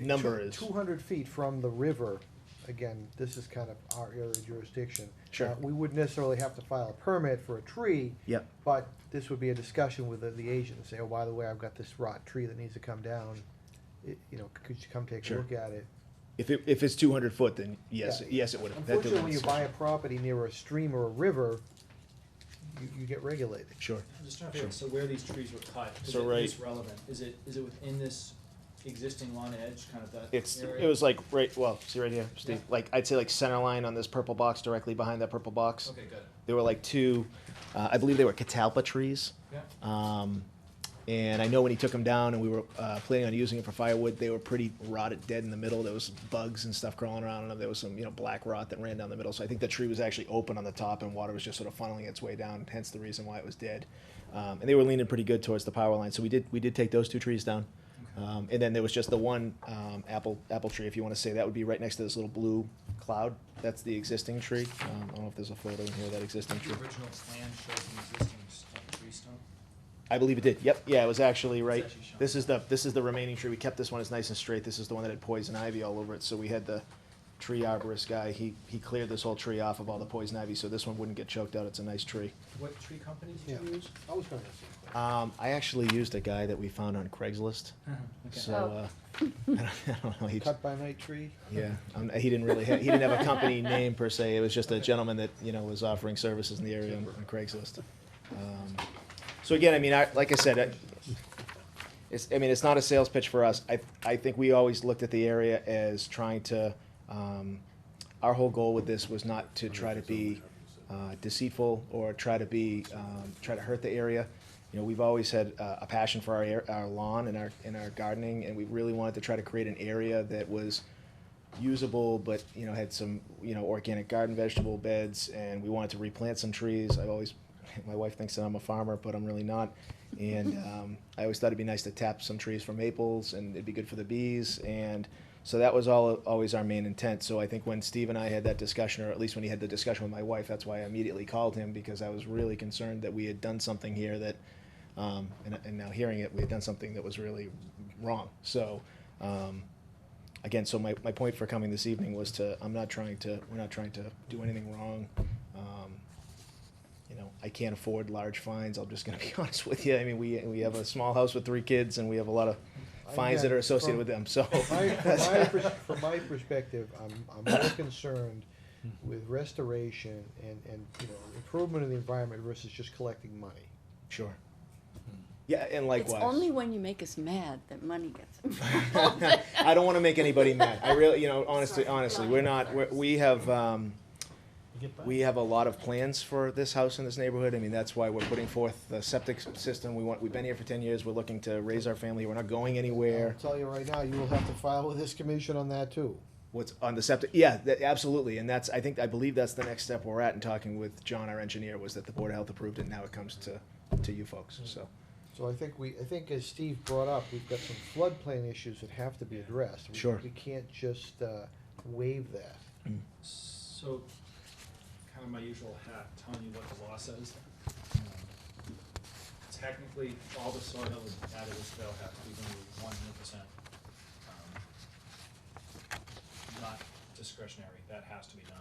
number is. 200 feet from the river, again, this is kind of our area of jurisdiction. Sure. We wouldn't necessarily have to file a permit for a tree. Yep. But this would be a discussion with the agent and say, oh, by the way, I've got this rot tree that needs to come down. Could you come take a Sure. look at it? If it's 200 foot, then yes, Yeah. yes, it would have. Unfortunately, when you buy a property near a stream or a river, you get regulated. Sure. I'm just trying to figure out, so where these trees were cut, is So it right- is relevant? Is it within this existing lawn edge, kind of that It area? was like see right here, Steve. Like I'd say like center line on this purple box, directly behind that purple box. Okay, good. There were like two, I believe they were catalpa trees. Yeah. And I know when he took them down and we were planning on using it for firewood, they were pretty rotted, dead in the middle. There was bugs and stuff crawling around on them. There was some, black rot that ran down the middle. So I think the tree was actually open on the top and water was just sort of funneling its way down, hence the reason why it was dead. And they were leaning pretty good towards the power line. So we did take those two trees down. And then there was just the one apple tree, if you want to say, that would be right next to this little blue cloud. That's the existing tree. I don't know if there's a photo in here of that existing The tree. original plan shows an existing tree stump. I believe it did. Yep. Yeah, it was actually right. actually shown. This is the remaining tree. We kept this one as nice and straight. This is the one that had poison ivy all over it. So we had the tree arborist guy, he cleared this whole tree off of all the poison ivy, so this one wouldn't get choked out. It's a nice tree. What tree companies Yeah. do you use? I was gonna ask you. I actually used a guy that we found on Craigslist. Okay. So, I don't know, he, Cut by night tree? yeah, he didn't really he didn't have a company name per se. It was just a gentleman that, you know, was offering services in the area on Craigslist. So again, I mean, like I said, it's not a sales pitch for us. I think we always looked at the area as trying to, our whole goal with this was not to try to be deceitful or try to hurt the area. You know, we've always had a passion for our lawn and our gardening, and we really wanted to try to create an area that was usable, but, you know, had some, you know, organic garden vegetable beds, and we wanted to replant some trees. My wife thinks that I'm a farmer, but I'm really not. And I always thought it'd be nice to tap some trees for maples, and it'd be good for the bees. And so that was always our main intent. So I think when Steve and I had that discussion, or at least when he had the discussion with my wife, that's why I immediately called him, because I was really concerned that we had done something here that, and now hearing it, we had done something that was really wrong. So, again, so my point for coming this evening was we're not trying to do anything wrong. You know, I can't afford large fines. I'm just gonna be honest with you. I mean, we have a small house with 3 kids, and we have a lot of fines that are associated with them, so. From my perspective, I'm more concerned with restoration and, you know, improvement of the environment versus just collecting money. Sure. Yeah, and likewise. It's only when you make us mad that money gets involved. I don't wanna make anybody mad. I really, you know, honestly, we have a lot of plans for this house in this neighborhood. I mean, that's why we're putting forth the septic system. We've been here for 10 years. We're looking to raise our family. We're not going anywhere. I'll tell you right now, you will have to file with this commission on that too. What's on the septic? Yeah, absolutely. And I believe that's the next step we're at in talking with John, our engineer, was that the Board of Health approved it. Now it comes to you folks, so. So I think as Steve brought up, we've got some floodplain issues that have to be addressed. Sure. We can't just waive that. So, kind of my usual hat, telling you what the law says. Technically, all the soil and additives fill have to be removed 100%. Not discretionary, that has to be done.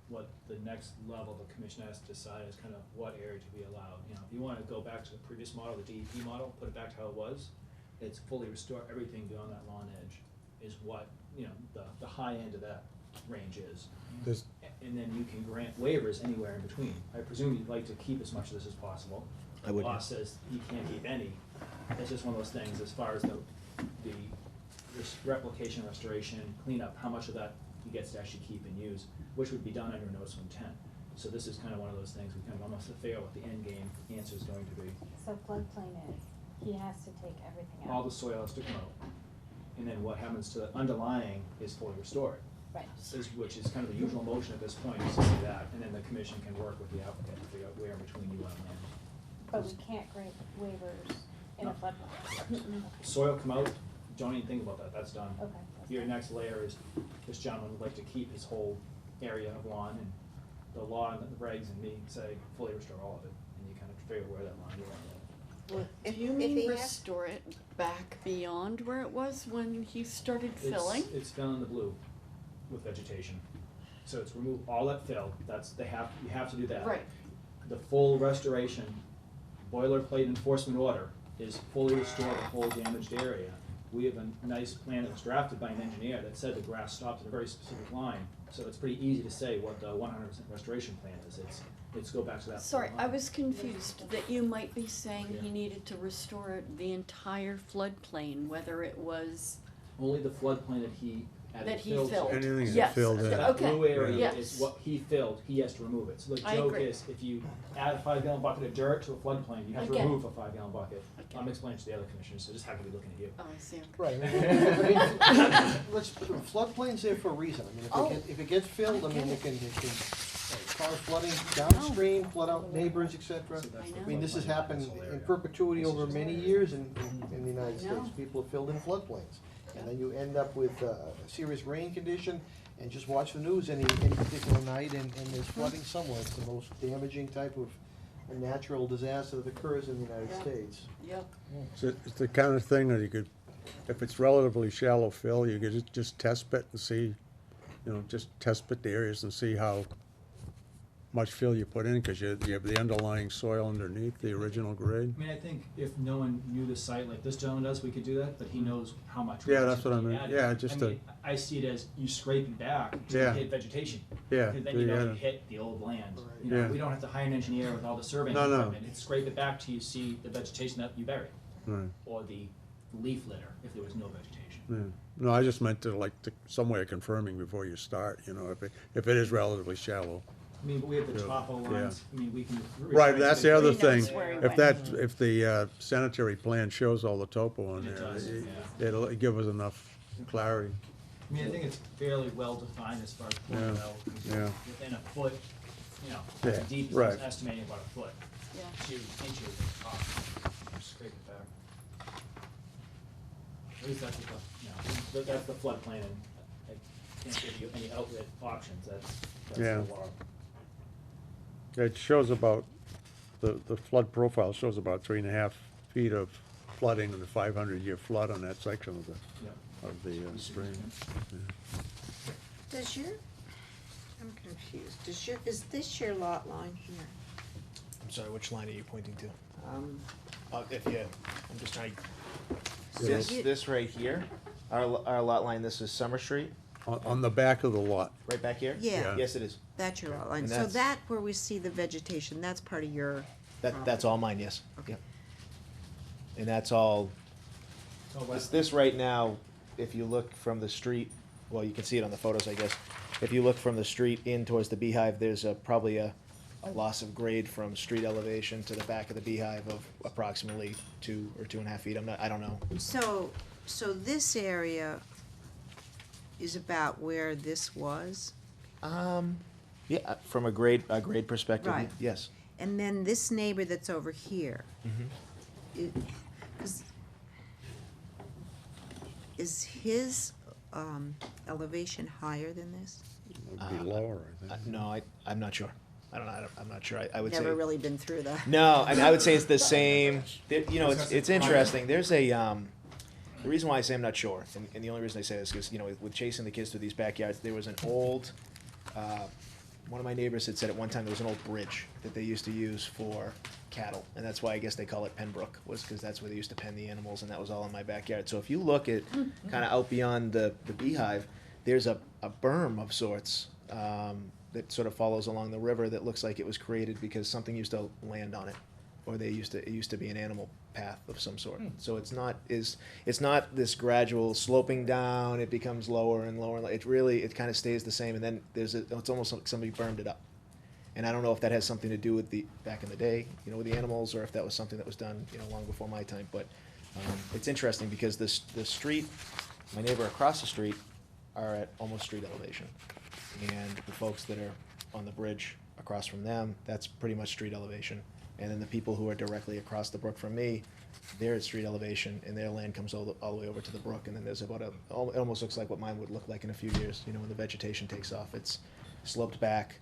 What the next level the commission has to decide is kind of what area to be allowed. You know, if you want to go back to the previous model, the DEP model, put it back to how it was, it's fully restore everything beyond that lawn edge is what, you know, the high end of that range is. And then you can grant waivers anywhere in between. I presume you'd like to keep as much of this as possible. I would, The law yeah. says you can't keep any. It's just one of those things as far as the replication, restoration, cleanup, how much of that he gets to actually keep and use, which would be done under notice of intent. So this is kind of one of those things, we kind of almost figure out what the end game answer is going to be. So floodplain is, he has to take everything out. All the soil has to come out. And then what happens to the underlying is fully restored. Right. Which is kind of the usual motion at this point, is to see that, and then the commission can work with the applicant to figure out where in between you want to land. But we can't grant waivers in a No. floodplain. Soil come out, don't even think about that, that's done. Okay. Your next layer is, this gentleman would like to keep his whole area of lawn, and the law and the regs and me say fully restore all of it, and you kind of figure where that line is. Do you mean restore it back beyond where it was when he started filling? It's filling the blue with vegetation. So it's remove all that fill, you have to do that. Right. The full restoration, boilerplate enforcement order is fully restore the whole damaged area. We have a nice plan that was drafted by an engineer that said the grass stopped at a very specific line. So it's pretty easy to say what the 100% restoration plan is. It's go back to that. Sorry, full I line. was confused that you might be saying he needed to restore the entire floodplain, whether it was, Only the floodplain that he added that he fill to. filled. Anything that Yes, filled in. That okay, blue area yes. is what he filled, he has to remove it. So the I joke agree. is, if you add a 5-gallon bucket of dirt to a floodplain, you have to Okay. remove a 5-gallon bucket. Okay. I'm explaining to the other commissioners, so just happen to be looking at you. Oh, I see, okay. Right, I mean, floodplain's there for a reason. I mean, Oh. if it gets filled, I mean, I it get can cause flooding downstream, flood out neighbors, et cetera. So that's I the know. I mean, this has floodplain. happened in perpetuity over many years in the United I know. States. People have filled in floodplains. And then you end up with a serious rain condition, and just watch the news any particular night, and there's flooding somewhere. It's the most damaging type of a natural disaster that occurs in the United Yeah. States. Yep. So it's the kind of thing that you could, if it's relatively shallow fill, you could just test pit and see you know, just test pit the areas and see how much fill you put in, cause you have the underlying soil underneath, the original grade. I mean, I think if no one knew the site like this gentleman does, we could do that, but he knows how much. Yeah, that's what I vegetation mean. he added. Yeah, just I mean, I see it as you scrape it back to Yeah. hit vegetation. Yeah, Because then so you you know you gotta- hit the old land. You know, Yeah. we don't have to hire an engineer with all the surveying No, no. equipment. It's scrape it back till you see the vegetation that you buried, Right, or the leaf litter if there was no vegetation. yeah. No, I just meant to some way of confirming before you start, you know, if it is relatively shallow. I mean, but we have the Yeah. topo lines, I mean, we can. Right, that's the other thing. where he If went. if the sanitary plan shows all the topo on It there, does, it'll give us enough clarity. I mean, I think it's fairly well defined as far as Yeah, point out. yeah. Within a foot, you know, Yeah, deep is right. estimating about a foot. Yeah. 2 inches at top. Just scrape it back. At least that's what that's the floodplain, and I can't give you any outlet options, that's Yeah. the law. It shows about, the flood profile shows about 3.5 feet of flooding in the 500-year flood on that section of the stream. Does your, I'm confused, is this your lot line here? I'm sorry, which line are you pointing to? If you, I'm just trying, Yeah. this right here, our lot line, this is Summer Street, On the back of the lot. right back here? Yeah. Yes, it is. That's your lot line. And So that's- that, where we see the vegetation, that's part of your, That's all mine, yes. Okay. Yep. And that's all, So west, this right now, if you look from the street, well, you can see it on the photos, I guess. If you look from the street in towards the beehive, there's probably a loss of grade from street elevation to the back of the beehive of approximately 2 or 2.5 feet. I don't know. so this area is about where this was? Yeah, from a grade perspective, Right. yes. And then this neighbor that's over here, is his elevation higher than this? It'd be lower, I think. No, I'm not sure. I don't know, I'm not sure. I would say. Never really been through that. No, I would say it's the same. You know, it's interesting. There's a the reason why I say I'm not sure, and the only reason I say this is because, you know, with chasing the kids through these backyards, there was an old. One of my neighbors had said at one time there was an old bridge that they used to use for cattle, and that's why I guess they call it Pembroke, was because that's where they used to pen the animals, and that was all in my backyard. So if you look at kind of out beyond the beehive, there's a berm of sorts that sort of follows along the river that looks like it was created because something used to land on it, or it used to be an animal path of some sort. So it's not this gradual sloping down. It becomes lower and lower. It kind of stays the same, and then it's almost like somebody burned it up. And I don't know if that has something to do with back in the day, you know, with the animals, or if that was something that was done, you know, long before my time. But it's interesting because the street, my neighbor across the street, are at almost street elevation, and the folks that are on the bridge across from them, that's pretty much street elevation. And then the people who are directly across the brook from me, they're at street elevation, and their land comes all the way over to the brook. And then there's it almost looks like what mine would look like in a few years, you know, when the vegetation takes off. It's sloped back.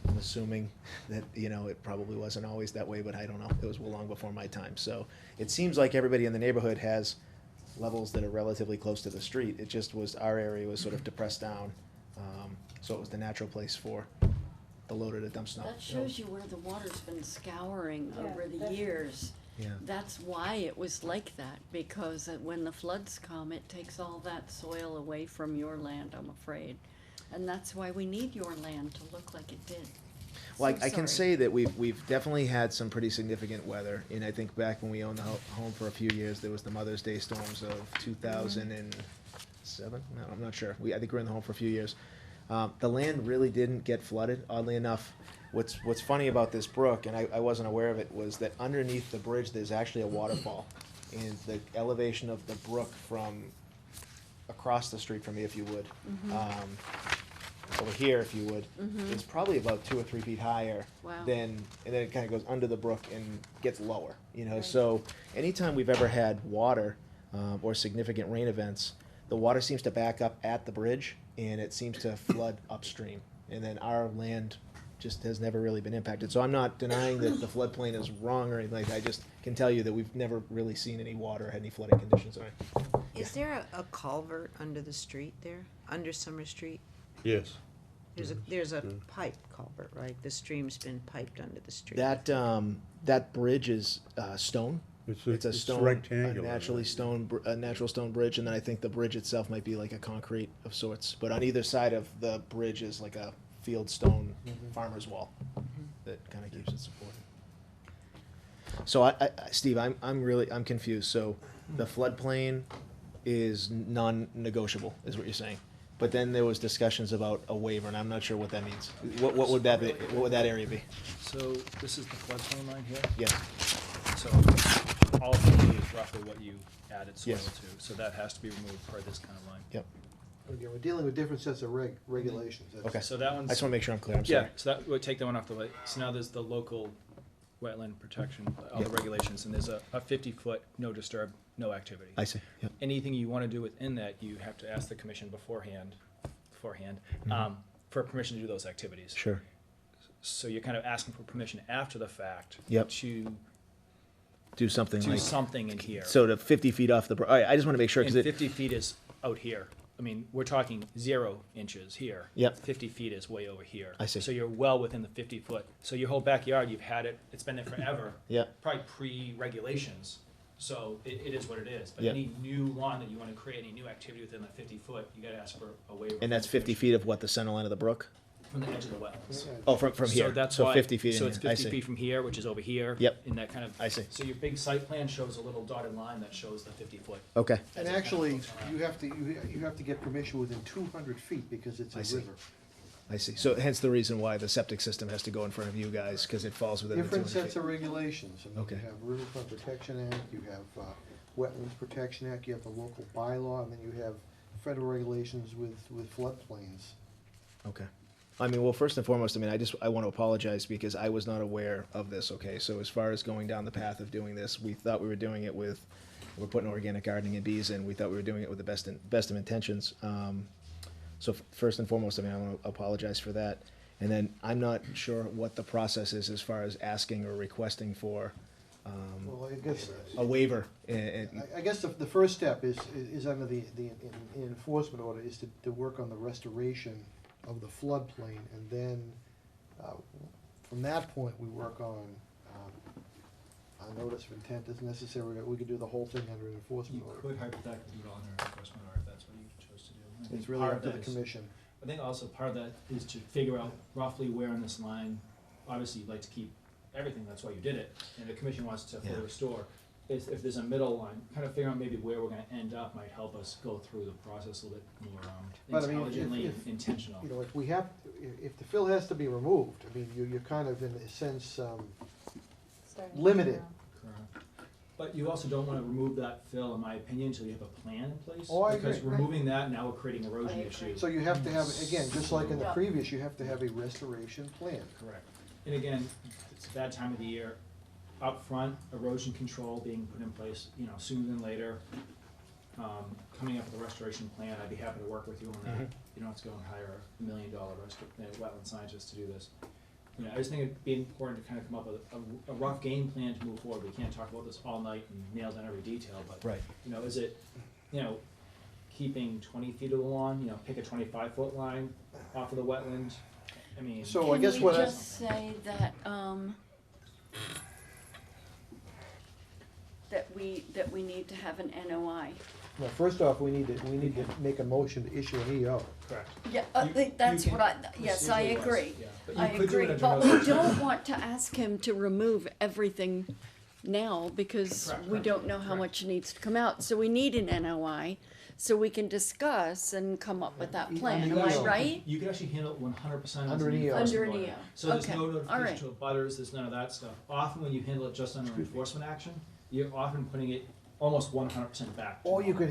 I'm assuming that, you know, it probably wasn't always that way, but I don't know. It was long before my time. So it seems like everybody in the neighborhood has levels that are relatively close to the street. It just was, our area was sort of depressed down, so it was the natural place for the loader to dump snow. That shows you where the water's been scouring Yeah, over the that's- years. Yeah. That's why it was like that, because when the floods come, it takes all that soil away from your land, I'm afraid. And that's why we need your land to look like it did. Well, So I can sorry. say that we've definitely had some pretty significant weather, and I think back when we owned the home for a few years, there was the Mother's Day storms of 2007. No, I'm not sure. I think we were in the home for a few years. The land really didn't get flooded, oddly enough. What's funny about this brook, and I wasn't aware of it, was that underneath the bridge there's actually a waterfall, and the elevation of the brook from across the street from me, if you would, over here, if you would, is probably about 2 or 3 feet higher Wow. and then it kind of goes under the brook and gets lower, you know. So anytime we've ever had water or significant rain events, the water seems to back up at the bridge and it seems to flood upstream, and then our land just has never really been impacted. So I'm not denying that the floodplain is wrong or anything like that. I just can tell you that we've never really seen any water, had any flooding conditions or anything. Is there a culvert under the street there, under Summer Street? Yes. There's a pipe culvert, right? The stream's been piped under the street. That bridge is stone. It's a it's stone, rectangular. a natural stone bridge, and then I think the bridge itself might be like a concrete of sorts. But on either side of the bridge is like a field stone farmer's wall that kind of keeps it supported. So Steve, I'm confused. So the floodplain is non-negotiable, is what you're saying. But then there was discussions about a waiver, and I'm not sure what that means. What would that be? What would that area be? So this is the floodplain line here. Yes. So all of it is roughly what you added soil Yes. to. So that has to be removed per this kind of line. Yep. Again, we're dealing with different sets of regulations. That's- Okay. So that one's. I just want to make sure I'm clear. I'm Yeah, sorry. so that would take that one off the list. So now there's the local wetland protection, all the Yep. regulations, and there's a 50-foot no disturb, no activity. I see. Yep. Anything you want to do within that, you have to ask the commission beforehand, Mhm. for permission to do those activities. Sure. So you're kind of asking for permission after the fact. Yep. To Do something do like something in here. So to 50 feet off the. All right. I just want to make sure And because 50 feet is out here. I mean, we're talking 0 inches here. Yep. 50 feet is way over here. I see. So you're well within the 50 foot. So your whole backyard, you've had it, it's been there forever. Yep. Probably pre-regulations. So it is what it is. But Yep. any new lawn that you want to create, any new activity within the 50 foot, you gotta ask for a waiver. And that's from the 50 feet of what, the center line of the brook? From the edge of the wetlands. Oh, from here. So that's So why. 50 feet in So it's here. I 50 see. feet from here, which is over here. Yep. In that kind of. I see. So your big site plan shows a little dotted line that shows the 50 foot. Okay. And actually, you have to get permission within 200 feet because it's I a see. river. I see. So hence the reason why the septic system has to go in front of you guys, because it falls within Different the 200 sets feet. of regulations. I mean, Okay. You have Riverfront Protection Act, you have Wetlands Protection Act, you have the local bylaw, and then you have federal regulations with floodplains. Okay. I mean, well, first and foremost, I mean, I want to apologize because I was not aware of this, okay? So as far as going down the path of doing this, we thought we were doing it with, we're putting organic gardening and bees in, we thought we were doing it with the best of intentions. So first and foremost, I mean, I want to apologize for that. And then I'm not sure what the process is as far as asking or requesting for Well, I guess, a waiver. And I guess the first step is under the enforcement order is to work on the restoration of the floodplain, and then, from that point, we work on, a notice of intent as necessary, we could do the whole thing under an You enforcement order. could hypothetically do it on our enforcement order if that's what you chose to do. I think It's really part up of to that the is- commission. I think also part of that is to figure out roughly where on this line, obviously you'd like to keep everything, that's why you did it, and the commission wants to fully Yeah. restore. If there's a middle line, kind of figure out maybe where we're gonna end up might help us go through the process a little bit more But I mean, intelligently if- and intentional. You know, if we have, if the fill has to be removed, I mean, you're kind of in a sense, limited. Correct. But you also don't wanna remove that fill, in my opinion, until you have a plan in place. Oh, I Because agree. removing that, now we're creating erosion issues. So you have to have, again, just like in the Yeah. previous, you have to have a restoration plan. Correct. And again, it's a bad time of the year. Up front, erosion control being put in place, sooner than later. Coming up with a restoration plan, I'd be happy to work with you on that. Mhm. You don't have to go and hire $1 million wetland scientist to do this. I just think it'd be important to kind of come up with a rough game plan to move forward. We can't talk about this all night and nail down every detail, but, Right. is it, keeping 20 feet of the lawn, pick a 25-foot line off of the wetland? I mean. So I guess what Can I. we just say that, that we need to have an NOI? Well, first off, we need to make a motion to issue an EO. Correct. Yeah, I You- think that's you what can- yes, I procedure-wise, agree. yeah. But you I could do it agree, under but no- we don't want to ask him to remove everything now because Correct, we correct, don't know how correct. much needs to come out. So we need an NOI so we can discuss and come up with that Yeah, plan, you am I also- right? You could actually handle it 100% Under an EO. Under an EO. So there's Okay, no all notification right. to butters, there's none of that stuff. Often when you handle it just under enforcement action, you're often putting it almost 100% back. to Or you normal.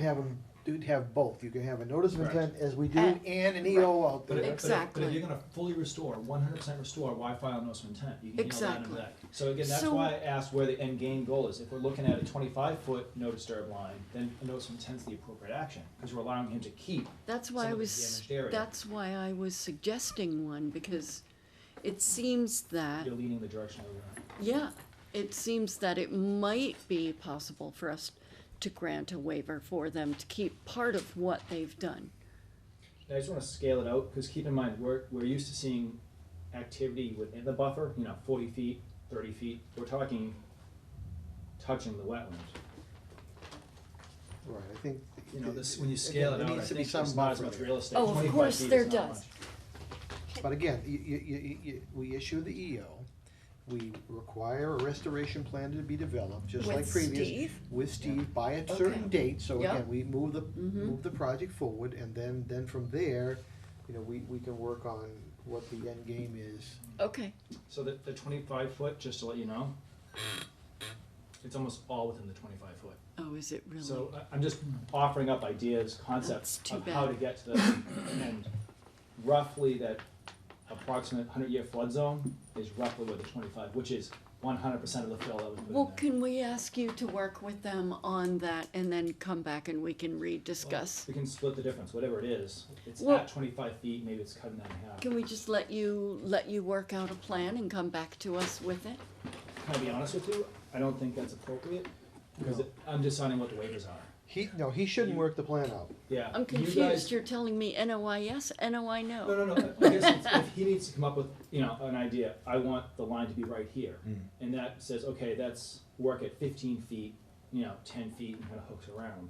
could have both. You can have a notice of Correct. intent as we do And- and an EO out But there. if, but Exactly. if you're gonna fully restore, 100% restore, why file a notice of intent? You can handle that under Exactly. that. So again, that's So- why I asked where the end game goal is. If we're looking at a 25-foot no disturb line, then a notice of intent's the appropriate action, because we're allowing him to keep That's some why I of the was, damaged area. that's why I was suggesting one, because it seems that, You're leading the direction of that. yeah, it seems that it might be possible for us to grant a waiver for them to keep part of what they've done. I just wanna scale it out, cause keep in mind, we're used to seeing activity within the buffer, 40 feet, 30 feet, we're talking touching the wetland. Right, I think. This, when you scale it There out, I needs to be think some there's not as buffer much there. real estate, Oh, of 25 course feet there is not does. much. But again, we issue the EO, we require a restoration plan to be developed, just like With previous. Steve? With Steve, by a Okay. certain date, so Yeah. again, we move Mhm. move the project forward, and then from there, we can work on what the end game is. Okay, So the 25 foot, just to let you know, it's almost all within the 25 foot. oh, is it really? So I'm just offering up ideas, concepts That's too of how to bad. get to the, and roughly that approximate 100-year flood zone is roughly where the 25, which is 100% of the fill that was put in Well, there. can we ask you to work with them on that and then come back and we can rediscuss? We can split the difference, whatever it is. It's Well- at 25 feet, maybe it's cutting that in half. Can we just let you work out a plan and come back to us with it? Can I be honest with you? I don't think that's appropriate, because I'm deciding what the waivers are. He shouldn't work the plan out. Yeah. I'm you confused, guys- you're telling me NOI yes, NOI no? No, I guess if he needs to come up with, an idea, I want the line to be right here. And that says, okay, that's work at 15 feet, 10 feet and kind of hooks around.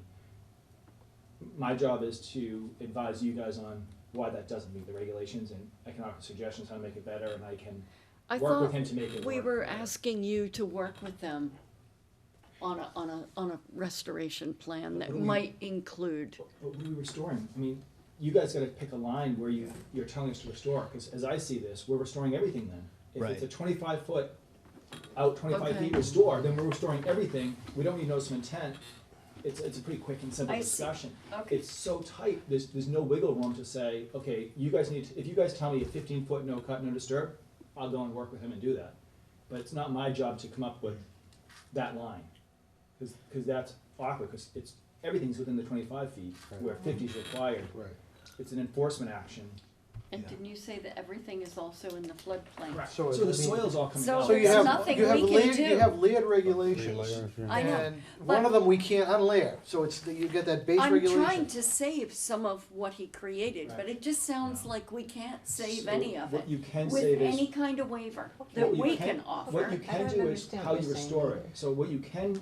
My job is to advise you guys on why that doesn't meet the regulations, and I can offer suggestions how to make it better, and I can I work with thought him to make it work. we were asking you to work with them on a restoration plan that What do we- might include. But we restoring, you guys gotta pick a line where you're telling us to restore, cause as I see this, we're restoring everything then. If it's a Right. 25 foot, out 25 Okay. feet restore, then we're restoring everything, we don't need notice of intent. It's a pretty quick and simple I see. discussion. Okay. It's so tight, there's no wiggle room to say, okay, you guys if you guys tell me a 15 foot no cut, no disturb, I'll go and work with him and do that. But it's not my job to come up with that line, cause that's awkward, cause everything's within the 25 feet, where 50 is required. Right. It's an enforcement action. And didn't you say that everything is also in the floodplain? Correct. So So I the mean- soil's all coming So out. So you There's have, nothing you have we can layered, do. you have layered regulations. Layers, yeah. I know, And but- one of them we can't unlayer, so you get that base I'm regulation. trying to save some of what he created, but Right. it just sounds like we can't save So any of what it. you can With save is- any kind of waiver What that you we can offer. What you I can don't do is understand how what you you're saying restore either. it. So what you can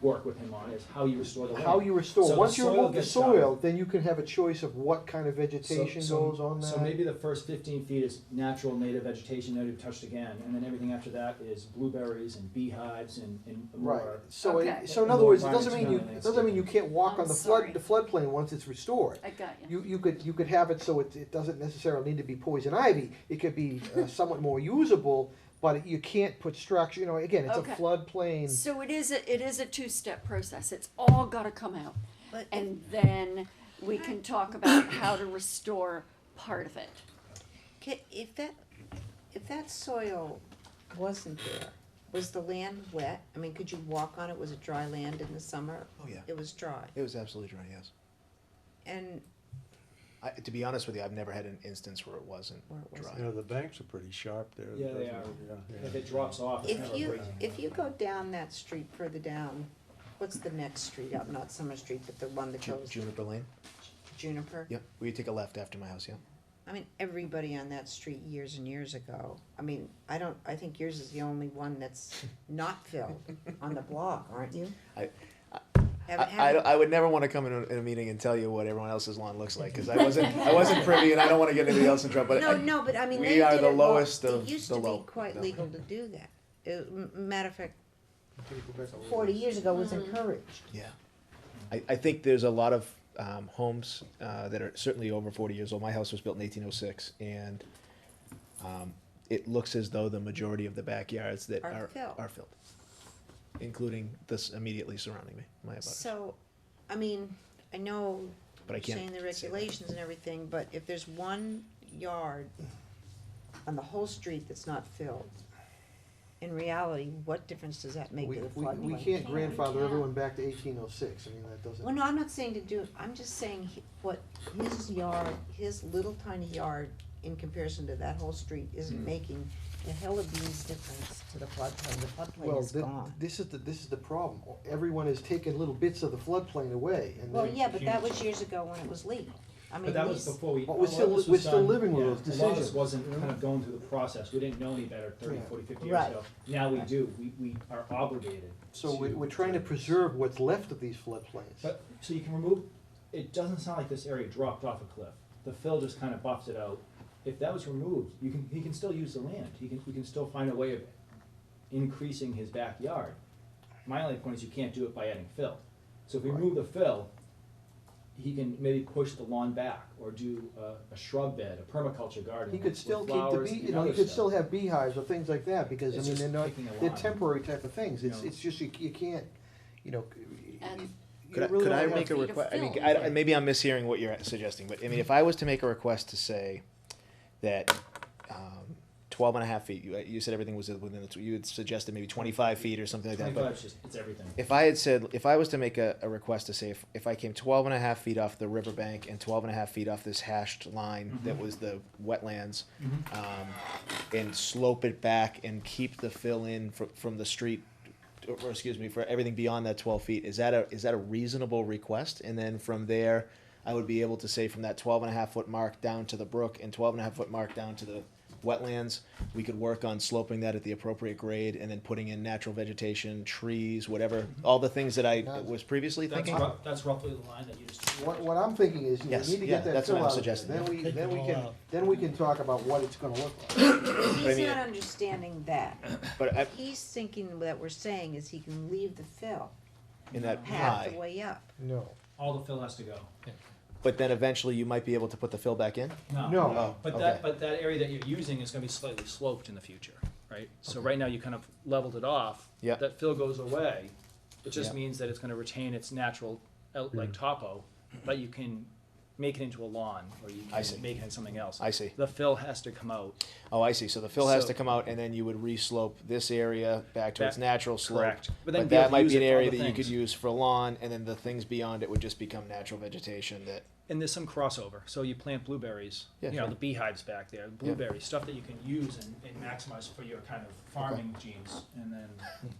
work with him on is how you restore the land. How you restore, So the once you soil remove the gets soil, done. then you can have a choice of what kind of vegetation goes on that. So maybe the first 15 feet is natural native vegetation, never touched again, and then everything after that is blueberries and beehives and Right, more. so, Okay. so in And other more words, it doesn't mean environmental you can't walk I'm on the sorry. floodplain once it's restored. I got you. You could have it so it doesn't necessarily need to be poison ivy, it could be somewhat more usable, but you can't put structure, again, it's a Okay. floodplain. So it is a two-step process. It's all gotta come out. But And then we can talk about how to restore part of it. if that soil wasn't there, was the land wet? I mean, could you walk on it? Was it dry land in the summer? Oh, yeah. It was dry. It was absolutely dry, yes. And To be honest with you, I've never had an instance where it wasn't Where it wasn't. dry. Yeah, the banks are pretty sharp there. Yeah, they are. If it drops off, it's never breaking. if you go down that street further down, what's the next street up? Not Summer Street, but the one that goes Juniper Lane? Juniper? Yep, where you take a left after my house, yeah. I mean, everybody on that street years and years ago, I mean, I think yours is the only one that's not filled on the block, aren't you? I would never want to come in a meeting and tell you what everyone else's lawn looks like, because I wasn't privy, and I don't want to get anybody else in trouble, but But I mean, we they are did the it well. lowest of It used the to low. be quite No. legal to do that. Matter of fact, 40 years ago was encouraged. Yeah. I think there's a lot of homes that are certainly over 40 years old. My house was built in 1806, and it looks as though the majority of the backyards that Are filled. are filled, including this immediately surrounding me, my abutters. So, I mean, I know But I you're can't saying the say that. regulations and everything, but if there's one yard on the whole street that's not filled, in reality, what difference does that make We, to the we, floodplain? we can't grandfather everyone back to 1806, I mean, that doesn't. Well, no, I'm not saying to do it, I'm just saying what his yard, his little tiny yard in comparison to that whole street isn't making a hell of beans difference to the floodplain. The floodplain Well, is gone. this is the problem. Everyone has taken little bits of the floodplain away, and Well, then. yeah, but that was years ago when it was legal. I mean, But that was these, before we. But a lot of this was done- living with yeah, those A lot of this decisions, wasn't you know? kind of going through the process, we didn't know any better 30, Yeah. 40, 50 years Right. ago. Now we do, we are obligated. So to we're trying to do this. preserve what's left of these floodplains. But, so you can remove, it doesn't sound like this area dropped off a cliff. The fill just kind of buffs it out. If that was removed, he can still use the land. We can still find a way of increasing his backyard. My only point is you can't do it by adding fill. So if we remove the fill, he can maybe push the lawn back or do a shrub bed, a permaculture garden. He could with still keep the flowers bee, and you know, he other could stuff. still have beehives or things like that, because, I It's mean, just they're not, picking a they're line. temporary type of things. You know. It's just, you can't, you know, And you Could really I don't make a have- request? I mean, fill. maybe I'm mishearing what you're suggesting, but I mean, if I was to make a request to say that 12 and a half feet, you said everything was within the, you had suggested maybe 25 feet or something like that, 25 but is just, it's everything. if I had said, if I was to make a request to say, if I came 12 and a half feet off the riverbank and 12 and a half feet off this hashed line that was the wetlands, and slope it back and keep the fill in from the street, or excuse me, for everything beyond that 12 feet, is that a reasonable request? And then from there, I would be able to say from that 12 and a half foot mark down to the brook and 12 and a half foot mark down to the wetlands, we could work on sloping that at the appropriate grade and then putting in natural vegetation, trees, whatever, all the things that I was previously thinking. That's roughly the line that you just. What I'm thinking is, you Yes, need to yeah, get that that's what fill I'm out of there. suggesting, Then yeah. we, Take then them we all can, out. then we can talk about what it's gonna look like. he's mean- not understanding that. But He's thinking that we're saying is he can leave the fill in that half the high, way up. No. All the fill has to go. but then eventually you might be able to put the fill back in? No. Oh, But okay. that area that you're using is gonna be slightly sloped in the future, right? So right now you kind of leveled it off. Yeah. That fill goes away. It just Yeah. means that it's gonna retain its natural, like topo, but you can make it into a lawn, or you I see. can make it into something else. I see. The fill has to come out. Oh, I see, so the fill has So- to come out and then you would re-slope this area back to its That- natural slope. correct. But then But be able that to might use be an it for area other that you could things. use for lawn, and then the things beyond it would just become natural vegetation that, And there's some crossover, so you plant blueberries, Yeah, you know, sure. the beehives back there, blueberries, stuff that you can use and maximize for your kind of farming genes, and then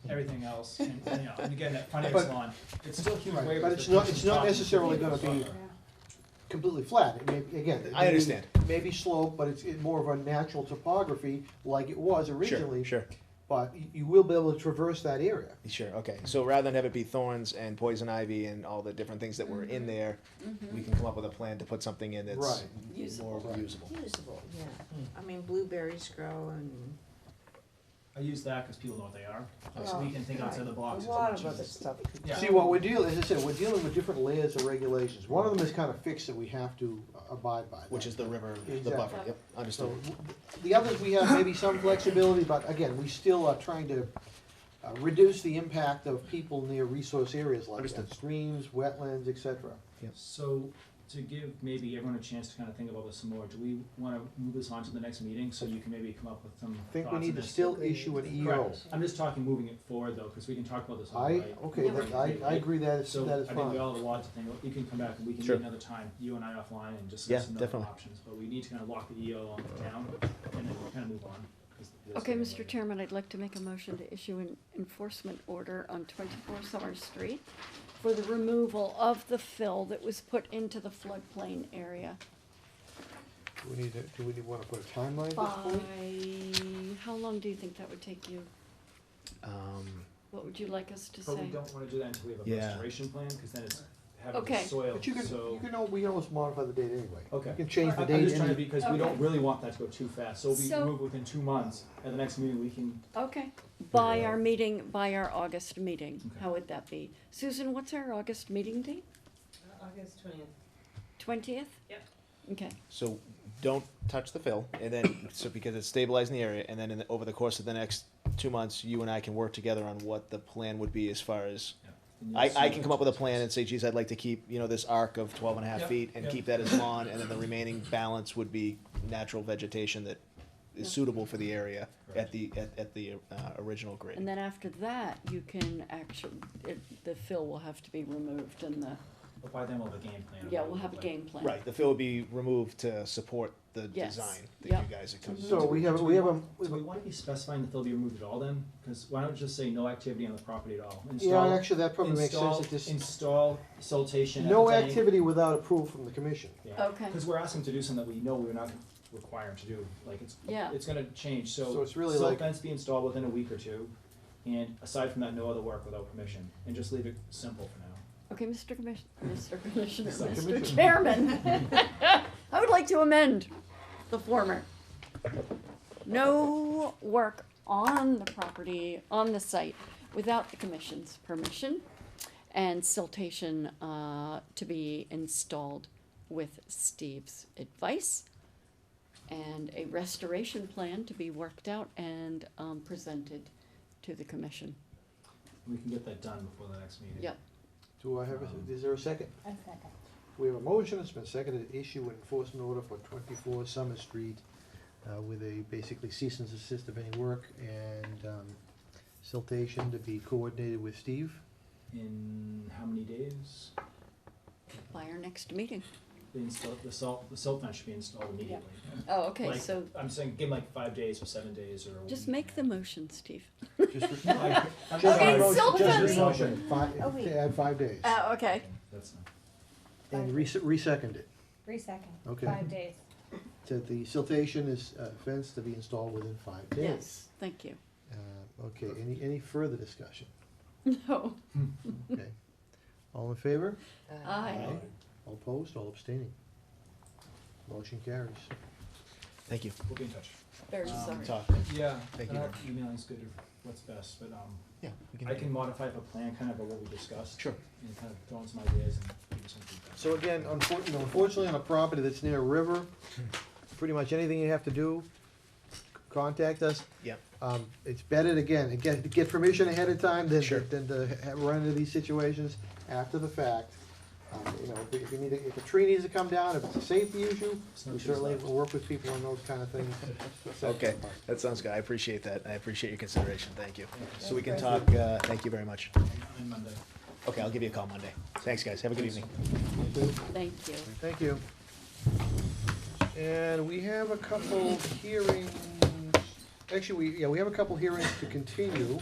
everything else, and, you know, and again, that front edge But- lawn, it's still huge Right, waivers. but it's that not, push it's the not top and necessarily keep gonna the be buffer. completely flat. It may, again. it I may- understand. Maybe slope, but it's more of a natural topography like it was originally. sure. But you will be able to traverse that area. Sure, okay, so rather than have it be thorns and poison ivy and all the different things that were in there, we can come up with a plan to put something in that's Right. more Right. usable. Usable, yeah. I mean, blueberries grow and I use that because people know what they are, so we can think outside the box. a lot of other stuff. Yeah. See, what we're dealing, as I said, we're dealing with different layers of regulations. One of them is kind of fixed that we have to abide by. Which is the river, the Exactly. buffer, yep, So, understood. the others, we have maybe some flexibility, but again, we still are trying to reduce the impact of people near resource areas like Understood. that, streams, wetlands, et cetera. So, to give maybe everyone a chance to kind of think about this some more, do we wanna move this on to the next meeting, so you can maybe come up with some thoughts I think we on need to this? still issue an EO. Correct. I'm just talking moving it forward though, because we can talk about this all night. Okay, I agree that is, So that is I think we fine. all have a lot to think about. You can come back and we can Sure. meet another time, you and I offline, and discuss Yeah, some other definitely. options. But we need to kind of lock the EO on the town and then kind of move on. 'cause there's Okay, some Mr. other- Chairman, I'd like to make a motion to issue an enforcement order on 24 Summer Street for the removal of the fill that was put into the floodplain area Do we wanna put a timeline at this by, point? how long do you think that would take you? What would you like us to But we say? don't wanna do that until we have a Yeah. restoration plan, because then it's having the Okay. soil, But you so. can always modify the date anyway. Okay. You can change the I'm date just trying to any, be, because we Okay. don't really want that to go too fast, so we So- move within 2 months, at the next meeting, we can, Okay, by our meeting, by our August meeting, Okay. how would that be? Susan, what's our August meeting date? August 20th. 20th? Yep. Okay, So don't touch the fill, and then, so because it's stabilizing the area, and then over the course of the next 2 months, you and I can work together on what the plan would be as far as, and you'll I see can come up with a plan and say, geez, I'd like to keep, this arc of 12 and a half Yep, feet and yep. keep that as lawn, and then the remaining balance would be natural vegetation that is Yep. suitable for the area at Correct. the original grade. and then after that, you can actually, the fill will have to be removed and the But by then we'll have a game plan. of Yeah, what it we'll have a look like. game plan. Right, the fill will be removed to support the Yes. design that Yep. you guys are coming. So we have, Do we have a, Do we want to be specifying that they'll be removed at all then? Because why don't we just say no activity on the property at all? yeah, Install- actually, that probably makes sense install- at this, Install siltation at no the tank. activity without approval from the commission. Okay. Because we're asking to do something that we know we're not required to do, like Yeah. it's gonna change, so. So it's really silt like- fence be installed within a week or two, and aside from that, no other work without permission, and just leave it simple for now. Okay, Mr. Commissioner, Sorry. Mr. Commissioner. Chairman. I would like to amend the former. No work on the property, on the site, without the commission's permission, and siltation to be installed with Steve's advice, and a restoration plan to be worked out and presented to the commission. We can get that done before the next meeting. Yep. Do I have, is there a second? A second. We have a motion, it's been seconded, to issue an enforcement order for 24 Summer Street with a basically cease and desist of any work and siltation to be coordinated with Steve. In how many days? By our next meeting. The silt fence should be installed immediately. Oh, okay, Like, so I'm saying, give 'em like 5 days or 7 days or a week. just make the motion, Steve. Just Like, just Okay, motion- silt just fence. motion, A week. add 5 days. Okay. That's not. And re-second it. Resecond. Okay. 5 days. So the siltation is fence to be installed within 5 days. Yes, thank you. Okay, any further discussion? No. Okay. All in favor? Aye. All opposed, all abstaining? Motion carries. Thank you. We'll be in touch. Very sorry. Talk. Yeah, Thank I you. don't know if emaiing's good or what's best, but Yeah, we I can modify the plan kind of of what we discussed. Sure. And kind of throw in some ideas and give you some feedback. So again, unfortunately, on a property that's near a river, pretty much anything you have to do, contact us. Yep. It's better to, again, to get permission ahead of time than, Sure. than to run into these situations after the fact. You know, if you need, if a tree needs to come down, if it's a safety issue, no we trees certainly left. will work with people on those kind of things. Okay, that sounds good. I appreciate that. I appreciate your consideration. Thank you. So we can talk, thank you very much. On Monday. Okay, I'll give you a call Monday. Thanks, guys. Have a good evening. Thank you. Thank you. And we have a couple hearings, actually, we have a couple hearings to continue.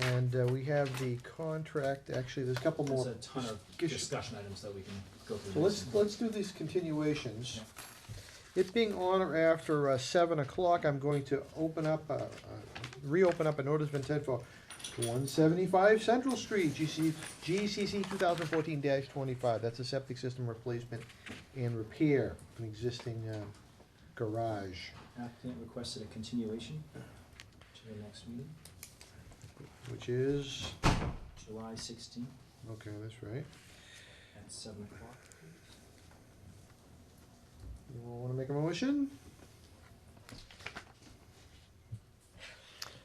And we have the contract, actually, there's a couple There's more. a ton of discussion items that we can go through. So let's do these continuations. It being on or after 7 o'clock, I'm going to reopen up a notice of intent for 175 Central Street, GCC 2014-25. That's a septic system replacement and repair, an existing garage. Applicant requested a continuation to the next meeting, Which is, July 16th okay, that's right. at 7 o'clock. You want to make a motion?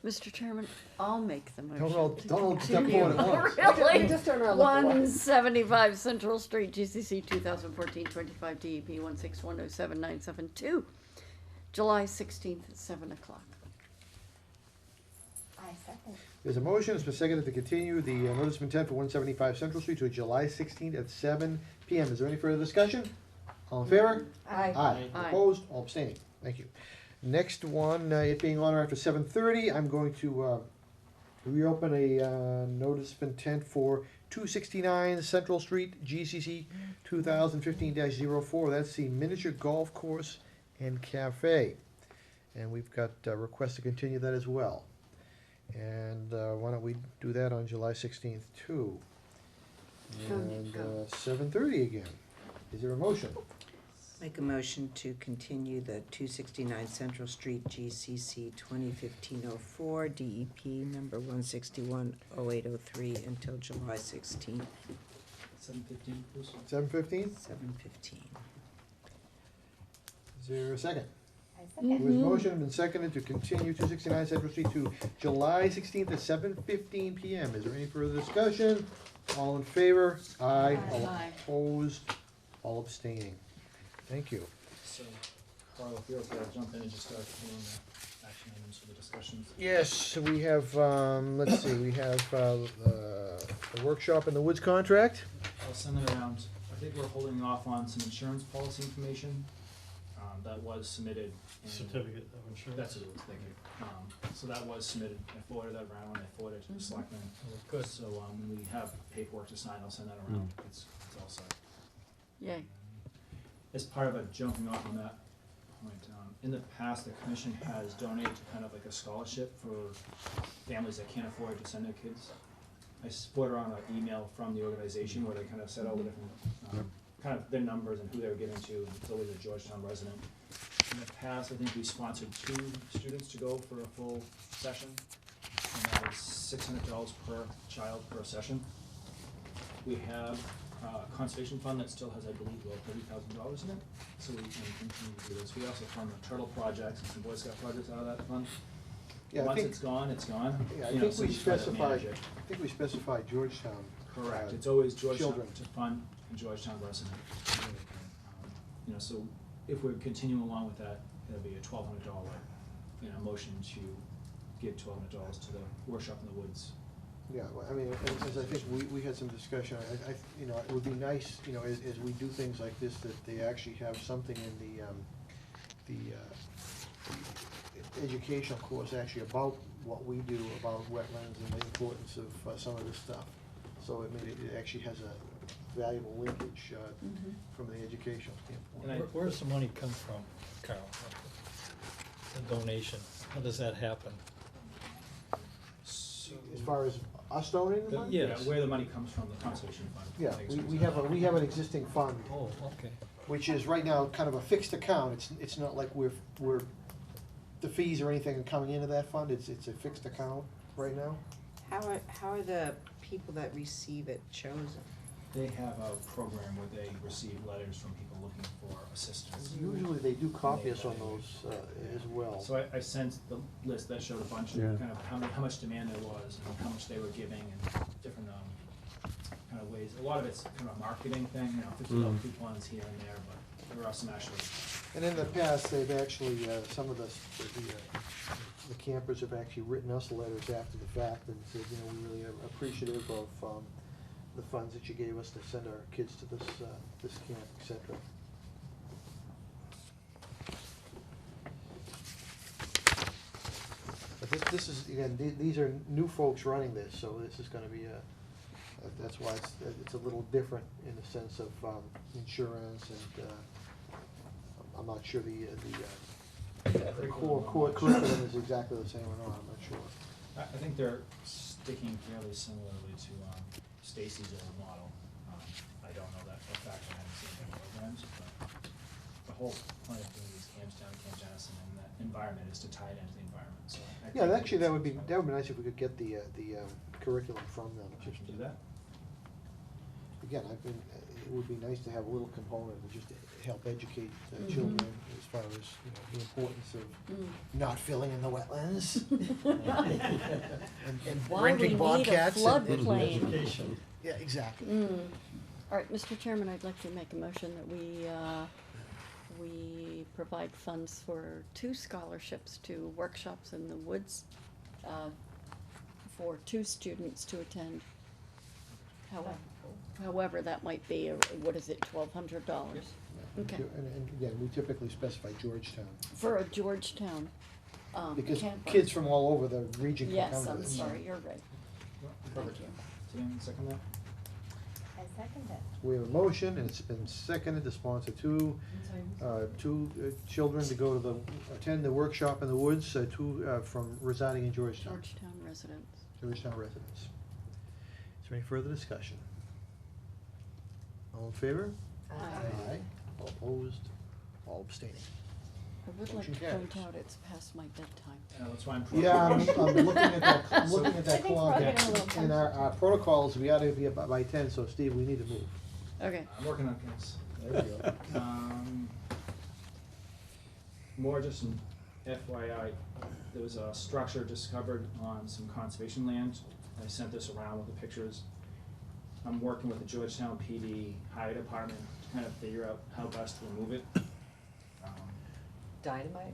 Mr. Chairman, I'll make the motion. Don't all to step continue. forward at once. Really? Just turn around, look away. 175 Central Street, GCC 2014-25 DEP 16107-972, July 16th at 7 o'clock. I second. There's a motion, it's been seconded to continue the notice of intent for 175 Central Street to July 16th at 7 PM. Is there any further discussion? All in favor? Aye. Aye. Aye. Opposed? All abstaining. Thank you. Next one, it being on or after 7:30, I'm going to reopen a notice of intent for 269 Central Street, GCC 2015-04. That's the miniature golf course and cafe. And we've got requests to continue that as well. And why don't we do that on July 16th too? And 7:30 again. Is there a motion? Make a motion to continue the 269 Central Street GCC 2015-04 DEP number 1610803 until July 16th, 7:15, please. 7:15? 7:15. Is there a second? I second. There was a motion and seconded to continue 269 Central Street to July 16th at 7:15 PM. Is there any further discussion? All in favor? Aye. All Aye. opposed? All abstaining. Thank you. So, Carl, if you're okay, I'll jump in and just start doing the action items for the discussions. Yes, we have, let's see, we have the workshop in the woods contract. I'll send that around. I think we're holding off on some insurance policy information, that was submitted. in- Certificate of insurance. That's what it was, thank you. So that was submitted, I forwarded that around, I forwarded it to the selectmen. Oh, good. So, when we have paperwork to sign, I'll send that around, it's all set. Yay. As part of a jumping off on that point, in the past, the commission has donated kind of like a scholarship for families that can't afford to send their kids. I forwarded around an email from the organization where they kind of said all the different, kind of their numbers and who they were giving to, and it's always a Georgetown resident. In the past, I think we sponsored 2 students to go for a full session, and that was $600 per child per session. We have a conservation fund that still has, I believe, about $30,000 in it, so we can continue to do this. We also fund the turtle projects and some Boy Scout projects out of that fund. Yeah, I Once think- it's gone, it's gone. Yeah, I You know, think so we you try to specified, manage it. I think we specified Georgetown. Correct, it's always Georgetown children. to fund a Georgetown resident. You know, so if we continue along with that, it'll be a $1,200, motion to give $1,200 to the workshop in the woods. Yeah, well, I mean, as I think we had some discussion, you know, it would be nice, you know, as we do things like this, that they actually have something in the educational course actually about what we do about wetlands and the importance of some of this stuff. So it actually has a valuable linkage from the educational standpoint. Where does the money come from, Carl? The donation, how does that happen? As far as us donating the money? Yes. Where the money comes from, the conservation fund. Yeah, Thanks, we Susan. have an existing fund. Oh, okay. Which is right now kind of a fixed account. It's not like we're, the fees or anything are coming into that fund. It's a fixed account right now. How are the people that receive it chosen? They have a program where they receive letters from people looking for assistance. Usually they do copy us on those as well. So I sent the list that showed a bunch of Yeah. kind of how much demand there was and how much they were giving and different kind of ways. A lot of it's kind of a marketing thing, $50 coupons here and there, but there are some actually. And in the past, they've actually, some of the campers have actually written us letters after the fact and said, you know, we really are appreciative of the funds that you gave us to send our kids to this camp, et cetera. But this is, again, these are new folks running this, so this is gonna be that's why it's a little different in the sense of insurance and, I'm not sure the core curriculum is exactly the same or not, I'm not sure. I think they're sticking fairly similarly to Stacy's old model. I don't know that for a fact, I haven't seen their programs, but the whole point of doing these camps down at Camp Jennison and that environment is to tie it into the environment, so. I Yeah, think actually, it's- that would be nice if we could get the curriculum from them. I can do that. Again, it would be nice to have a little component to just help educate children as far as, you know, the importance of not filling in the wetlands. and Why renting we bobcats. need a floodplain. Education. Yeah, exactly. All right, Mr. Chairman, I'd like to make a motion that we provide funds for 2 scholarships to workshops in the woods, for 2 students to attend. However that might be, what is it, $1,200? Okay, And again, we typically specify Georgetown, for a Georgetown, because camper. kids from all over the region can come Yes, to I'm this. sorry, you're right. Perfect. Thank you. So anyone second that? I second it. We have a motion, and it's been seconded to sponsor two children to go to attend the workshop in the woods, 2 from residing in Georgetown. Georgetown residents. Georgetown residents. Is there any further discussion? All in favor? Aye. All opposed? All abstaining. I would like to Motion point carries. out it's past my bedtime. That's why I'm. Yeah, I'm looking at that, I'm looking at I that think we're all clock. getting a little In our protocols, we ought to be about by 10, so Steve, we need to move. Okay. I'm working on this. There we go. More just an FYI, there was a structure discovered on some conservation land. I sent this around with the pictures. I'm working with the Georgetown PD Highway Department to kind of figure out how best to remove it. Dynamite?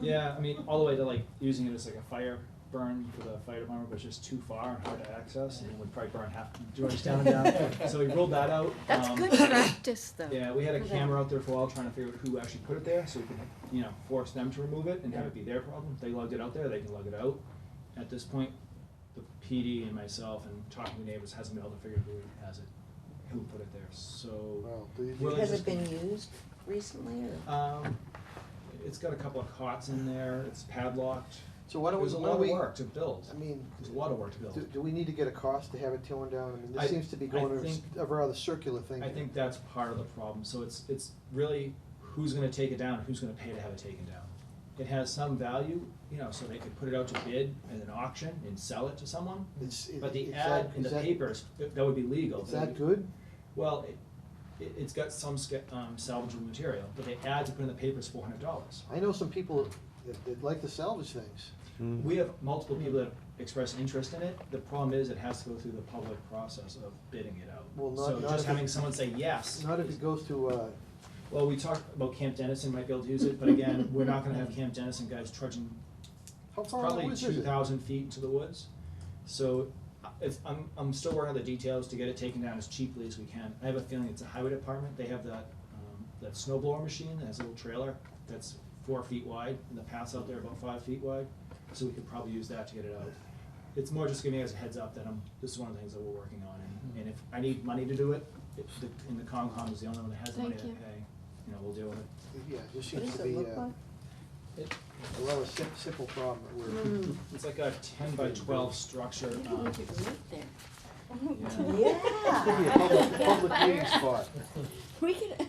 Yeah, I mean, all the way to like using it as like a fire burn for the fire department, but it's just too far and hard to access, and it would probably burn half Georgetown down. So we ruled that out. That's good practice, though. Yeah, we had a for them. camera out there for a while trying to figure out who actually put it there, so we could, you know, force them to remove it and have it be their problem. If they lugged it out there, they can lug it out. At this point, the PD and myself and talking to neighbors hasn't been able to figure out who has it, who put it there, so. Well, really Has just- it been used recently, or? It's got a couple of cots in there, it's padlocked. So why don't we, There's a why lot don't of we, work to build. I mean, There's a lot of work to build. do we need to get a cost to have it torn down? I mean, I- this seems to be I going think- a rather circular thing. I think that's part of the problem, so it's really who's gonna take it down, and who's gonna pay to have it taken down. It has some value, you know, so they could put it out to bid at an auction and sell it to someone. But the is ad that- in the is that- papers, that would be legal. Is that good? Well, it's got some salvageable material, but the ad to put in the paper is $400. I know some people that like to salvage things. We have multiple people that express interest in it. The problem is it has to go through the public process of bidding it out. Well, not- So not just if having it- someone say yes. Not if it goes to, Well, we talked about Camp Dennison might be able to use it, but again, we're not gonna have Camp Dennison guys trudging how far out probably woods is it? 2,000 feet into the woods. So I'm still working on the details to get it taken down as cheaply as we can. I have a feeling it's the highway department. They have that snow blower machine that has a little trailer that's 4 feet wide, and the paths out there are about 5 feet wide. So we could probably use that to get it out. It's more just giving you guys a heads up that this is one of the things that we're working on. And if I need money to do it, and the Concom is the only one that has the money to Thank you. pay, you know, we'll deal with it. Yeah, it just What seems does to it be look like? a rather simple problem that we're. It's like a 10 by 12 structure. Maybe we could meet there. Yeah. Could be a public meeting spot. We could.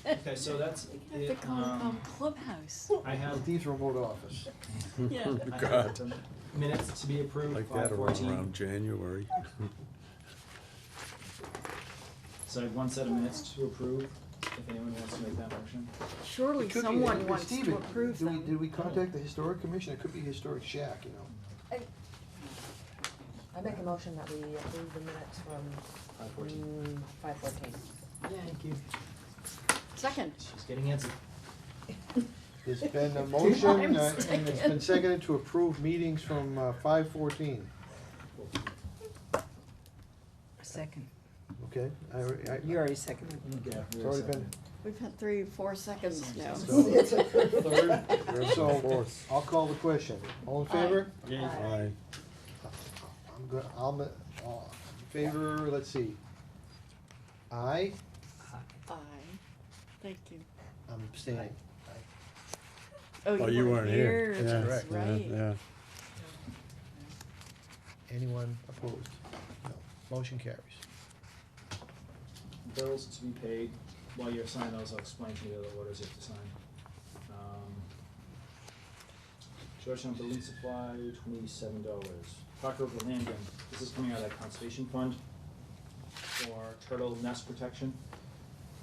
Okay, so that's We could have it. the Concom clubhouse. I have Steve's remote office. Yeah. I have God. the minutes to be approved, Like that around 5:14. January. So I have one set of minutes to approve, if anyone wants to make that motion. Surely It could be- someone wants Steve, to approve them. Did we contact the historic commission? It could be historic shack, you know. I make a motion that we approve the minutes from 5:14. Thank you. Second. She's getting antsy. There's been a motion, I'm and it's been second. seconded to approve meetings from 5:14. Second. Okay, You already seconded. Yeah. it's already been, We've had 3 or 4 seconds now. So- Third, so fourth. I'll call the question. All in favor? Aye. I'm good, in favor, let's see. Aye, Aye. Thank you. I'm abstaining. Oh, you weren't here. Yeah, That's correct. right. Yeah. Anyone opposed? No. Motion carries. Bills to be paid. While you're signing those, I'll explain to you the other orders you have to sign. Georgetown Building Supply, $27. Parker River Landing, this is coming out of that conservation fund for turtle nest protection,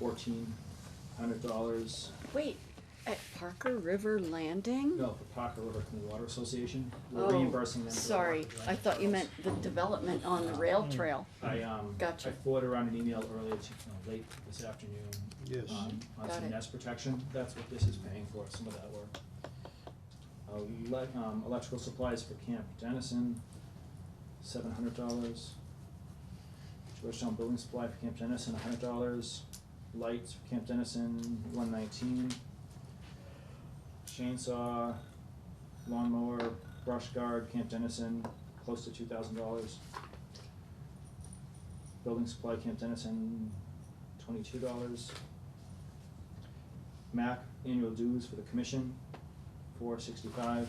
$1,400. Wait, at Parker River Landing? No, for Parker River Clean Water Association, we're Oh, reimbursing them. for the sorry, work I thought you meant the development on the rail trail. Gotcha. I forwarded around an email earlier, late this afternoon. Yes. On Got some it. nest protection, that's what this is paying for, some of that work. Electrical supplies for Camp Dennison, $700. Georgetown Building Supply for Camp Dennison, $100. Lights for Camp Dennison, $119. Chainsaw, lawnmower, brush guard, Camp Dennison, close to $2,000. Building supply, Camp Dennison, $22. MAC annual dues for the commission, $465.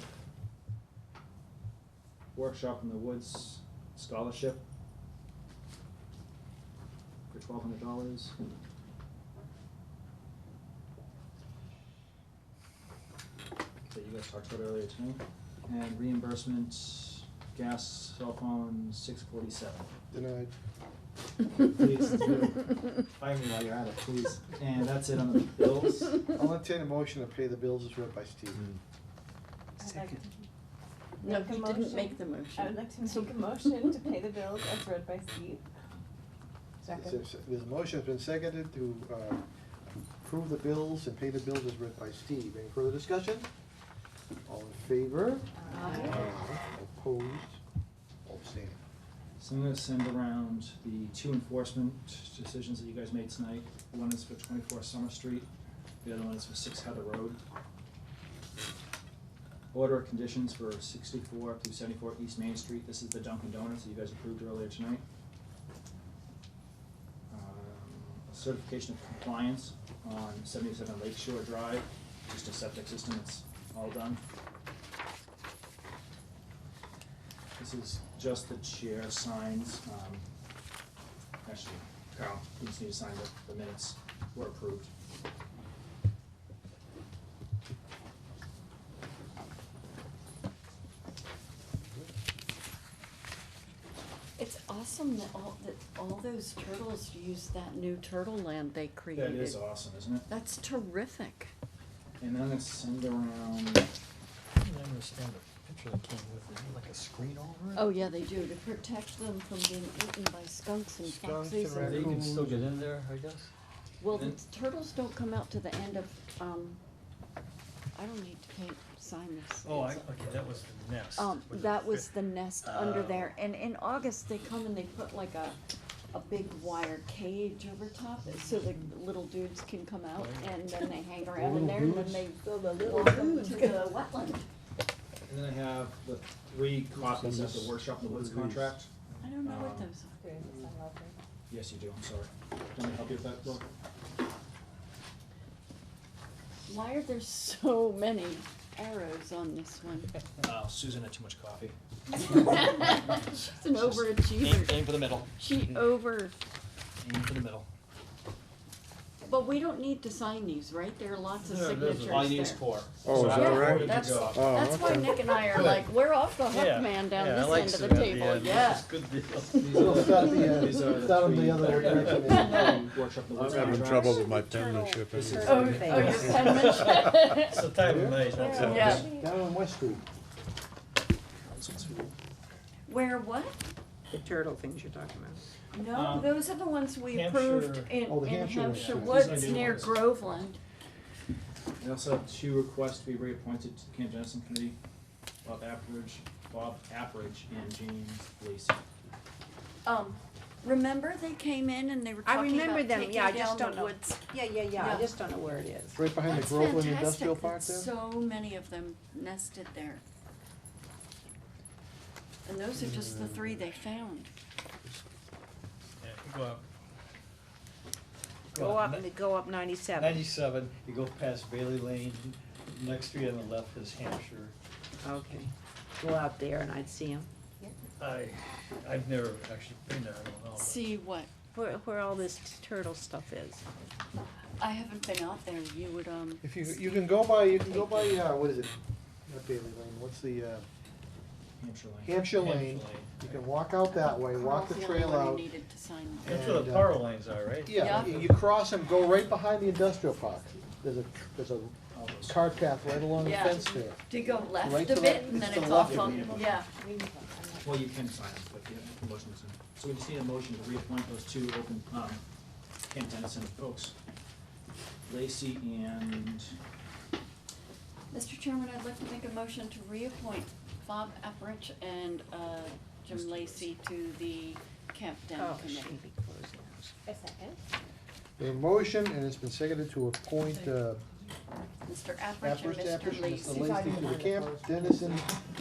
Workshop in the Woods scholarship for $1,200. That you guys talked about earlier tonight. And reimbursement, gas, cell phone, $647. Denied. Please, fire me while you're at it, please. And that's it on the bills. I'll entertain a motion to pay the bills as read by Steve. Second. No, he didn't make the motion. I would like to make a motion to pay the bills as read by Steve. There's a motion, has been seconded to approve the bills and pay the bills as read by Steve. Any further discussion? All in favor? Aye. Opposed? Abstaining. So I'm gonna send around the 2 enforcement decisions that you guys made tonight. One is for 24 Summer Street, the other one is for 6 Heather Road. Order of conditions for 64 through 74 East Main Street. This is the Dunkin' Donuts that you guys approved earlier tonight. Certification of compliance on 77 Lake Shore Drive, just a septic system, it's all done. This is just the chair signs, actually, Carl, you just need to sign the minutes were approved. It's awesome that all those turtles use that new turtle land they created. That is awesome, isn't it? That's terrific. And then I'm gonna send around, I don't understand the picture that came with it, like a screen over it? Oh, yeah, they do, to protect them from being eaten by skunks and Skunks foxes and and. You can still get in there, I guess? Well, the And- turtles don't come out to the end of, I don't need to sign this. Oh, okay, that was the nest. Was it That fit- was the nest under Oh. there, and in August, they come and they put like a big wire cage over top, so the little dudes can come out, and then they hang around in there, and then they walk them to the wetland. and then I have the 3 copies of the Workshop in the Woods contract. I don't know what Um, those are. Yes, you do, I'm sorry. Can I help you with that, Brooke? Why are there so many arrows on this one? Susan had too much coffee. She's an overachiever. Aim for the middle. Aim for the middle. But we don't need to sign these, right? There are lots of No, it doesn't. signatures All you need is there. 4. Oh, is that Yeah, right? that's, go. Oh, that's why okay. Nick and I are like, we're off the hook, Yeah, man, down yeah, I this like end of the Sue at table, end. yeah. This is good deal. We'll start These are the start on 3 the other that are direction. Workshop in the I'm Woods having contracts. trouble with my penmanship. This is- anyway. Oh, your penmanship. It's the time of night, that's all. Yeah. Down on West Street. This one's for you. Where what? The turtle things you're talking about. No, those are the ones we Hampshire- approved Oh, the in Hampshire Hampshire ones. These are Woods new near ones. Groveland. I also have 2 requests to be reappointed to the Camp Dennison Committee, Bob Appridge and James Lacey. Remember they came in and they were I talking remember about them, taking yeah, I just down don't the know. woods? Yeah, I Yeah. just don't know where it is. It's right behind the That's Groveland fantastic Industrial that Park there. so many of them nested there. And those are just the 3 they found. Yeah, you go up. Go up 97. 97, you go past Bailey Lane, next street on the left is Hampshire. Okay. Go out there and I'd see them. I've never actually been there, I don't know. but- See what? Where all this turtle stuff is. I haven't been out there. You would, If you can go by, what is it? Not Bailey Lane, what's the, Hampshire Lane. Hampshire Lane. You can walk out that way, walk the Carl's trail only one who out. needed to sign. That's where the And, power lines are, right? Yeah, Yeah. you cross them, go right behind the industrial park. There's a All those. cart path right along the Yeah. fence there. To go left Right a to bit the- and then it's to it's the off left of on, it. yeah. Well, you can sign them, but you have the motion to sign. So we just need a motion to reappoint those 2 open, Camp Dennison folks. Lacey and, Mr. Chairman, I'd like to make a motion to reappoint Bob Appridge and, Jim Lacey to the Camp Den Oh, Committee. should be closed now. A second. A motion, and it's been seconded to appoint, Mr. Appridge and Appridge, Mr. Mr. Lacey. Lacy to the Camp Dennison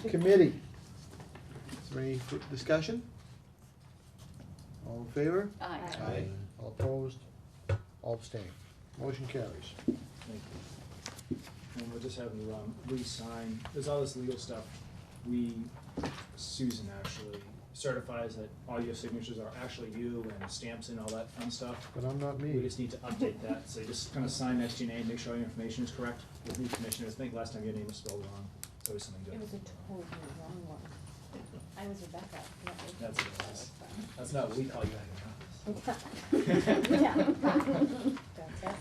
Committee. Is there any discussion? All in favor? Aye. Aye. All opposed? All abstaining. Motion carries. thank you. And we'll just have you, re-sign, there's all this legal stuff. Susan actually certifies that all your signatures are actually you and stamps and all that fun stuff. But I'm not We me. just need to update that, so you just kind of sign next to your name, make sure all your information is correct. With new commissioners, I think last time your name was spelled wrong, it's always something It good. was a totally wrong one. I was Rebecca. That's what it is. That's not what we call you Yeah. That's us.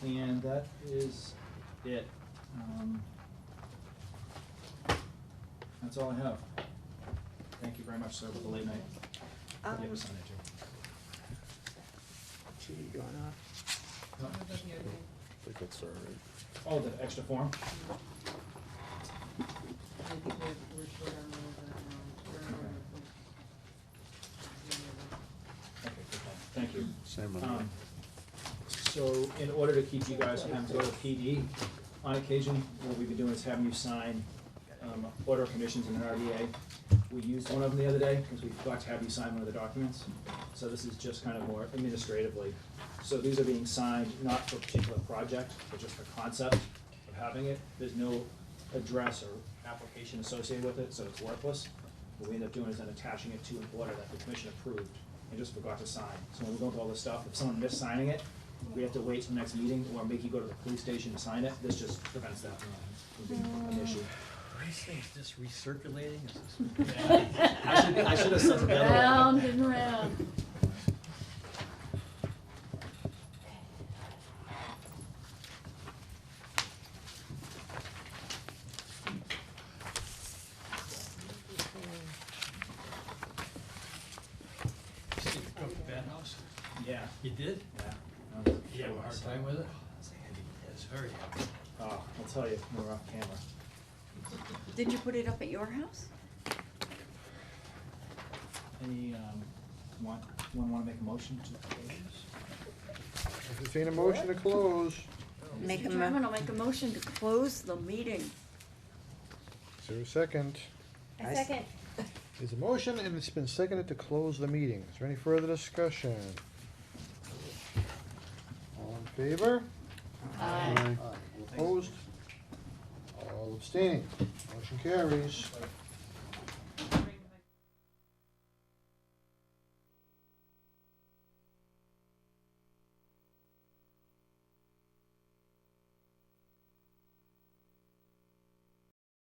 And that is it. That's all I have. Thank you very much, sir, for the late night. You have to sign it, too. Should be going off. I think that's all right. Oh, the extra form? I think we're short on Okay, good, thank you. Same on So in order to keep you guys from having to go to PD, on occasion, what we've been doing is having you sign order of conditions in an RDA. We used one of them the other day because we forgot to have you sign one of the documents. So this is just kind of more administratively. So these are being signed not for a particular project, but just the concept of having it. There's no address or application associated with it, so it's worthless. What we end up doing is then attaching it to an order that the commission approved and just forgot to sign. So when we go through all this stuff, if someone missed signing it, we have to wait till the next meeting or make you go to the police station to sign it. This just prevents that from being an issue. Are these things just recirculating? I should have said that. Round and round. Steve, you drove the bat house? Yeah. You did? Yeah. You have a hard time with it? It's very heavy. Oh, I'll tell you, when we're off camera. Did you put it up at your house? Any, one wanna make a motion to close? Entertain a motion to close. Make Mr. a Chairman, I'll make a motion to close the meeting. Is there a second? A second. There's a motion and it's been seconded to close the meeting. Is there any further discussion? All in favor? Aye. All opposed? All abstaining. Motion carries.